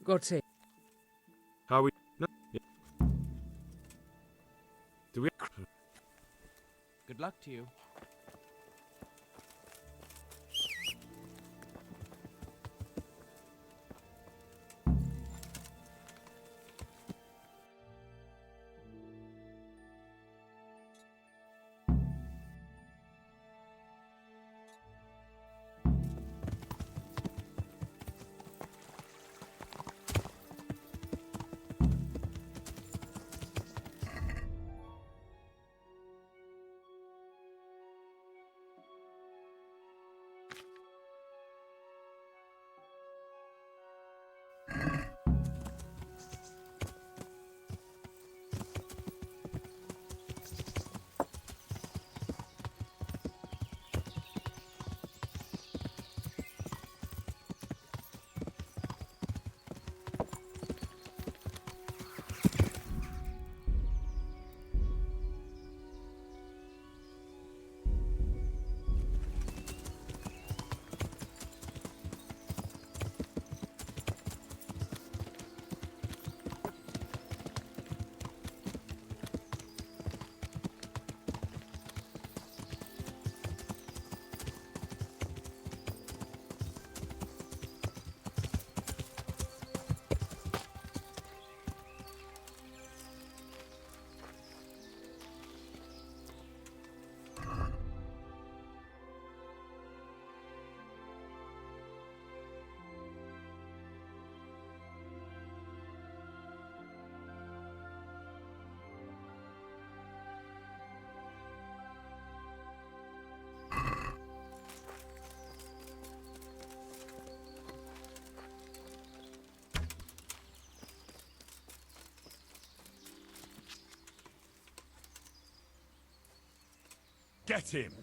God save. How we? No. Yeah. Do we? Good luck to you. Get him!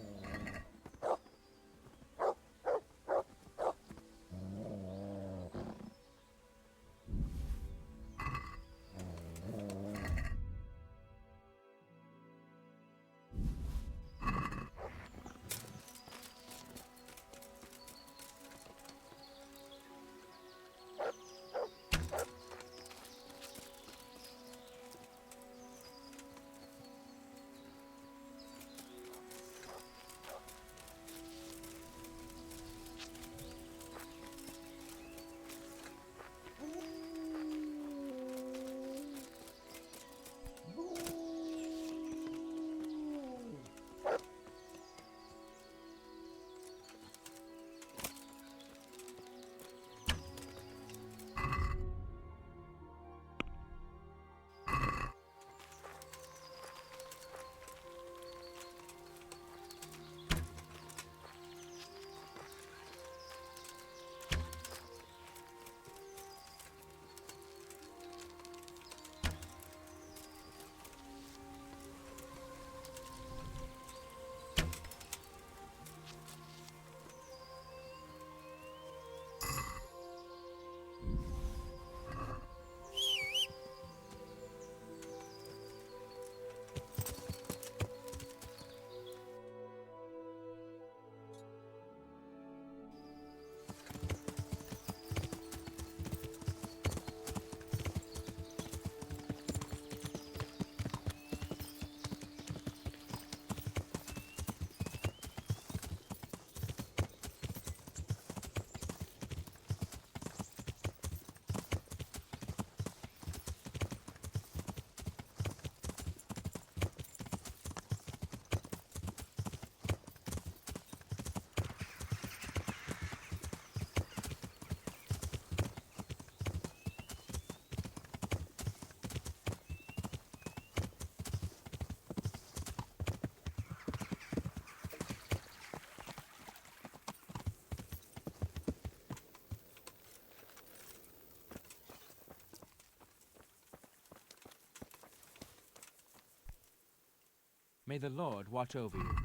May the Lord watch over you.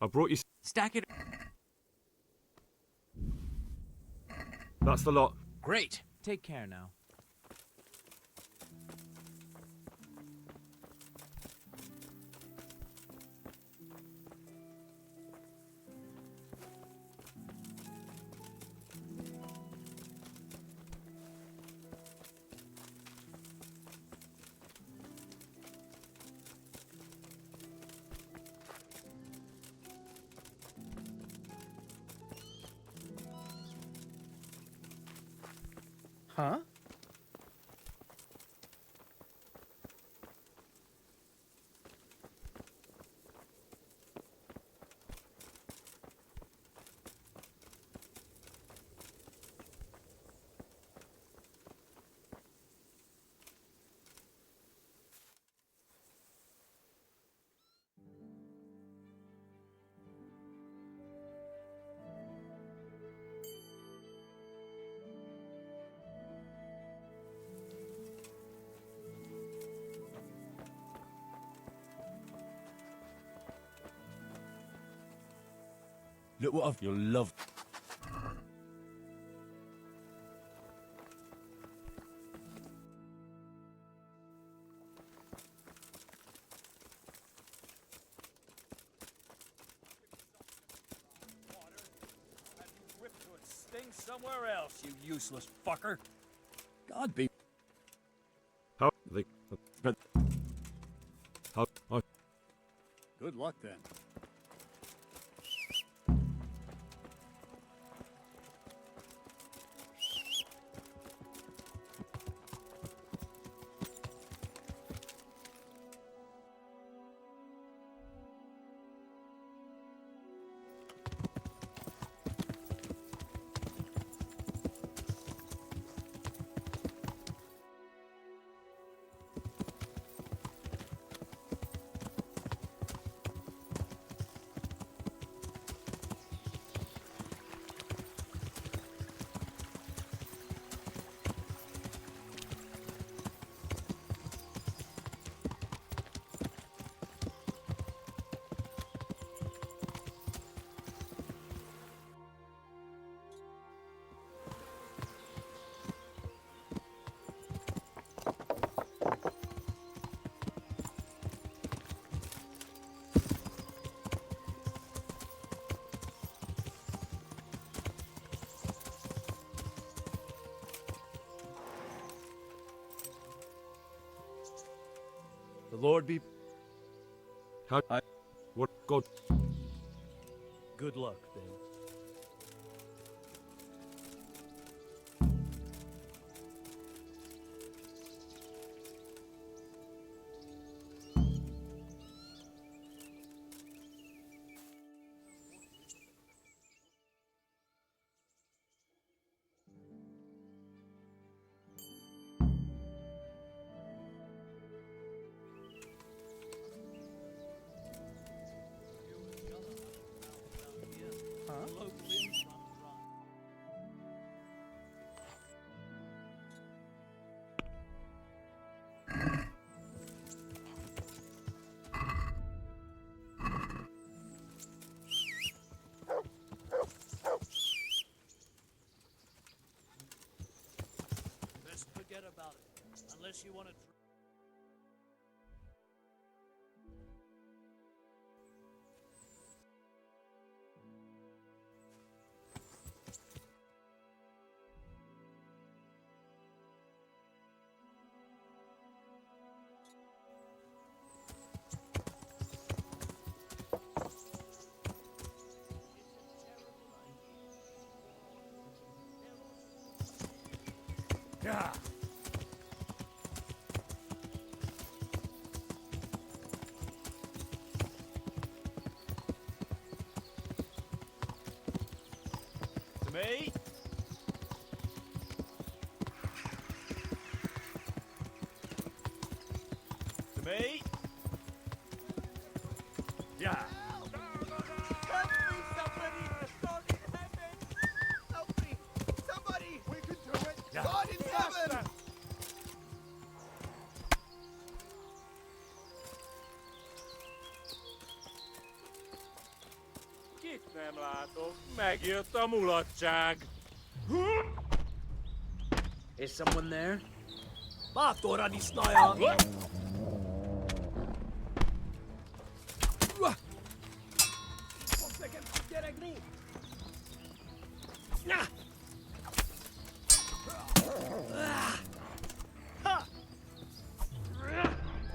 I brought you... Stack it. That's the lot. Great. Take care now. Huh? Look what I've... You'll love... Sting somewhere else, you useless fucker. God be. How... They... How... Good luck then. The Lord be... What God... Good luck, then. Best forget about it, unless you want to. Yeah. To me? To me? Yeah. Help me, somebody! God in heaven! Help me! Somebody! We can do it! Yeah. God in heaven! Kit nem látok, megjött a mulatság. Is someone there? Bátor disznaja! Fogsz nekem gyerekni?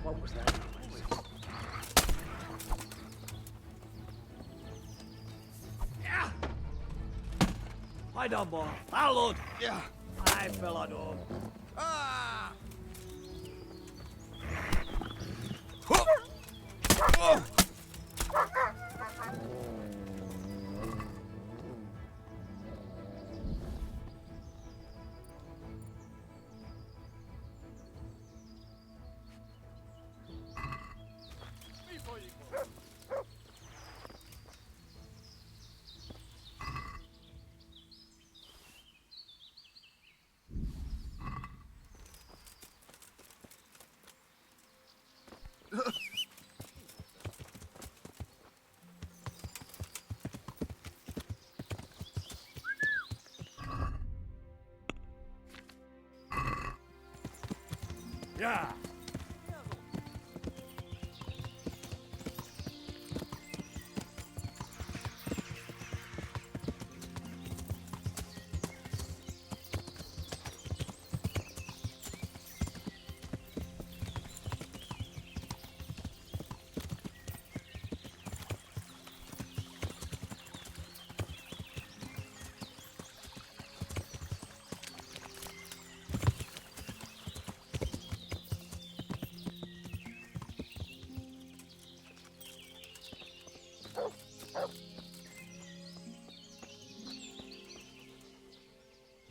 What was that? Hajdamba! Hallod? Állj feladom! Yeah.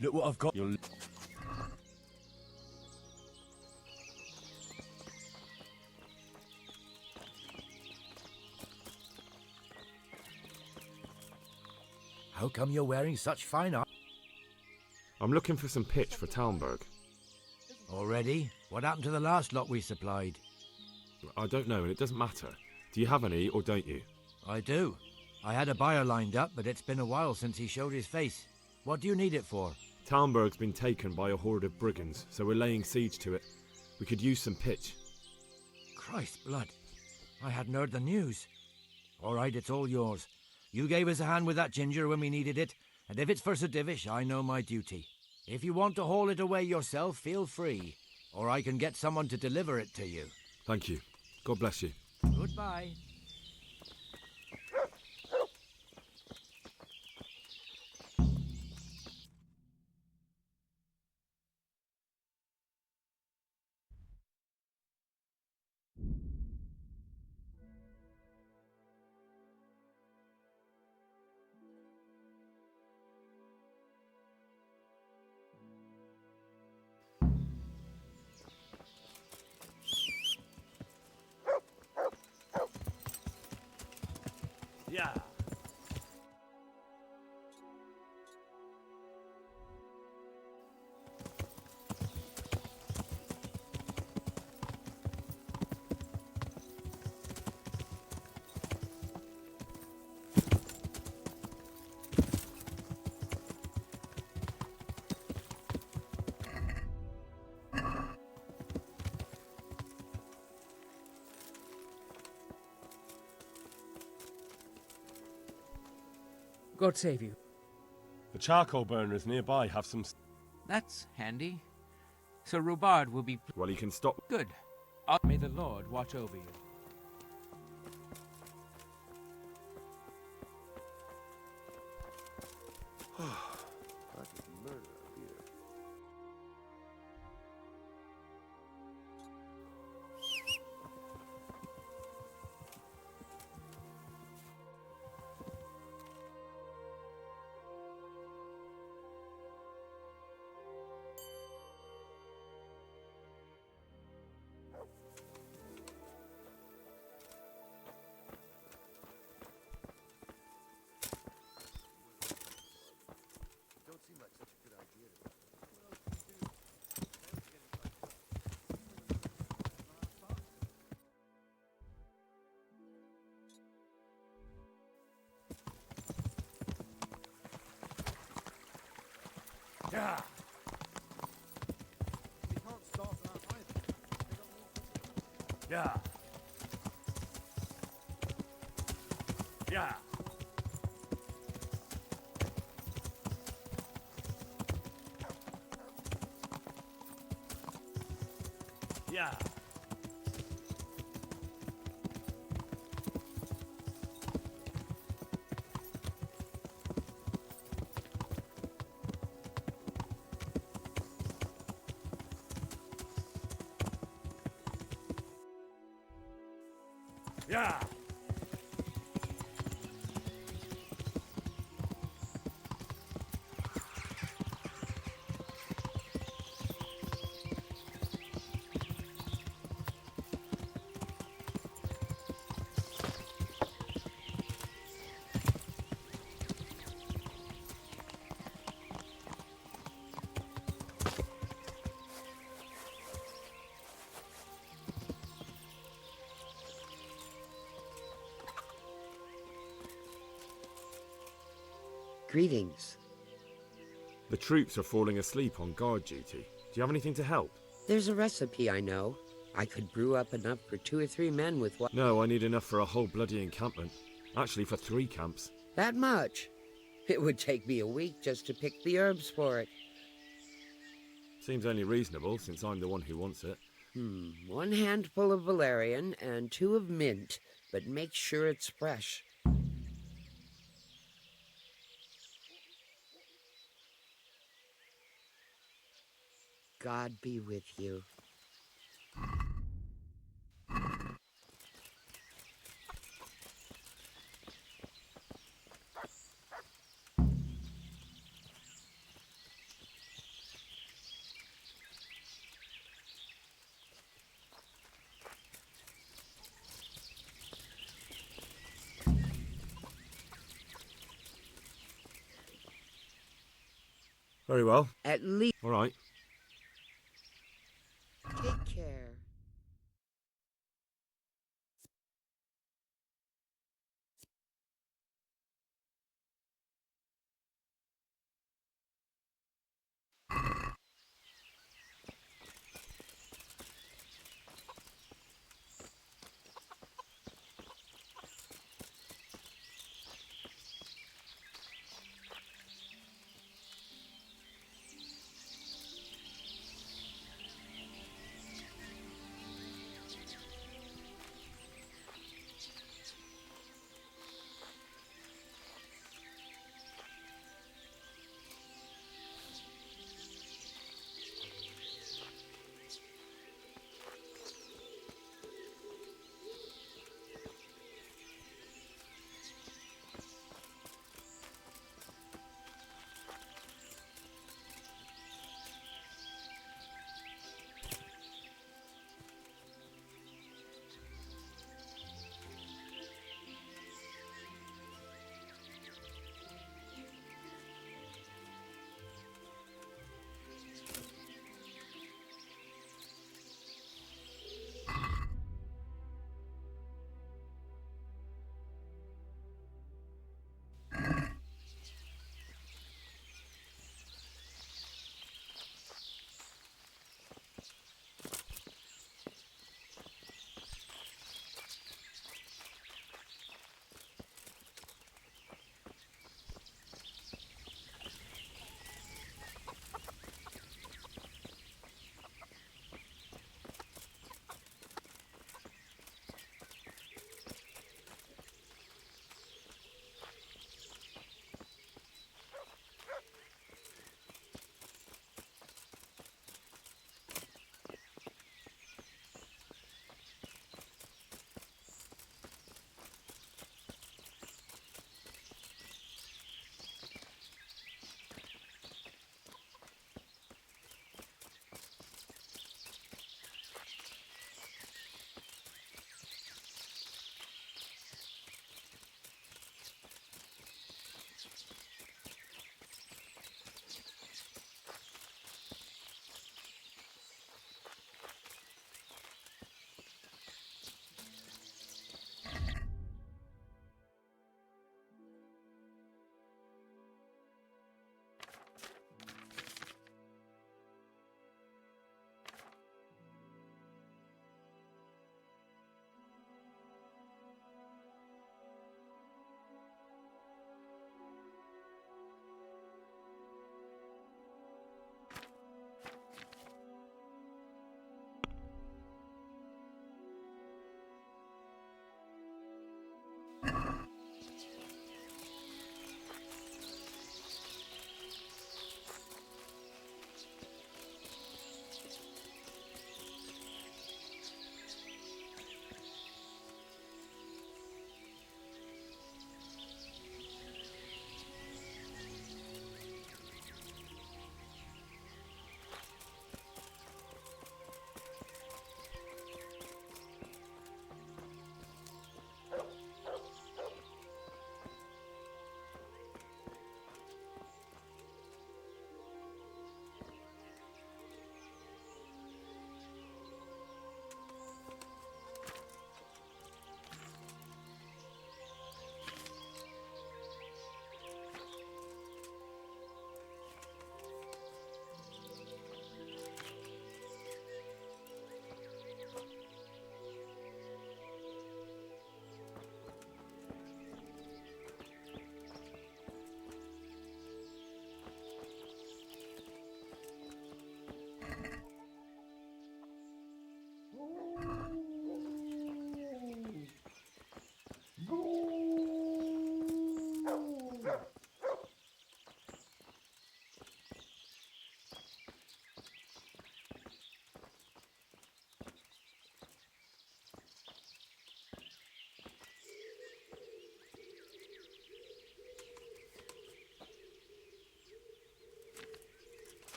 Look what I've got. You'll... How come you're wearing such fine armor? I'm looking for some pitch for Talmberg. Already? What happened to the last lot we supplied? I don't know, and it doesn't matter. Do you have any, or don't you? I do. I had a buyer lined up, but it's been a while since he showed his face. What do you need it for? Talmberg's been taken by a horde of brigands, so we're laying siege to it. We could use some pitch. Christ blood. I hadn't heard the news. All right, it's all yours. You gave us a hand with that ginger when we needed it, and if it's for Sir Divish, I know my duty. If you want to haul it away yourself, feel free, or I can get someone to deliver it to you. Thank you. God bless you. Goodbye. Yeah. God save you. The charcoal burners nearby have some. That's handy. So Robard will be. Well, he can stop. Good. May the Lord watch over you. Fucking murder up here. Don't seem like such a good idea to me. Yeah. We can't stop that either. Yeah. Yeah. Yeah. Yeah. Greetings. The troops are falling asleep on guard duty. Do you have anything to help? There's a recipe I know. I could brew up enough for 2 or 3 men with what. No, I need enough for a whole bloody encampment. Actually, for 3 camps. That much? It would take me a week just to pick the herbs for it. Seems only reasonable, since I'm the one who wants it. 1 handful of valerian and 2 of mint, but make sure it's fresh. God be with you. Very well. At least. All right. Take care.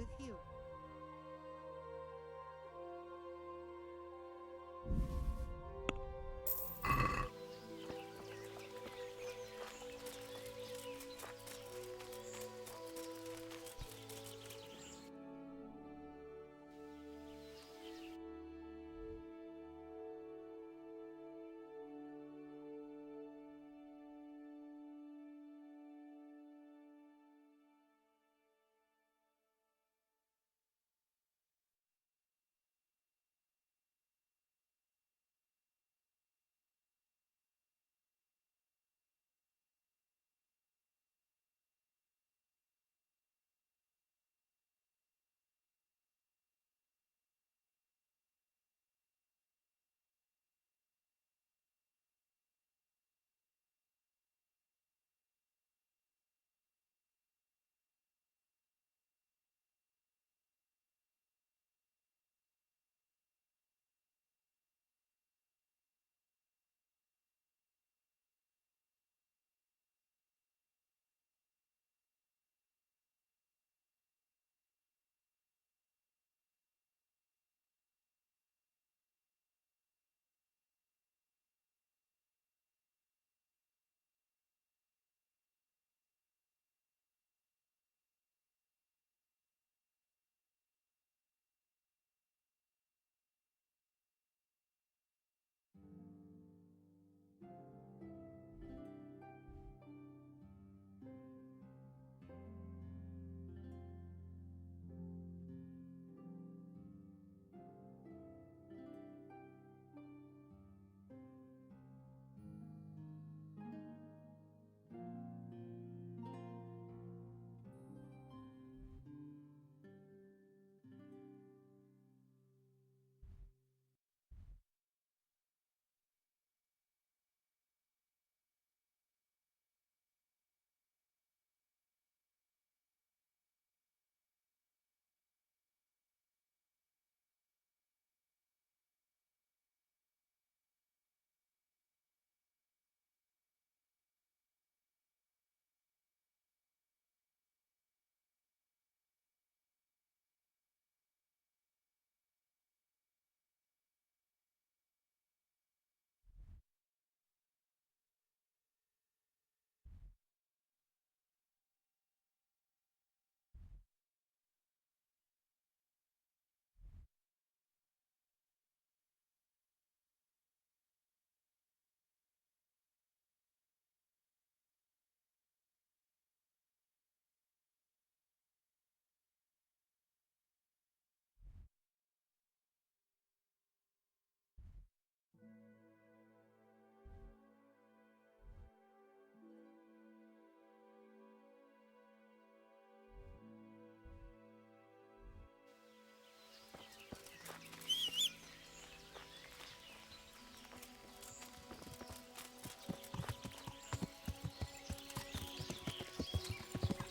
with you.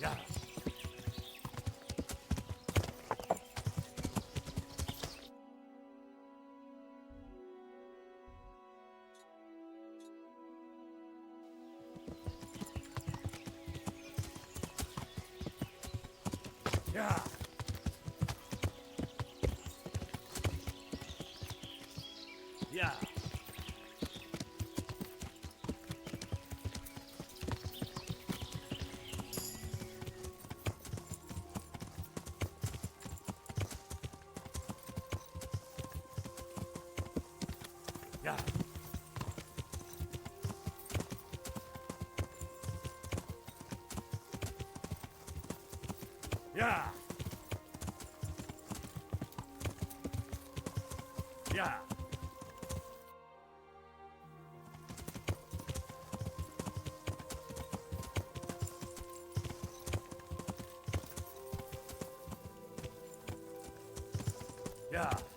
Yeah. Yeah. Yeah. Yeah. Yeah. Yeah.